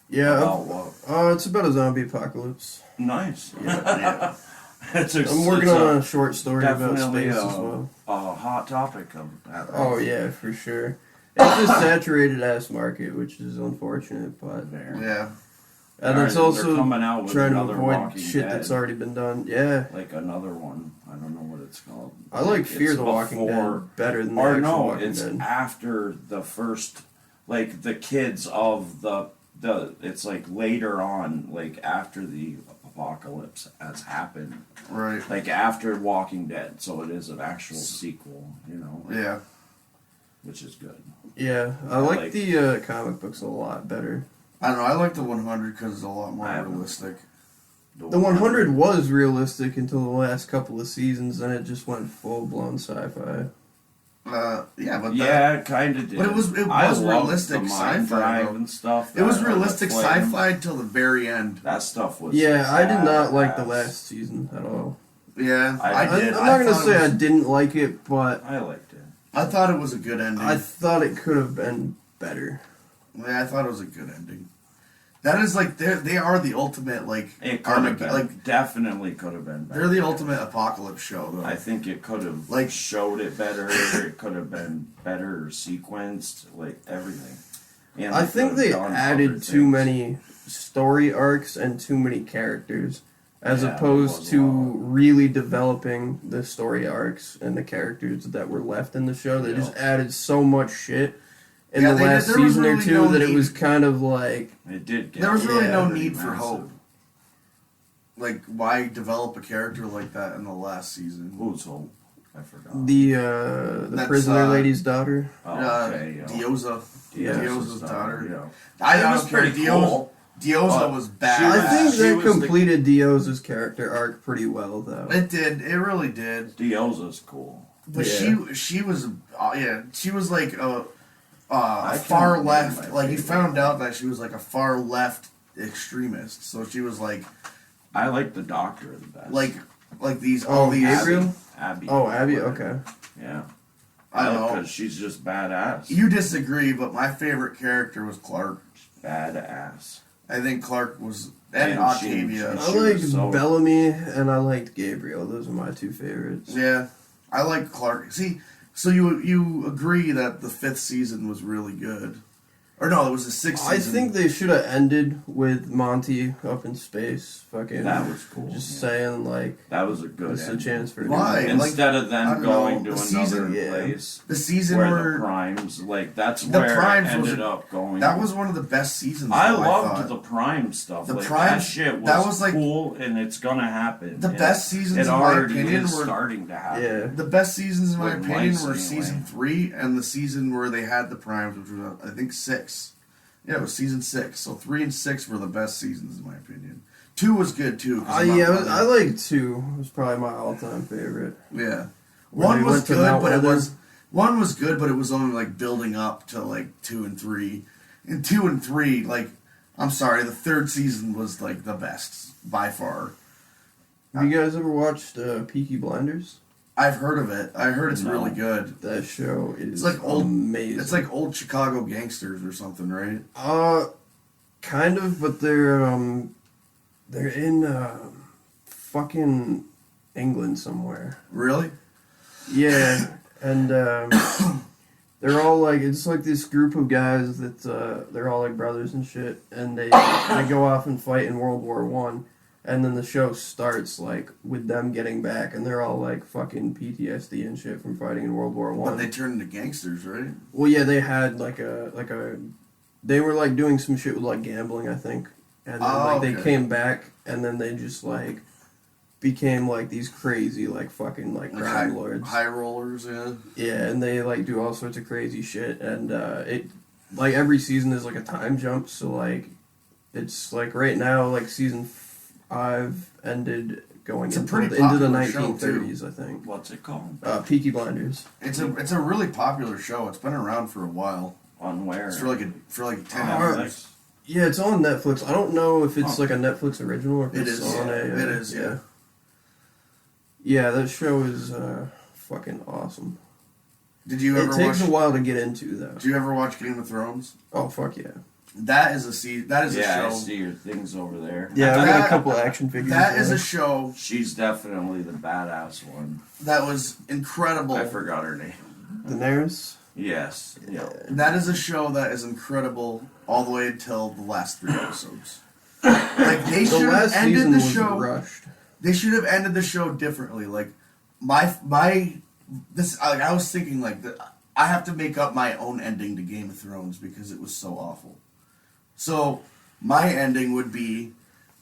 Yeah. About what? It's about a zombie apocalypse. Nice. Yeah. It's a, I'm working it's on a short story about definitely space a, as well. a hot topic of that. Oh yeah, for sure. It's a saturated ass market, which is unfortunate, but There. Yeah. and They're- it's they're also coming out with trying to another avoid Walking shit Dead. that's already been done. Yeah. Like another one. I don't know what it's called. I like Fear It's the Walking before- Dead better than the Or actual no, Walking it's Dead. after the first, like the kids of the it's like later on, like after the apocalypse has happened, Right. like after Walking Dead. So it is an actual sequel, you know, Yeah. which is good. Yeah, I I like like- the comic books a lot better. I don't know. I like the 100 because it's a lot more I haven't- realistic. The 100 was realistic until the last couple of seasons, and it just went full blown sci-fi. Yeah, but Yeah, it kind of did. But it was I realistic loved the mind sci-fi, drive though. and stuff. it was that- realistic that flame. sci-fi till the very end. That stuff was. Yeah, I did not like the badass. last season at all. Yeah, I I did. I'm not gonna thought say it I was, didn't like it, but I liked it. I thought it was a good ending. I thought it could have been better. Yeah, I thought it was a good ending. That is like they are the ultimate like It could have been. like Definitely could have been better. they're the ultimate apocalypse show though. I think it could have Like- showed it better. It could have been better sequenced, like everything. And I think could they have done other added too things. many story arcs and too many characters, as Yeah, opposed it was to a lot. really developing the story arcs and the characters that were left in the show. They Yeah. just added so much shit in Yeah, the they did- last there was season or really two no that it need- was kind of like, It did get. There was really no pretty need for massive. hope. Like why develop a character like that in the last season? Who's Hope? I forgot. the That's, prisoner lady's daughter. Oh, okay, yeah. Dioza. Yeah. Dioza's daughter. Yeah. I It don't was care. pretty Dioza, cool. Dioza But was she bad. I think she that was the- completed Dioza's character arc pretty well, though. It did. It really did. Dioza's cool. But Yeah. she was she was like a I far can't left. remember my Like you favorite. found out that she was like a far left extremist. So she was like I like the Doctor the best. like these all Oh, these. Gabriel? Abby. Oh, Abby? Okay. Yeah. I don't know. Because she's just badass. You disagree, but my favorite character was Clark. Badass. I think Clark was and And Octavia. she- I was liked so- Bellamy and I liked Gabriel. Those are my 2 favorites. Yeah, I like Clark. See, so you agree that the 5th season was really good, or no? It was the 6th I season. think they should have ended with Monty up in space. Fucking. That was cool. Just yeah. saying, like, That was a good it's a ending. chance for Why? him. Like, Instead of I them don't going know, to the another season- yeah. the place season where where the Primes, like that's The where Primes it was ended a- up going. that was one of the best seasons. I though, loved thought. the Prime stuff. The like, Prime- that shit was, that was, like, cool, and it's gonna happen. the And best seasons, It in my already opinion, is were starting to happen. Yeah. the best seasons in my With opinion mice, were anyway. season 3 and the season where they had the primes, which was I think 6. Yeah, it was season 6. So 3 and 6 were the best seasons in my opinion. 2 was good too. 'cause I'm not Yeah, really- I like 2. It was probably my all-time favorite. Yeah, When one they was went to good, Mount but it Weather. was one was good, but it was only like building up to like 2 and 3. And 2 and 3, like I'm sorry, the 3rd season was like the best by far. Have you guys ever watched Peaky Blinders? I've heard of it. I heard it's No. really good. That show is It's like old. amazing. It's like old Chicago gangsters or something, right? Kind of, but they're in fucking England somewhere. Really? Yeah, and they're all like, it's like this group of guys that they're all like brothers and shit, and they go off and fight in World War One, and then the show starts like with them getting back, and they're all like fucking PTSD and shit from fighting in World War One. But they turned into gangsters, right? Well, yeah, they had like a they were like doing some shit with like gambling, I think, and then they came back, and then they just like became like these crazy like fucking like crime lords, high rollers, yeah. Yeah, and they like do all sorts of crazy shit, and it like every season is like a time jump, so like it's like right now like season 5 ended going into the popular show, 1930s, I think. What's it called? Peaky Blinders. It's a really popular show. It's been around for a while. On where? It's for like 10 Netflix? Yeah, it's on Netflix. I don't know if it's like a Netflix original or if It it's is. on a. It is, yeah. Yeah, that show is fucking awesome. Did you ever It takes watch? a while to get into though. Did you ever watch Game of Thrones? Oh fuck yeah. That is a That is a Yeah, I show. see your things over there. Yeah, I've got That- a couple action figures. That is there. a show She's definitely the badass one. that was incredible. I forgot her name. Daenerys. Yes. Yeah. That is a show that is incredible all the way until the last 3 episodes. Like they The should have last ended season the was show. rushed. They should have ended the show differently. Like I was thinking like I have to make up my own ending to Game of Thrones because it was so awful. So my ending would be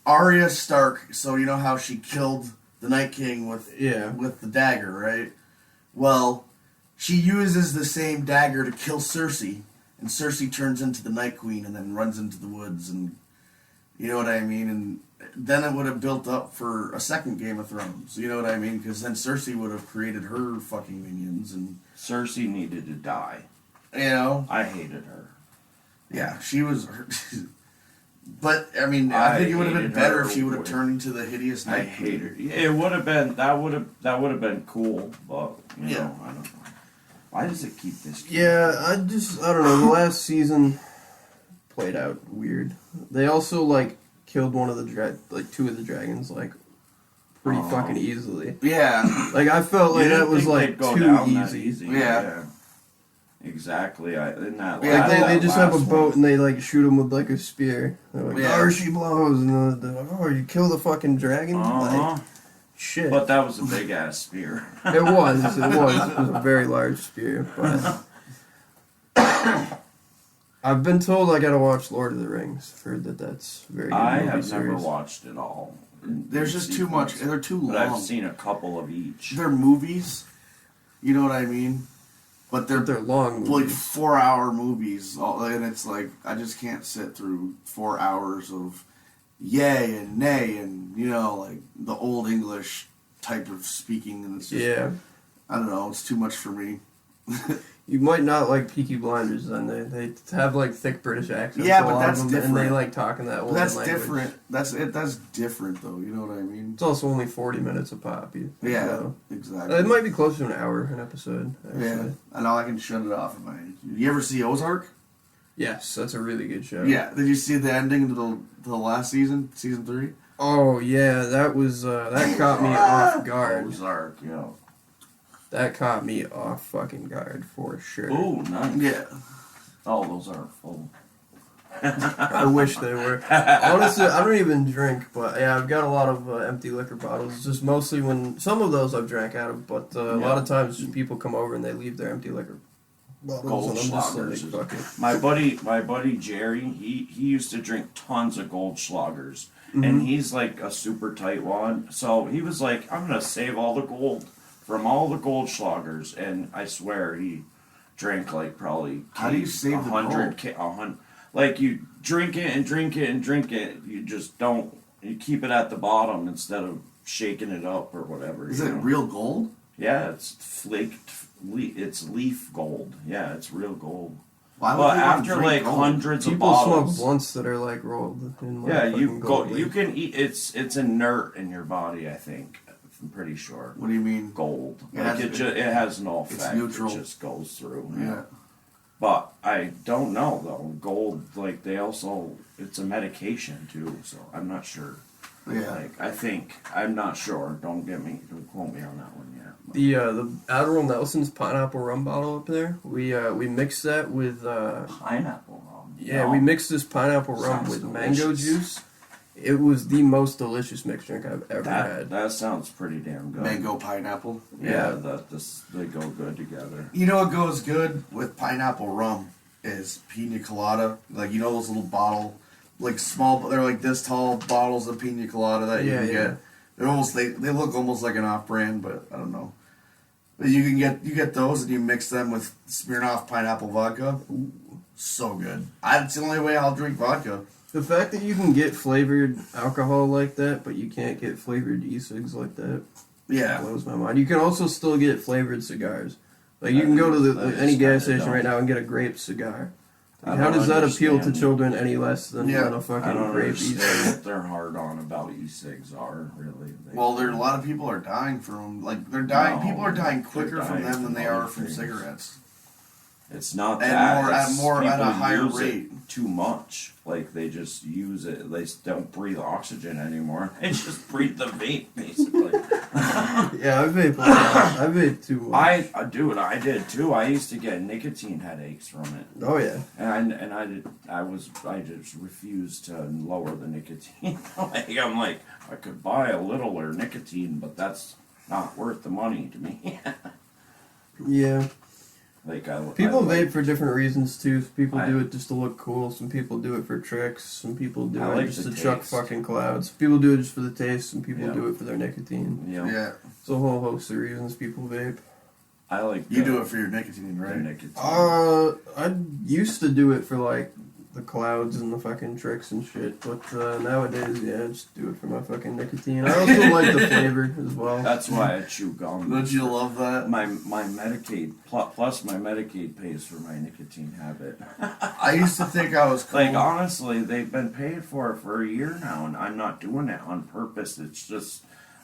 Arya Stark. So you know how she killed the Night King with the dagger, right? Well, she uses the same dagger to kill Cersei, and Cersei turns into the Night Queen and then runs into the woods, and you know what I mean? And then it would have built up for a second Game of Thrones, you know what I mean? Because then Cersei would have created her fucking minions, and Cersei needed to die. you know, I hated her. yeah, she was. But I mean, I think it would have been hated better her if she would have with- turned into the hideous I Night hate her. Queen. It would have been that would have been cool, but you Yeah. know, I don't know. Why does it keep this? Yeah, I don't know. The last season played out weird. They also like killed one of the two of the dragons like pretty Oh. fucking easily. Yeah, Like I felt like You didn't that was think like they'd go too down that easy. Yeah. Exactly. In that Yeah, Like they just have a last boat one. and they like shoot him with like a spear. They're like, Yeah. "Oh, she blows," and they're like, "Oh, you kill the fucking dragon." Uh-huh. Like, shit. But that was a big ass spear. It was a very large spear. But I've been told I gotta watch Lord of the Rings. I've heard that's very good. I movie have never series. watched it all. there's just too much. They're too long. But I've seen a couple of each. They're movies, you know what I mean? But They're long like movies. 4-hour movies, and it's like I just can't sit through 4 hours of yay and nay and you know like the old English type of speaking, and it's just Yeah. I don't know, it's too much for me. You might not like Peaky Blinders then. They have like thick British accents. Yeah, a but lot that's of them, and different. they like talking that But old that's language. different. That's it. That's different though. You know what I mean? It's also only 40 minutes a pop. Yeah, So. exactly. It might be close to an hour an episode. Actually. Yeah, I know I can shut it off if I. You ever see Ozark? Yes, that's a really good show. Yeah. Did you see the ending to the last season, season 3? Oh yeah, that was that caught me off guard. Ozark, yeah. That caught me off fucking guard for sure. Ooh, nice. Yeah. Oh, those aren't full. I wish they were. Honestly, I don't even drink, but yeah, I've got a lot of empty liquor bottles. It's just mostly when some of those I've drank out of, but a lot of times just people come over and they leave their empty liquor bottles, and I'm just like, fuck it. My buddy Jerry, he used to drink tons of Goldschlagers, Mm-hmm. and he's like a super tight one. So he was like, I'm gonna save all the gold from all the Goldschlagers, and I swear he drank like probably How do you save the 100 gold? like you drink it and drink it and drink it. You just don't. You keep it at the bottom instead of shaking it up or whatever. Is you it know? real gold? Yeah, it's flaked. It's leaf gold. Yeah, it's real gold. Why would But you want to after drink like gold? hundreds of People smoke bottles, blunts that are like rolled in like yeah, you fucking go. gold You leaf. can eat. It's inert in your body. I think I'm pretty sure. What do you mean? Gold. Yeah, Like it has no effect. neutral. It just goes through. Yeah. But I don't know though. Gold, like it's a medication too. So I'm not sure. Yeah. Like I'm not sure. Don't quote me on that one yet. But The Admiral Nelson's pineapple rum bottle up there. We mixed that with pineapple rum. yeah, No. we mixed this pineapple rum Sounds with delicious. mango juice. It was the most delicious mixed drink I've ever had. That sounds pretty damn good. Mango pineapple. Yeah, they go good together. You know what goes good with pineapple rum is pina colada. Like, you know those little bottle, like small, they're like this tall bottles of pina colada that you Yeah, can yeah. get. They're almost, they look almost like an off-brand, but I don't know. But you get those and you mix them with Smirnoff pineapple vodka. Ooh, so good. It's the only way I'll drink vodka. The fact that you can get flavored alcohol like that, but you can't get flavored e-cigs like that, Yeah. blows my mind. You can also still get flavored cigars. Like you can go to any gas station right now and get a grape cigar. I How don't does that appeal to understand. children any less than Yeah. a I fucking don't grape understand e-cig? what they're hard on about e-cigs are, really. Well, a lot of people are dying from them. Like, they're dying. No, people are dying they're quicker from dying them than from they are other from things. cigarettes. It's not And that. more- at it's more- at a people higher use it rate. too much. Like they just use it. They don't breathe oxygen anymore. They just breathe the vape, basically. Yeah, I vape a lot. I vape too much. I did too. I used to get nicotine headaches from it, Oh yeah. and I just refused to lower the nicotine. I'm like, I could buy a littler nicotine, but that's not worth the money to me. Yeah. People I vape for different reasons too. Some people do it just to look cool. Some people do it for tricks. Some people do I it like just the to chuck taste. fucking clouds. People do it just for the taste. Some people Yeah. do it for their nicotine. Yeah. It's a whole host of reasons people vape. I like. You do it for your nicotine, the right? nicotine. I used to do it for like the clouds and the fucking tricks and shit, but nowadays, yeah, I just do it for my fucking nicotine. I also like the flavor as well. That's why I chew gum. Don't you love that? My Medicaid plus my Medicaid pays for my nicotine habit. I used to think I was cool. Like honestly, they've been paying for it for a year now, and I'm not doing it on purpose. It's just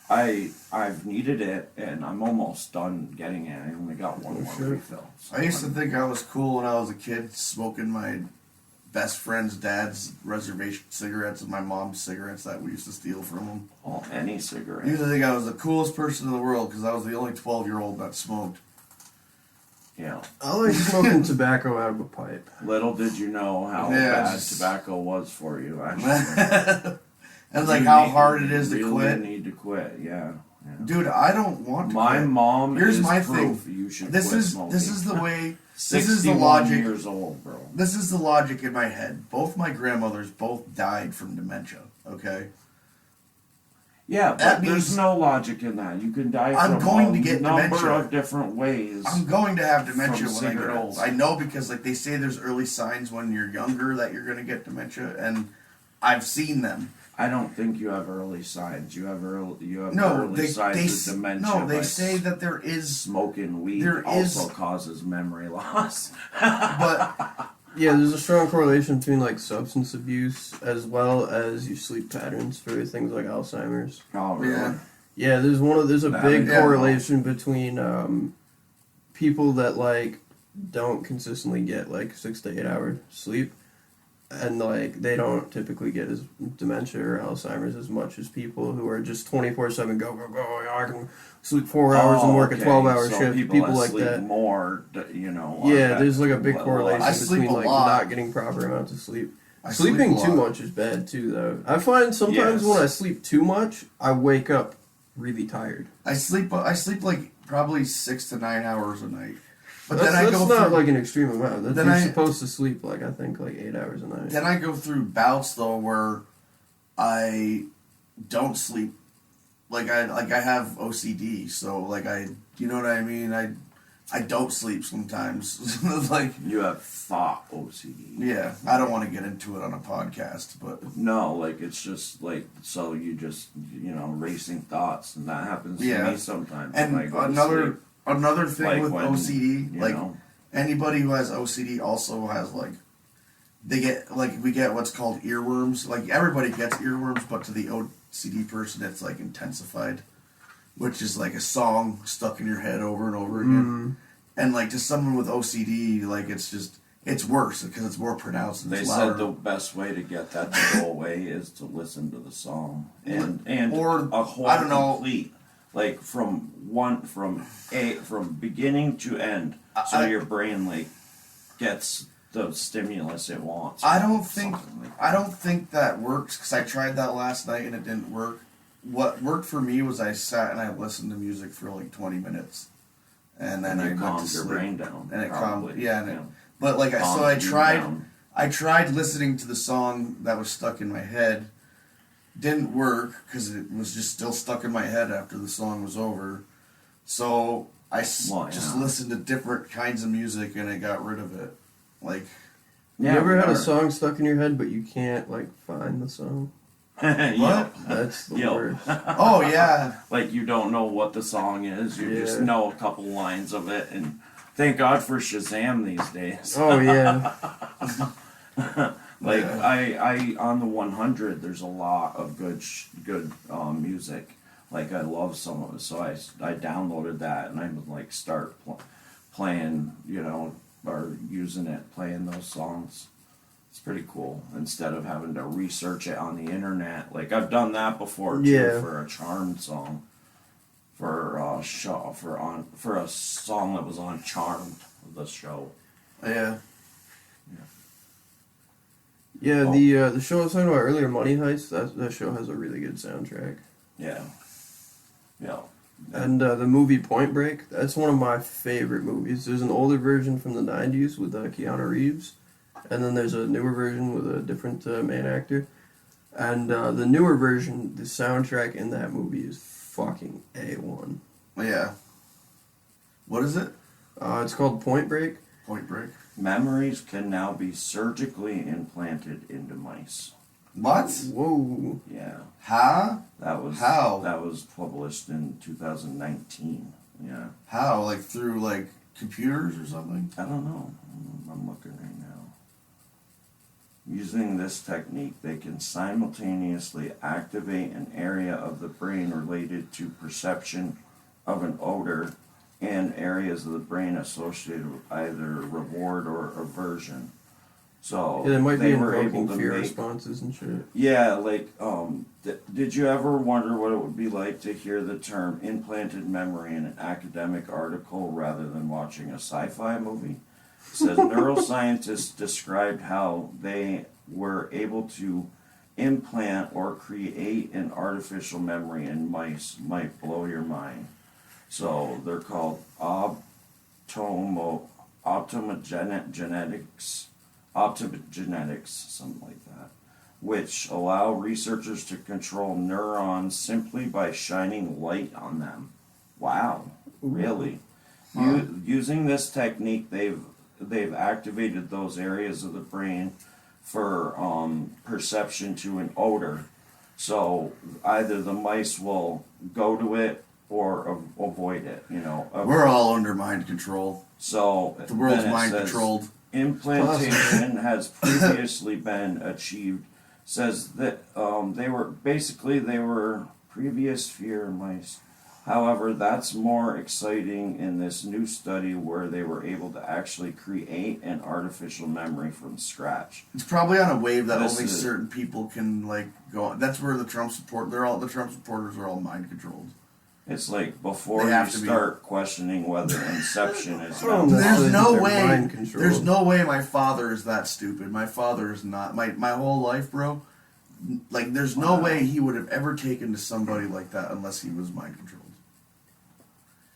I've needed it, and I'm almost done getting it. I only got one more refill. So I used to think I was cool when I was a kid, smoking my best friend's dad's reservation cigarettes and my mom's cigarettes that we used to steal from him. any I used cigarette. to think I was the coolest person in the world because I was the only 12-year-old that smoked. Yeah. I like smoking tobacco out of a pipe. Little did you know how Yeah, bad just- tobacco was for you. Actually, And like You how need- hard it is you to really quit. need to quit. Yeah. Dude, I don't want to My quit. mom Here's is my proof thing. you should This quit is smoking. this is the way. This is the 61 logic. years old, bro. This is the logic in my head. Both my grandmothers both died from dementia. Okay. Yeah, That but there's means- no logic in that. You can die I'm from going a to get number dementia. of different ways. I'm going to have dementia From when I get cigarettes. old. I know because like they say there's early signs when you're younger that you're going to get dementia, and I've seen them. I don't think you have early signs. You have early No, signs of dementia. no, they by say that there is, smoking weed there is- also causes memory loss. but Yeah, there's a strong correlation between like substance abuse as well as your sleep patterns for things like Alzheimer's. Oh, really? Yeah. Yeah, there's a That big is- correlation between people that like don't consistently get like 6 to 8 hours sleep, and like they don't typically get as dementia or Alzheimer's as much as people who are just 24/7 go go go. I can sleep 4 hours and work a 12-hour so shift. People that like sleep that. more, you know. are Yeah, that there's like a big level. correlation I sleep between a like lot. not getting proper amounts of sleep. I sleep Sleeping a too lot. much is bad too, though. I find sometimes Yes. when I sleep too much, I wake up really tired. I sleep like probably 6 to 9 hours a night. But That's, then I that's go not through, like an extreme amount. That's, Then you're I- supposed to sleep like I think like 8 hours a night. then I go through bouts though where I don't sleep. Like I have OCD, so like you know what I mean. I don't sleep sometimes. Like You have thought OCD. yeah, I don't want to get into it on a podcast, but No, like it's just like so you just racing thoughts, and that happens to Yeah. me sometimes. and when I go to another sleep. another thing Like with when, OCD, you like know, anybody who has OCD also has like we get what's called earworms. Like everybody gets earworms, but to the OCD person, it's like intensified. which is like a song stuck in your head over and over again. And like to someone with OCD, like it's worse because it's more pronounced. And They it's said louder. the best way to get that to go away is to listen to the song and Or, a whole I don't know. complete, like from beginning to end, so your brain like gets the stimulus it wants. I don't think Something like I don't think that works because I tried that last night and it didn't work. What worked for me was I sat and I listened to music for like 20 minutes, and then and I it went to calms your sleep. brain down. And it probably. calmed, yeah. And Yeah. But like Calms I you tried. down. I tried listening to the song that was stuck in my head. Didn't work because it was just still stuck in my head after the song was over. So I just listened to different kinds of music and it got rid of it. Like, You ever had a song stuck in your head but you can't like find the song? what? That's the Yo. worst. Oh yeah. Like you don't know what the song is, you just Yeah. know a couple lines of it, and thank God for Shazam these days. Oh yeah. Like Yeah. I on the 100, there's a lot of good music. Like I love some of it, so I downloaded that and I would like start playing, or using it, playing those songs. It's pretty cool instead of having to research it on the internet. Like I've done that before too, Yeah. for a Charmed song, for a song that was on Charmed, the show. Yeah. Yeah, the show I was talking about earlier, Money Heist, that show has a really good soundtrack. Yeah. Yeah. And the movie Point Break, that's one of my favorite movies. There's an older version from the 90s with Keanu Reeves, and then there's a newer version with a different main actor. And the newer version, the soundtrack in that movie is fucking A1. Yeah. What is it? It's called Point Break. Point Break. Memories can now be surgically implanted into mice. What? Whoa. Yeah. Huh? That was How? That was published in 2019. Yeah. How? Like through like computers or something? I don't know. I'm looking right now. Using this technique, they can simultaneously activate an area of the brain related to perception of an odor and areas of the brain associated with either reward or aversion. So Yeah, they might be were invoking able to fear make, responses and shit. yeah, like did you ever wonder what it would be like to hear the term implanted memory in an academic article rather than watching a sci-fi movie? It says neuroscientists described how they were able to implant or create an artificial memory in mice might blow your mind. So they're called optogenetics, something like that, which allow researchers to control neurons simply by shining light on them. Wow, really? Using this technique, they've activated those areas of the brain for perception to an odor. So either the mice will go to it or avoid it. We're all under mind control. So The world's then it mind says, controlled. Implantation has previously been achieved. Says that they were previous fear mice. However, that's more exciting in this new study where they were able to actually create an artificial memory from scratch. It's probably on a wave that This only is- certain people can like go on. That's where the Trump supporters are all mind controlled. It's like before They you have to be. start questioning whether Inception is I don't not. know. There's They're no way. mind controlled. There's no way my father is that stupid. My father is not. My whole life, bro. Like, there's no way he would have ever taken to somebody like that unless he was mind controlled.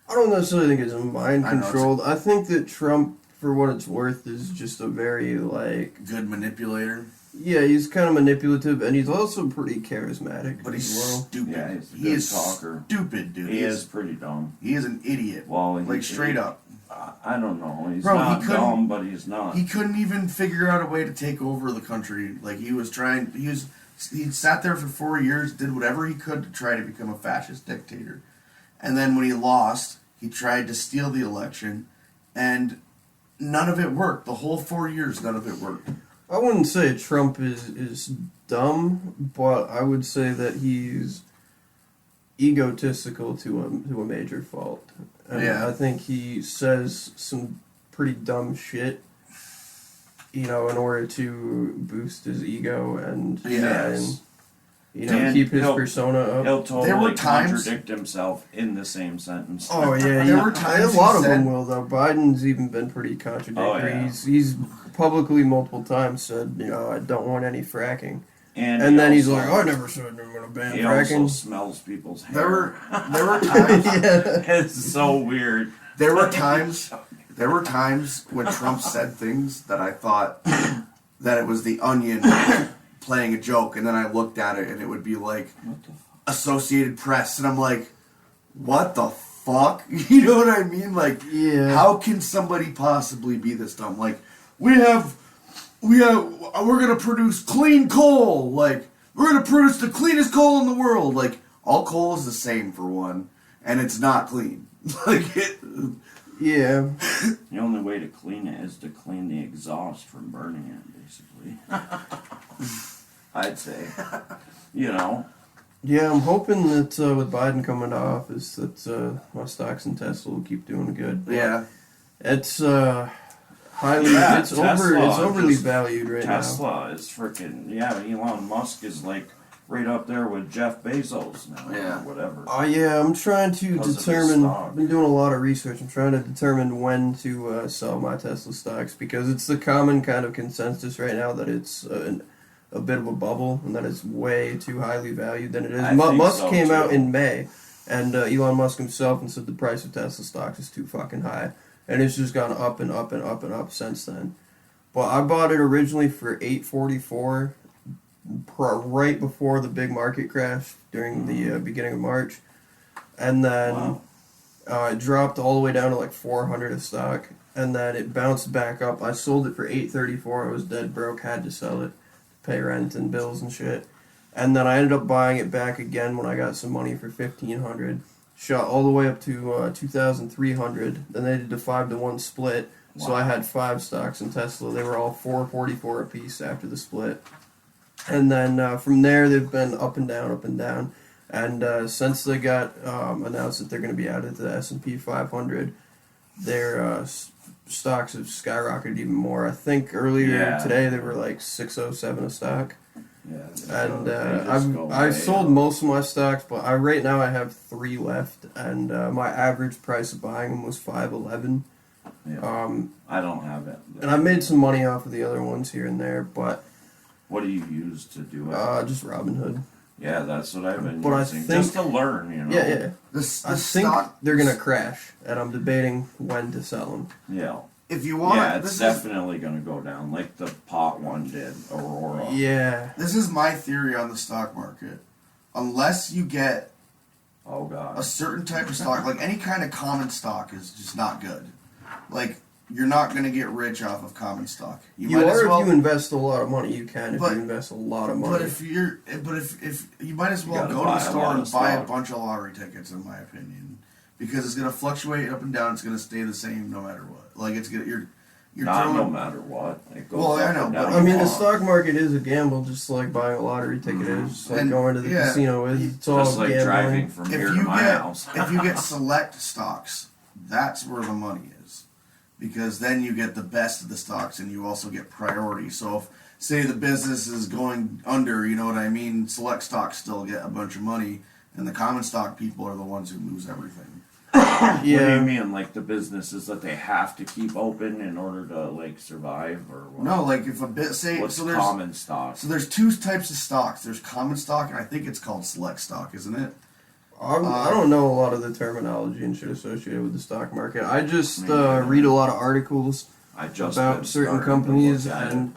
I don't necessarily think it's mind I know, it's- controlled. I think that Trump, for what it's worth, is just a very, Good manipulator, yeah, he's kind of manipulative, and he's also pretty charismatic but he's as well. stupid. Yeah, he's a he good is talker. stupid, dude. He is pretty dumb. He is an idiot. Well, Like, straight up. I don't know. He's Bro, he not couldn't- dumb, but he's not. He couldn't even figure out a way to take over the country. Like, he sat there for 4 years, did whatever he could to try to become a fascist dictator. And then when he lost, he tried to steal the election, and none of it worked. The whole 4 years, none of it worked. I wouldn't say Trump is dumb, but I would say that he's egotistical to a major fault. And Yeah. I think he says some pretty dumb shit, in order to boost his ego and try Yes. and, And keep his he'll- persona up. He'll There were totally times- contradict himself in the same sentence. Oh yeah, There were times a lot he of them said- will though. Biden's even been pretty contradictory. Oh, yeah. He's publicly multiple times said, I don't want any fracking, And and then he's also- like, I never said I'm going to ban He also fracking. smells people's hair. There were times Yeah. It's so weird. there were times when Trump said things that I thought that it was the Onion playing a joke, and then I looked at it and it would be like What the fuck? Associated Press, and I'm like, what the fuck? You know what I mean? Like, Yeah. how can somebody possibly be this dumb? Like, we're gonna produce clean coal. Like, we're gonna produce the cleanest coal in the world. Like, all coal is the same for one, and it's not clean. Like, Yeah. The only way to clean it is to clean the exhaust from burning it, basically. I'd say. Yeah, I'm hoping that with Biden coming to office, that my stocks in Tesla will keep doing good. yeah. It's highly, Yeah, it's Tesla overly just- valued right now. Tesla is freaking, Elon Musk is like right up there with Jeff Bezos now, Yeah. or whatever. Yeah, I'm trying to Because of his determine. stock. I've been doing a lot of research. I'm trying to determine when to sell my Tesla stocks because it's the common kind of consensus right now that it's a bit of a bubble and that it's way too highly valued than it is. I think Musk so, came out too. in May, and Elon Musk himself and said the price of Tesla stocks is too fucking high, and it's just gone up and up and up and up since then. But I bought it originally for $8.44. Right before the big market crash during the beginning of March, and then Wow. it dropped all the way down to like 400 a stock, and then it bounced back up. I sold it for $8.34. I was dead broke, had to sell it, pay rent and bills and shit, and then I ended up buying it back again when I got some money for $1,500. Shot all the way up to 2,300. Then they did a 5-to-1 split, so I had 5 stocks in Tesla. They were all $4.44 a piece after the split. And then from there, they've been up and down. And since they got announced that they're going to be added to the S&P 500, their stocks have skyrocketed even more. I think earlier today they were like $6.07 a stock. Yeah, And they just go I way sold up. most of my stocks, but right now I have 3 left, and my average price of buying them was $5.11. Yeah. I don't have it. And I made some money off of the other ones here and there, but What do you use to do it? just Robinhood. Yeah, that's what I've been But I using. think- Just to learn, Yeah. The I think stock. they're gonna crash, and I'm debating when to sell them. Yeah. If you want, Yeah, this it's is definitely going to go down like the pot one did, Aurora. Yeah. this is my theory on the stock market. Unless you get Oh, God. a certain type of stock, like any kind of common stock, is just not good. Like, you're not going to get rich off of common stock. You might as are well, if you invest a lot of money. You can if But- you invest a lot of money. but if if you might as well gotta go to buy the a store lot and of buy a stock. bunch of lottery tickets, in my opinion, because it's going to fluctuate up and down. It's going to stay the same no matter what. Like, it's going to you're Not throwing, no matter what. It goes Well, I up know, and but down I mean, a the lot. stock market is a gamble, just like buying a lottery ticket is. Just like And, going to the yeah, casino is. It's all Just like gambling. driving from here if to you my get house. if you get select stocks, that's where the money is, because then you get the best of the stocks and you also get priority. So if say the business is going under, you know what I mean, select stocks still get a bunch of money, and the common stock people are the ones who lose everything. What do you Yeah. mean, like the businesses that they have to keep open in order to like survive, or what? No, like if a bit say What's so there's common stock? so there's 2 types of stocks. There's common stock, and I think it's called select stock, isn't it? I don't know a lot of the terminology and shit associated with the stock market. I just Me neither. read a lot of articles I just about been certain starting to companies, look at and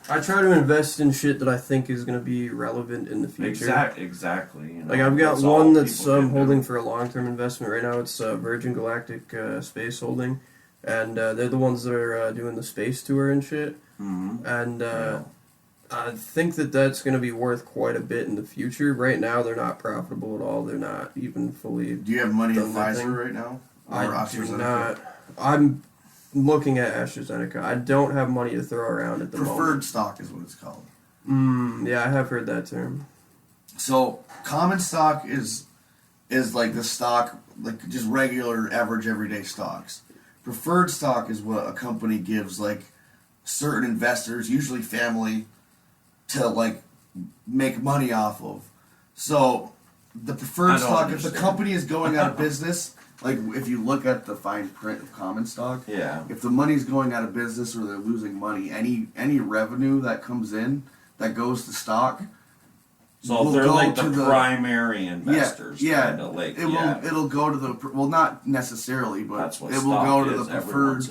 I try to invest in shit that I think is going to be relevant in the it. future. Exactly. You know, Like I've got that's all one that's people can do. holding for a long-term investment right now. It's Virgin Galactic Space Holding, and they're the ones that are doing the space tour and shit. Mhm. And Yeah. I think that that's going to be worth quite a bit in the future. Right now, they're not profitable at all. They're not even fully. Do you have money in Done that thing. Pfizer right now? Or I do AstraZeneca? not. I'm looking at AstraZeneca. I don't have money to throw around at the Preferred moment. stock is what it's called. Yeah, I have heard that term. So common stock is like the stock, like just regular average everyday stocks. Preferred stock is what a company gives like certain investors, usually family, to like make money off of. So the preferred stock, if the company is going out of business, like if you look at the fine print of common stock, if the money's going out of business or they're losing money, any revenue that comes in that goes to stock. So they're like the primary investors. Kind of like, it'll go to the, well, not necessarily, but that's what it will go to the preferred.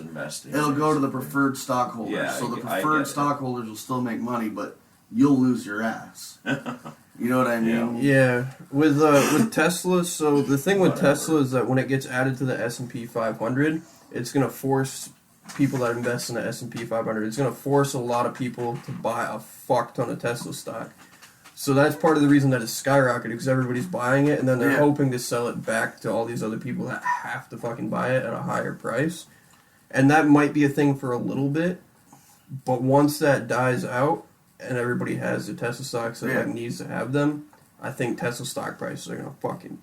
It'll go to the preferred stockholders. Yeah, so the preferred stockholders will still make money, but you'll lose your ass. You know what I mean? Yeah. With Tesla, so the thing with Tesla is that when it gets added to the S&P 500, it's going to force people that invest in the S&P 500. It's going to force a lot of people to buy a fuck ton of Tesla stock. So that's part of the reason that it's skyrocketed, because everybody's buying it, and then they're hoping to sell it back to all these other people that have to fucking buy it at a higher price. And that might be a thing for a little bit, but once that dies out, and everybody has the Tesla stocks that like needs to have them, I think Tesla stock prices are gonna fucking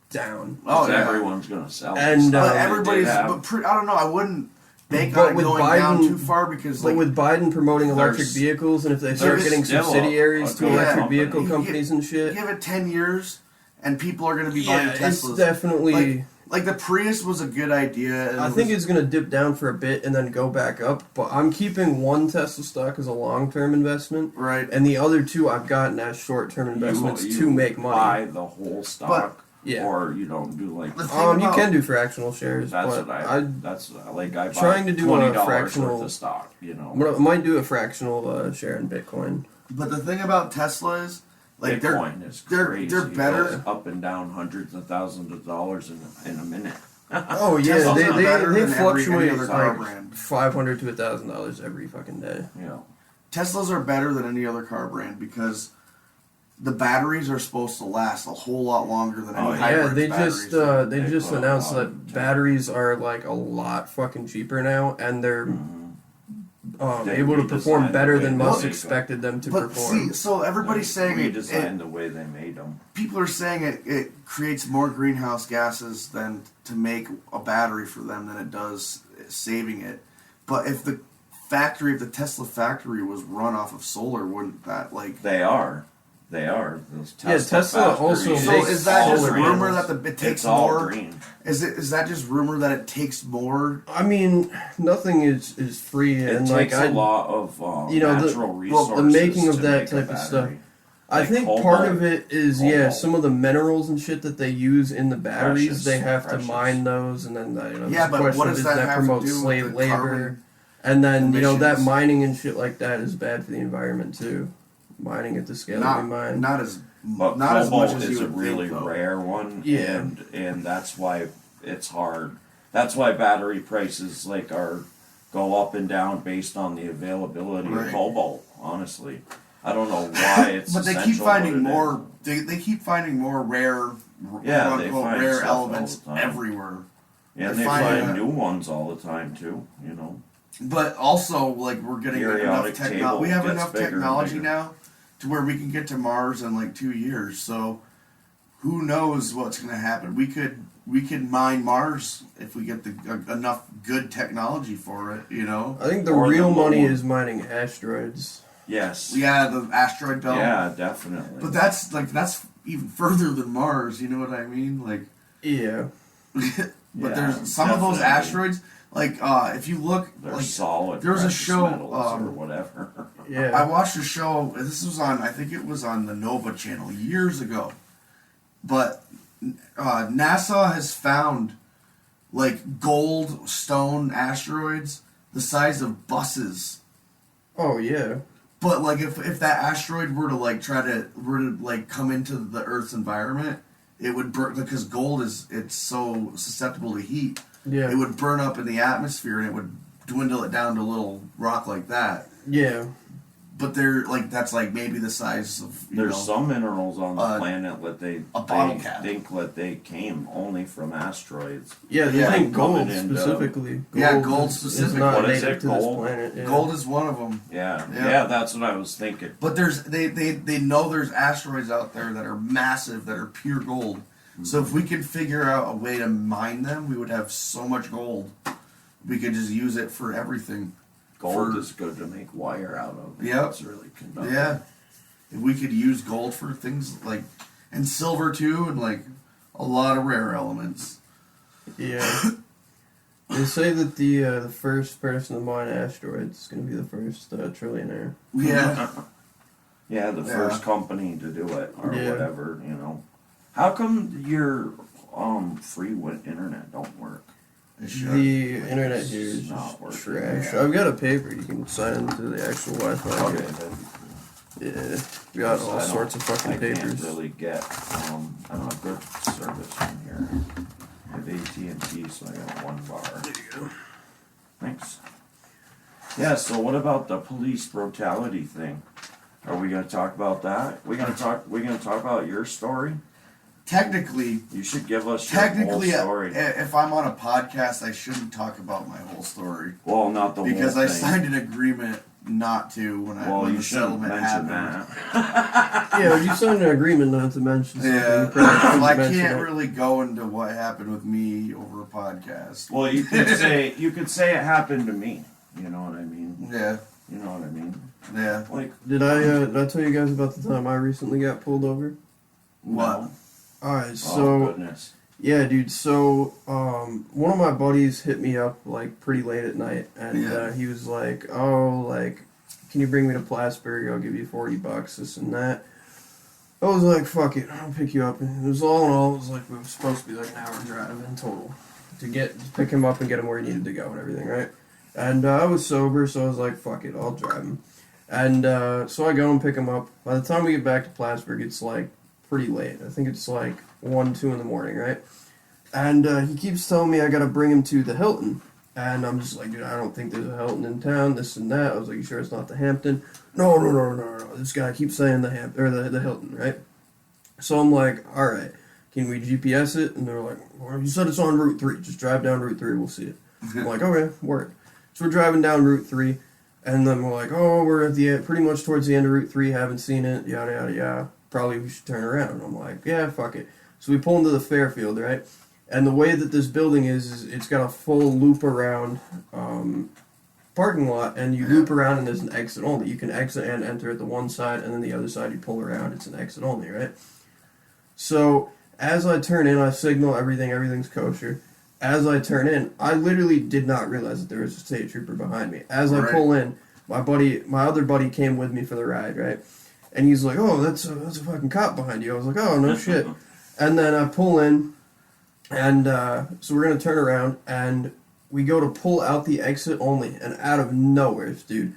down. Oh, everyone's gonna sell it. And everybody's, I don't know. I wouldn't bank on it going down too far because, but with Biden promoting electric vehicles, and if they start getting subsidiaries to electric vehicle companies and shit, give it 10 years, and people are gonna be buying Teslas. It's definitely. Like the Prius was a good idea. I think it's going to dip down for a bit and then go back up, but I'm keeping one Tesla stock as a long-term investment. Right. And the other two I've gotten as short-term investments to make money. Buy the whole stock, or you don't do like. You can do fractional shares. That's but what I buy trying to do $20 a fractional worth of stock. You know, I might do a fractional share in Bitcoin. But the thing about Tesla is, like, Bitcoin is crazy. They're better. It goes up and down hundreds of thousands of dollars in a minute. Oh yeah, they fluctuate like $500 to $1,000 every fucking day. Yeah, Teslas are better than any other car brand because the batteries are supposed to last a whole lot longer than any hybrid batteries. They just announced that batteries are like a lot fucking cheaper now, and they're able to perform better than most expected them to perform. See, so everybody's saying redesigned the way they made them. People are saying it creates more greenhouse gases than to make a battery for them than it does saving it. But if the Tesla factory was run off of solar, wouldn't that like? They are. Those Tesla also makes. So is that just rumor panels. that it takes it's all more? Green. Is that just rumor that it takes more? I mean, nothing is free, and takes a lot of natural resources. The making of to that make type of stuff. Like I think part of it is some of the minerals and shit that they use in the batteries. They have to mine those, and then but what does that promote have to do slave with the labor? carbon And then emissions? that mining and shit like that is bad for the environment too. Mining at the scale we mine. Not as But not as much cobalt as is you a would really think, though. rare one, Yeah. and that's why it's hard. That's why battery prices go up and down based on the availability of cobalt. Honestly, I don't know why it's. But they keep finding more. They keep finding more rare, rare elements everywhere. Yeah, and they find new ones all the time too. You know. But also, like, we're getting enough technology. We have enough technology bigger. now to where we can get to Mars in like 2 years. So, who knows what's going to happen? We could mine Mars if we get enough good technology for it. You know. I think the real money is mining asteroids. Yes. Yeah, the asteroid belt. Yeah, definitely. But that's even further than Mars. You know what I mean? Like. Yeah. But there's some of those asteroids. Like, if you look, they're solid. There was a show, or whatever. Yeah, I watched a show. This was on, I think it was on the Nova channel years ago. But NASA has found like gold stone asteroids the size of buses. Oh yeah. But like, if that asteroid were to come into the Earth's environment, it would burn because gold it's so susceptible to heat. Yeah. It would burn up in the atmosphere and it would dwindle it down to a little rock like that. Yeah. But that's maybe the size of There's some minerals on the planet that they think that they came only from asteroids. Yeah, they think gold specifically. Gold specifically. Is not what native is it? to Gold? this planet. Yeah. Gold is one of them. Yeah, that's what I was thinking. But they know there's asteroids out there that are massive, that are pure gold. So if we could figure out a way to mine them, we would have so much gold. We could just use it for everything. Gold is good to make wire out of. Yep. It's really conductive. Yeah. If we could use gold for things like, and silver too, and like a lot of rare elements. Yeah. They say that the first person to mine asteroids is going to be the first trillionaire. Yeah. Yeah, the first company to do it or Yeah. whatever, you know. How come your free internet don't work? It should. The internet here is It's not just working. trash. Yeah. I've got a paper. You can sign into the actual Wi-Fi. Okay, here. then. Yeah, we got all sorts of fucking I papers. can't really get I don't have good service from here. I have AT&T, so I got one bar. There you go. Thanks. Yeah, so what about the police brutality thing? Are we gonna talk about that? We gonna talk about your story? Technically, You should give us your whole story. if I'm on a podcast, I shouldn't talk about my whole story Well, not the because whole I thing. signed an agreement not to when Well, you the shouldn't settlement mention happened. that. Yeah, you signed an agreement not to mention something. Yeah, You probably shouldn't well, I mention can't it. really go into what happened with me over a podcast. Well, you could say it happened to me. You know what I mean? Yeah, You know what I mean? yeah. Like Did I tell you guys about the time I recently got pulled over? What? no. Alright, Oh so goodness. yeah, dude. So one of my buddies hit me up like pretty late at night, and Yeah. he was like, "Oh, like, can you bring me to Plattsburgh? I'll give you $40, this and that." I was like, "Fuck it, I'll pick you up." And it was all in all, it was like it was supposed to be like an hour drive in total to pick him up and get him where he needed to go and everything, right? And I was sober, so I was like, "Fuck it, I'll drive him." And so I go and pick him up. By the time we get back to Plattsburgh, it's like pretty late. I think it's like 1, 2 in the morning, right? And he keeps telling me I gotta bring him to the Hilton. And I'm just like, dude, I don't think there's a Hilton in town, this and that. I was like, you sure it's not the Hampton? No. This guy keeps saying the Hilton, right? So I'm like, all right, can we GPS it? And they're like, well, you said it's on Route 3. Just drive down Route 3, we'll see it. I'm like, okay, work. So we're driving down Route 3, and then we're like, oh, we're at the pretty much towards the end of Route 3, haven't seen it, yada, yada, yada. Probably we should turn around. I'm like, yeah, fuck it. So we pull into the Fairfield, right? And the way that this building is it's got a full loop around parking lot, and you loop around and there's an exit only. You can exit and enter at the one side, and then the other side you pull around, it's an exit only, right? So as I turn in, I signal everything's kosher. As I turn in, I literally did not realize that there was a state trooper behind me. As I pull in, my other buddy came with me for the ride, right? And he's like, oh, that's a fucking cop behind you. I was like, oh, no shit. And then I pull in, and so we're going to turn around, and we go to pull out the exit only, and out of nowhere, dude,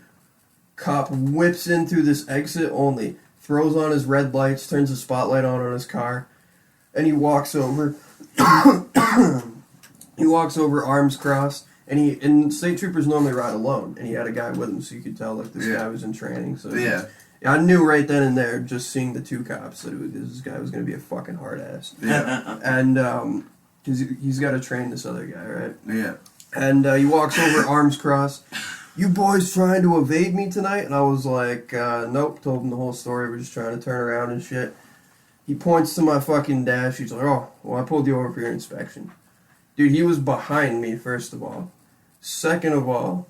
cop whips in through this exit only, throws on his red lights, turns the spotlight on his car, and he walks over. He walks over, arms crossed, and state troopers normally ride alone, and he had a guy with him, so you could tell like this guy was in training. So Yeah. I knew right then and there, just seeing the two cops, that this guy was going to be a fucking hard ass. Yeah. And because he's got to train this other guy, right? Yeah. And he walks over, arms crossed. You boys trying to evade me tonight? And I was like, nope. Told him the whole story. We're just trying to turn around and shit. He points to my fucking dash. He's like, oh, well, I pulled you over for your inspection. Dude, he was behind me, first of all. Second of all,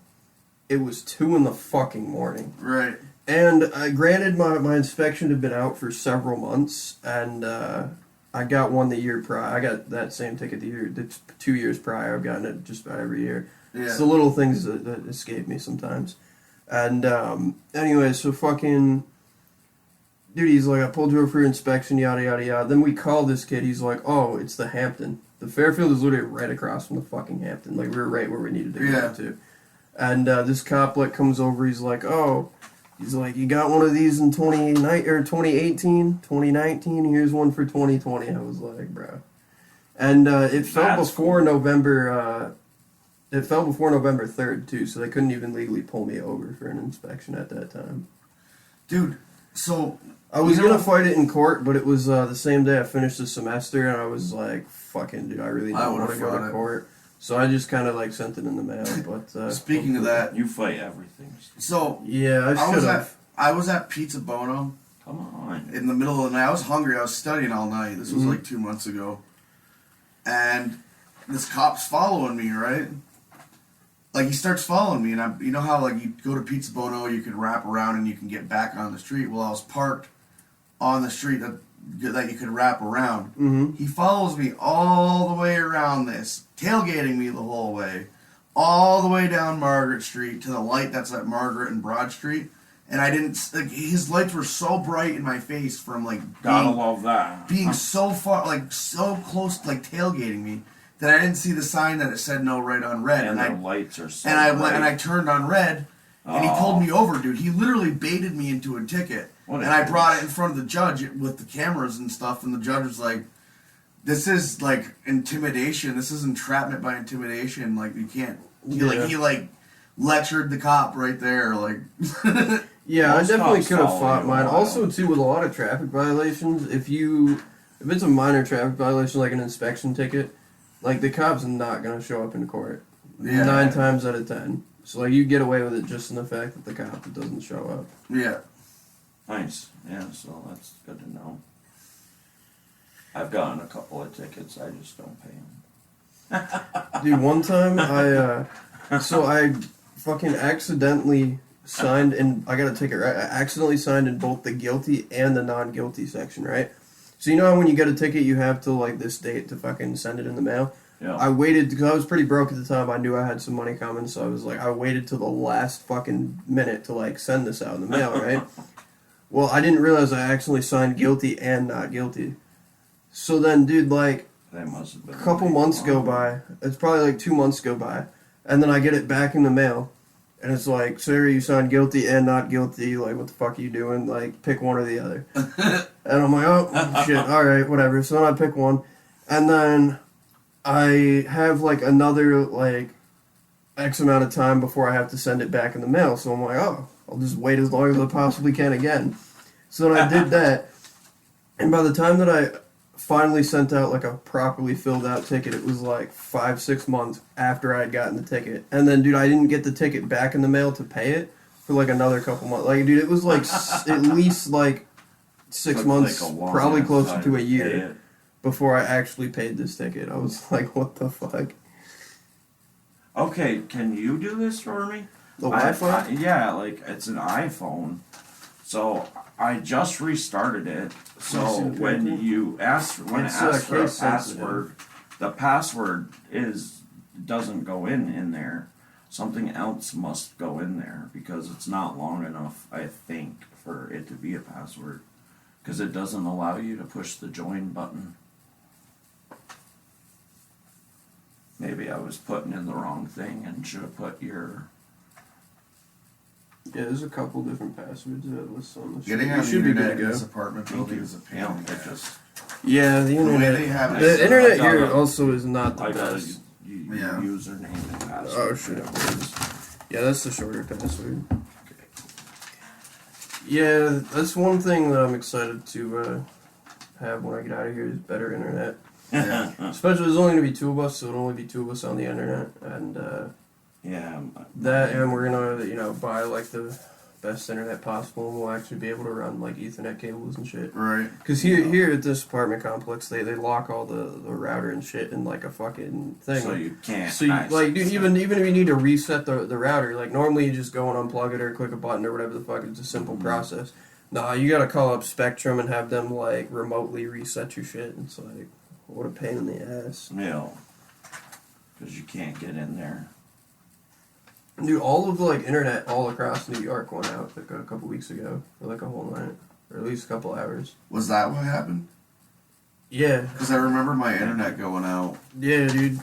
it was 2 in the fucking morning. Right. And granted, my inspection had been out for several months, and I got one the year prior. I got that same ticket the 2 years prior. I've gotten it just about every year. Yeah. It's the little things that escape me sometimes. And anyway, so fucking dude, he's like, I pulled you over for your inspection, yada yada yada. Then we call this kid. He's like, oh, it's the Hampton. The Fairfield is literally right across from the fucking Hampton. Like we were right where we needed to go to. And this cop like comes over. He's like, oh. He's like, you got one of these in 2018, 2019? Here's one for 2020. I was like, bro. And it fell before November. It fell before November 3rd too, so they couldn't even legally pull me over for an inspection at that time. Dude, so I was gonna fight it in court, but it was the same day I finished the semester, and I was like, "Fucking dude, I really don't want to go to court." So I just kind of like sent it in the mail. But speaking of that, you fight everything. So yeah, I should have. I was at Pizza Bono Come on. in the middle of the night. I was hungry. I was studying all night. This was like 2 months ago. And this cop's following me, right? Like, he starts following me, and you know how, like, you go to Pizza Bono, you can wrap around and you can get back on the street? Well, I was parked on the street that you could wrap around. Mm-hmm. He follows me all the way around this, tailgating me the whole way, all the way down Margaret Street to the light that's at Margaret and Broad Street. And I didn't, like, his lights were so bright in my face from, like, Gotta love that. being so far, like, so close, like, tailgating me, that I didn't see the sign that it said no right on red. And And the lights are so and I bright. and I turned on red, and he pulled me over, dude. He literally baited me into a ticket, What and a I brought douche. it in front of the judge with the cameras and stuff. And the judge was like, "This is like intimidation. This is entrapment by intimidation. Like, you can't." He lectured the cop right there. Like, Yeah, I Most definitely cops could have follow fought you mine. around. Also, too, with a lot of traffic violations, if it's a minor traffic violation, like an inspection ticket, like, the cop's not going to show up in court. Yeah. 9 times out of 10. So, like, you get away with it just in the fact that the cop doesn't show up. yeah, Nice. Yeah, so that's good to know. I've gotten a couple of tickets. I just don't pay them. Dude, one time, I fucking accidentally signed in, I got a ticket, right? I accidentally signed in both the guilty and the non-guilty section, right? So, you know how when you get a ticket, you have to, like, this date to fucking send it in the mail? Yeah. I waited, because I was pretty broke at the time. I knew I had some money coming, so I was like, I waited till the last fucking minute to, like, send this out in the mail, right? Well, I didn't realize I accidentally signed guilty and not guilty. So then, dude, like, That must have been a couple late. months go by. It's probably like 2 months go by. And then I get it back in the mail. And it's like, sir, you signed guilty and not guilty. Like, what the fuck are you doing? Like, pick one or the other. And I'm like, oh, shit, alright, whatever. So then I pick one. And then I have, like, another, like, X amount of time before I have to send it back in the mail. So I'm like, oh, I'll just wait as long as I possibly can again. So then I did that. And by the time that I finally sent out like a properly filled out ticket, it was like 5-6 months after I had gotten the ticket. And then, dude, I didn't get the ticket back in the mail to pay it for like another couple months. Like, dude, it was like at least like 6 Took, months, like, a long probably closer time to a pay year it. before I actually paid this ticket. I was like, what the fuck? Okay, can you do this for me? The Wi-Fi? Yeah, like, it's an iPhone. So I just restarted it. So You see the when picture? you ask when it It's, asks for a case sensitive. password, the password doesn't go in there. Something else must go in there because it's not long enough, I think, for it to be a password. Because it doesn't allow you to push the join button. Maybe I was putting in the wrong thing and should have put your... Yeah, there's a couple different passwords that list on the getting You on the should be internet good in to this go. apartment Thank building you. is a pain. Yeah, in the it ass. just... Yeah, the The way internet. they have it. The internet I here got it. also is not the I got a best. Yeah. username and password. Oh, shit. Yeah, that's the shorter password. Yeah, that's one thing that I'm excited to have when I get out of here is better internet. Yeah. Especially there's only gonna be 2 of us, so it'll only be 2 of us on the internet, and Yeah. that, and we're gonna buy like the best internet possible, and we'll actually be able to run like Ethernet cables and shit. Right. Cause here at this apartment complex, they lock all the router and shit in like a fucking thing. So you can't. So you, access like, dude, it. even if you need to reset the router, like normally you just go and unplug it or click a button or whatever the fuck. It's a simple process. Nah, you gotta call up Spectrum and have them like remotely reset your shit. It's like, what a pain in the ass. Yeah. Because you can't get in there. Dude, all of the like internet all across New York went out like a couple weeks ago for like a whole night, or at least a couple hours. Was that what happened? Yeah, Because I remember my internet going out. yeah, dude.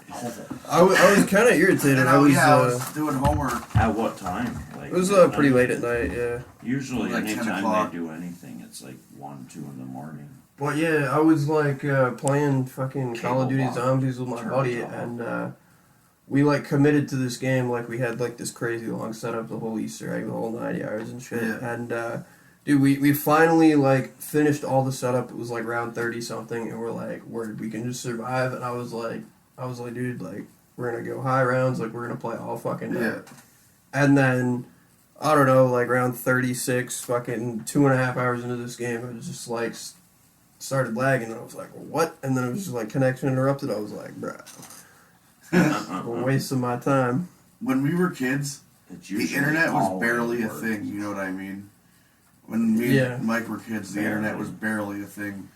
I was kind of irritated. And I was I was doing homework. At what time? Like, it was pretty late at night. Yeah. Usually, Like 10 anytime o'clock. they do anything, it's like 1, 2 in the morning. Well, yeah, I was like playing fucking Call of Cable Duty box. Zombies with my Turns buddy, off. and we like committed to this game. Like we had like this crazy long setup, the whole Easter egg, the whole 90 hours and shit. Yeah. And dude, we finally like finished all the setup. It was like round 30 something, and we're like, we can just survive. And I was like, dude, like we're gonna go high rounds, like we're gonna play all fucking night. Yeah. And then I don't know, like around 36, fucking 2.5 hours into this game, it was just like started lagging, and I was like, well, what? And then it was just like connection interrupted. I was like, bruh, a waste of my time. When we were kids, It's the usually internet was always barely a works. thing. You know what I mean? When me Yeah. and Mike were kids, the Barely. internet was barely a thing.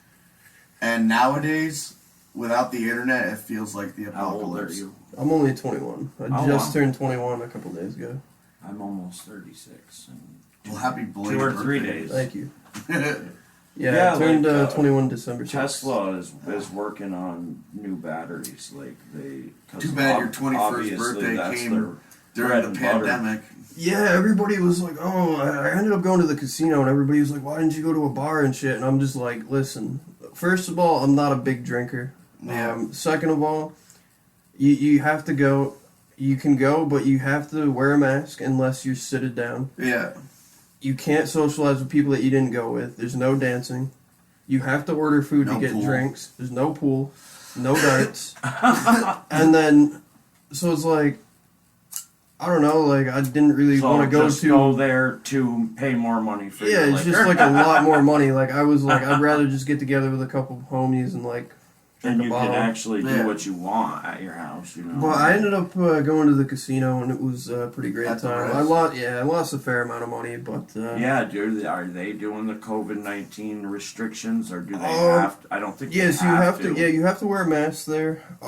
And nowadays, without the internet, it feels like the How old are apocalypse. you? I'm only 21. I Oh, just wow. turned 21 a couple days ago. I'm almost 36. And Well, happy belated 2 or 3 birthday. days. Thank you. Yeah, Yeah, I turned like, 21 December 6th. Tesla is working on new batteries. Like they. 'Cause Too bad your 21st obviously birthday that's came their during bread the and butter. pandemic. Yeah, everybody was like, oh, I ended up going to the casino, and everybody was like, why didn't you go to a bar and shit? And I'm just like, listen, first of all, I'm not a big drinker. Yeah. Second of all, you have to go. You can go, but you have to wear a mask unless you're seated down. Yeah. You can't socialize with people that you didn't go with. There's no dancing. You have to order food No to get pool. drinks. There's no pool, no darts. And then, so it's like, I don't know, like, I didn't really So want to go just to. go there to pay more money for Yeah, your it's liquor. just like a lot more money. Like, I was like, I'd rather just get together with a couple of homies and, like, drink and a you bottle. can actually Yeah. do what you want at your house, you know. Well, I ended up going to the casino, and it was a pretty great At the time. Ritz? I lost a fair amount of money, but Yeah, dude. Are they doing the COVID-19 restrictions, or do they Um, have? I don't think. yes, they you have have to. Yeah, you have to wear a mask there. They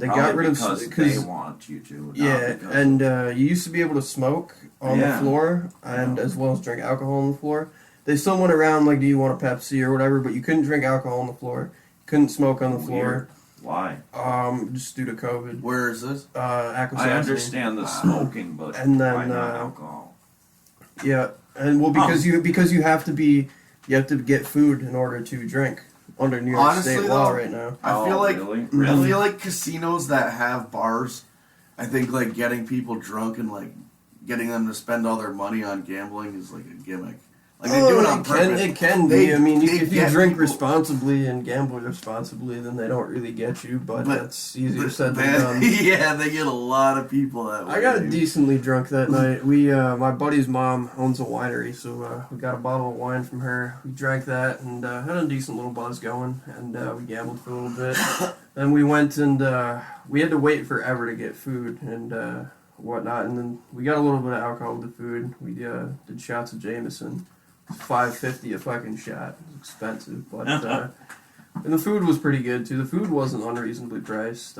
got Probably rid of because they because want you to. not yeah, because and you used to be able to smoke on Yeah. the floor and as well as drink alcohol on the floor. They still went around like, do you want a Pepsi or whatever, but you couldn't drink alcohol on the floor. Couldn't smoke on the Weird. Why? floor. Just due to COVID. Where is this? Aquasassi. I understand the smoking, but And then, why not alcohol? Yeah, and well, because you have to get food in order to drink under New York Honestly, State law though, right now. I feel like really? I Really? feel like casinos that have bars, I think like getting people drunk and like getting them to spend all their money on gambling is like a gimmick. Like they do it on purpose. It can be. They- I mean, they if you get drink people- responsibly and gamble responsibly, then they don't really get you. But that's easier said than done. Yeah, they get a lot of people that way. I got dude. decently drunk that night. We, my buddy's mom owns a winery, so we got a bottle of wine from her. We drank that and had a decent little buzz going, and we gambled for a little bit. Then we went and we had to wait forever to get food and whatnot, and then we got a little bit of alcohol with the food. We did shots of Jameson. $5.50 a fucking shot. It was expensive, but and the food was pretty good too. The food wasn't unreasonably priced.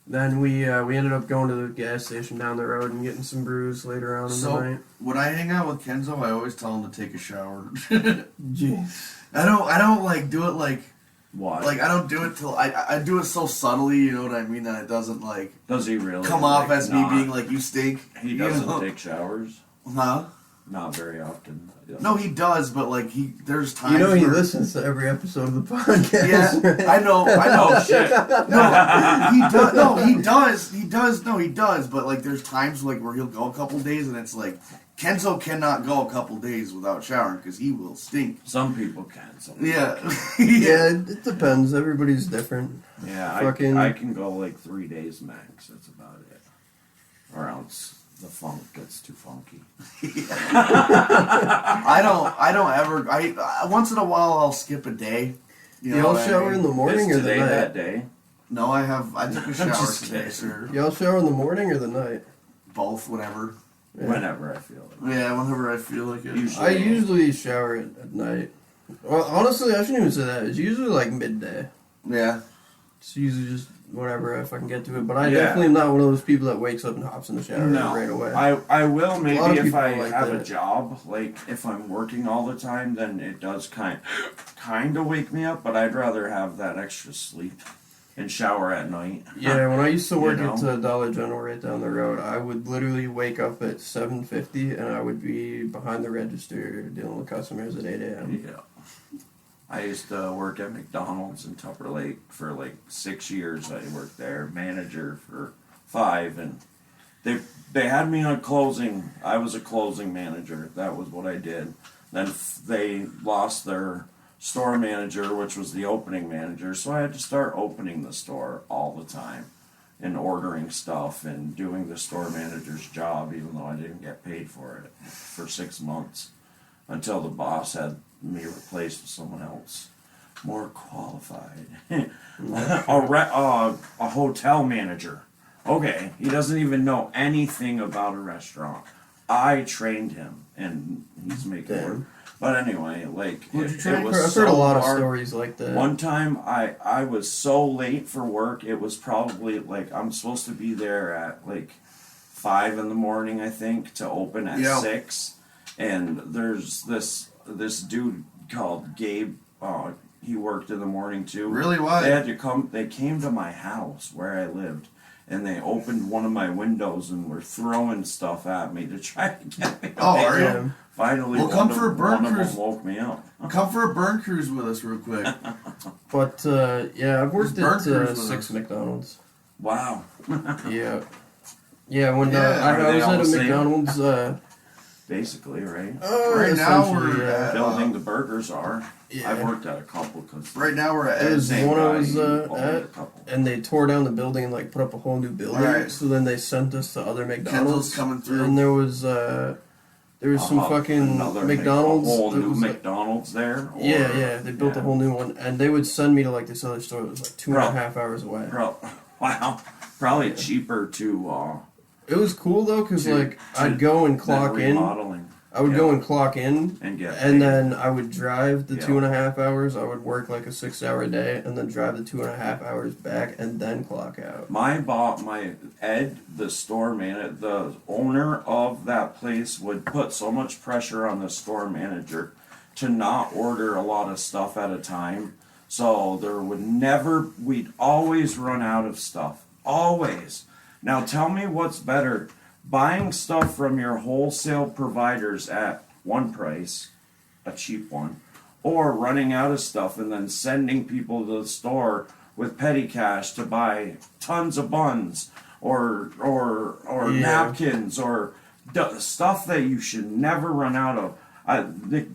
Then we ended up going to the gas station down the road and getting some brews later on in the night. When I hang out with Kenzo, I always tell him to take a shower. Jeez. I don't like do it like Why? I don't do it till I do it so subtly, you know what I mean, that it doesn't like Does he really come off like, as me not- being like you stink. He you doesn't know? take showers. Huh? Not very often. No, he does, but like there's times You know he where, listens to every episode of the podcast. Yeah, I know. Oh shit! No, he does. No, he does. But like, there's times like where he'll go a couple days, and it's like Kenzo cannot go a couple days without showering because he will stink. Some people can. Some people Yeah, can't. Yeah, it depends. Everybody's different. Yeah, Fucking- I can go like 3 days max. That's about it. Or else the funk gets too funky. I don't ever. I once in a while I'll skip a day. You know Y'all what I shower mean? in the morning Is or the today night? that day? No, I took a shower just today, kidding. sir. Y'all shower in the morning or the night? Both, whatever. Yeah. Whenever I feel it. Yeah, whenever I feel like it. Usually. I usually shower at night. Well, honestly, I shouldn't even say that. It's usually like midday. Yeah. It's usually just whatever if I can get to it. But I Yeah. definitely am not one of those people that wakes up and hops in the shower No, right away. I will lot of maybe if people I like have a that. job, like if I'm working all the time, then it does kind of wake me up. But I'd rather have that extra sleep and shower at night. Yeah, when I used to work You know? at Dollar General right down the road, I would literally wake up at 7:50 and I would be behind the register dealing with customers at 8 a.m. Yeah. I used to work at McDonald's in Tupper Lake for like 6 years. I worked there, manager for 5, and they had me on closing. I was a closing manager. That was what I did. Then they lost their store manager, which was the opening manager, so I had to start opening the store all the time. and ordering stuff and doing the store manager's job, even though I didn't get paid for it for 6 months until the boss had me replaced with someone else more qualified. A hotel manager. Okay, he doesn't even know anything about a restaurant. I trained him, and he's making work. But anyway, like, it was I've heard a lot of hard. stories like that. One time, I was so late for work. It was probably like I'm supposed to be there at like 5 in the morning, I think, to open at 6. And there's this dude called Gabe. He worked in the morning too. Really? Why? They had to come. They came to my house where I lived, and they opened one of my windows and were throwing stuff at me to try to get me. Oh, are you? Finally, Well, come for a burn one of cruise. them woke me up. Come for a burn cruise with us real quick. But yeah, I've worked Burn at cruise with 6 us. McDonald's. Wow. Yeah. Yeah, when Yeah. I Are they was all at the a same? McDonald's, Basically, right? Right now essentially, we're at, Building the burgers are. yeah. I've worked at a couple because right now we're at It was Ed's. one I was owned at, a couple. and they tore down the building and like put up a whole new building. Right. So then they sent us to other McDonald's, Kenzel's coming through. and there was some fucking Another McDonald's. a whole that new was, like, McDonald's there. Or, yeah, they built a whole new one, and they would send me to like this other store that was like 2.5 hours away. Wow, probably cheaper to. It was cool though, cause like I'd go and clock in. Remodeling. I would go and clock in, And get and paid. then I would drive the Yeah. 2.5 hours. I would work like a 6-hour day, and then drive the 2.5 hours back, and then clock out. My Ed, the store manager, the owner of that place, would put so much pressure on the store manager to not order a lot of stuff at a time. So we'd always run out of stuff. Always. Now tell me what's better, buying stuff from your wholesale providers at one price, a cheap one, or running out of stuff and then sending people to the store with petty cash to buy tons of buns or napkins or stuff that you should never run out of.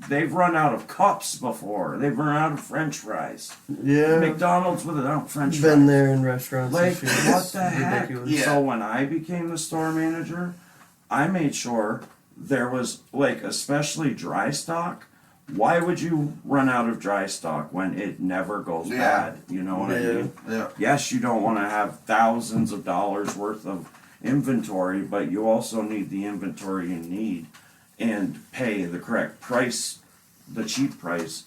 They've run out of cups before. They've run out of French fries. Yeah, McDonald's without French fries. been there in restaurants. Like, and shit. what It's the heck? ridiculous. Yeah. So when I became the store manager, I made sure there was, like, especially dry stock. Why would you run out of dry stock when it never goes bad? You know what I mean? Yeah. Yes, you don't want to have thousands of dollars worth of inventory, but you also need the inventory you need and pay the correct price, the cheap price.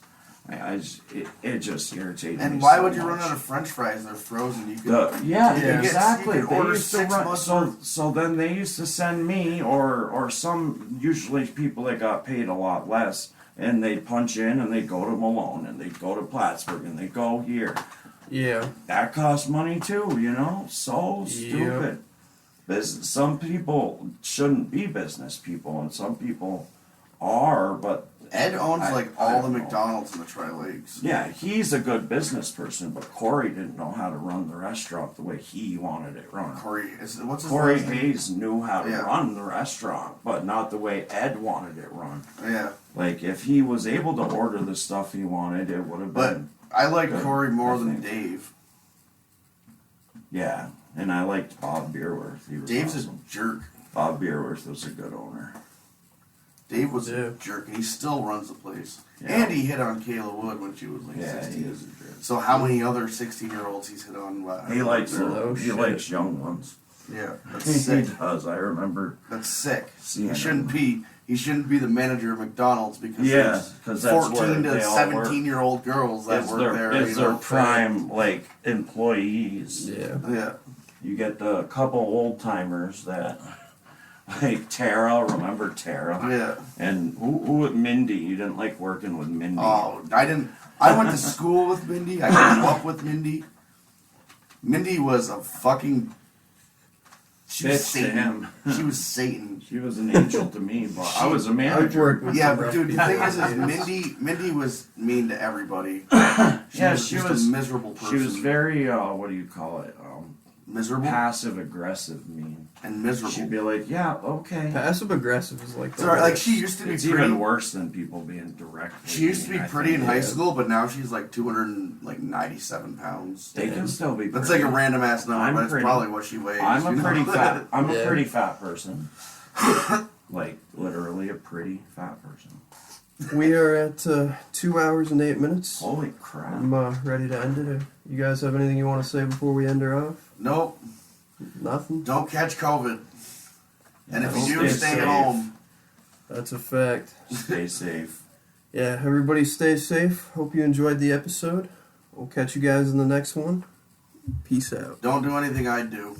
It just irritated me. And why so would you run much. out of French fries? They're frozen. You could. Yeah, You could exactly. you could They order used to 6 run, months so worth. so then they used to send me or some usually people that got paid a lot less, and they'd punch in and they'd go to Malone and they'd go to Plattsburgh and they'd go here. Yeah. That costs money too, you know. So stupid. Some people shouldn't be business people, and some people are, but Ed owns I all the don't know. McDonald's in the Tri-Lakes. yeah, he's a good business person, but Corey didn't know how to run the restaurant the way he wanted it run. What's his Corey last name? Hayes knew how to Yeah. run the restaurant, but not the way Ed wanted it run. Yeah, Like, if he was able to order the stuff he wanted, it would have but been, I like Good, Corey more I than think. Dave. yeah. And I liked Bob Beerworth. He was Dave's awesome. a jerk. Bob Beerworth was a good owner. Dave was Yeah. a jerk, and he still runs the place. Yeah. And he hit on Kayla Wood when she was like Yeah, 16. he is a jerk. So how many other 16-year-olds he's hit on? He likes Oh, he shit. likes young ones. Yeah, that's He sick. does. I remember. That's sick. Seeing He shouldn't him. be the manager of McDonald's because Yeah, there's 'cause that's 14 where to they all 17-year-old girls that It's work their there. it's you their know, prime like employees. Yeah. Yeah. You get the couple old timers that, like Tara. Remember Tara? Yeah. And who Mindy? You didn't like working with Mindy. Oh, I didn't. I went to school with Mindy. I grew up with Mindy. Mindy was a fucking. She was Bitch to Satan. him. She was Satan. She was an angel to me, but I was a I've manager. worked with Yeah, some but rough dude, the people. thing is Mindy was mean to everybody. She Yeah, was she just was- a miserable person. She was very what do you call it? Miserable passive aggressive mean. and miserable. She'd be like, yeah, okay. Passive aggressive is like. Sorry, like she used to be It's pretty. even worse than people being direct. She used to be I pretty in think. high school, but now she's like 297 pounds. They can still be. That's pretty. like a random ass number, I'm but it's pretty. probably what she weighs. I'm you a pretty know? fat. I'm Yeah. a pretty fat person. Like literally a pretty fat person. We are at 2 hours and 8 minutes. Holy crap! I'm ready to end it. You guys have anything you want to say before we end her off? Nope. Nothing? Don't catch COVID. And if Yeah, you do, stay stay safe. at home. That's a fact. Stay safe. Yeah, everybody stay safe. Hope you enjoyed the episode. We'll catch you guys in the next one. Peace out. Don't do anything I do.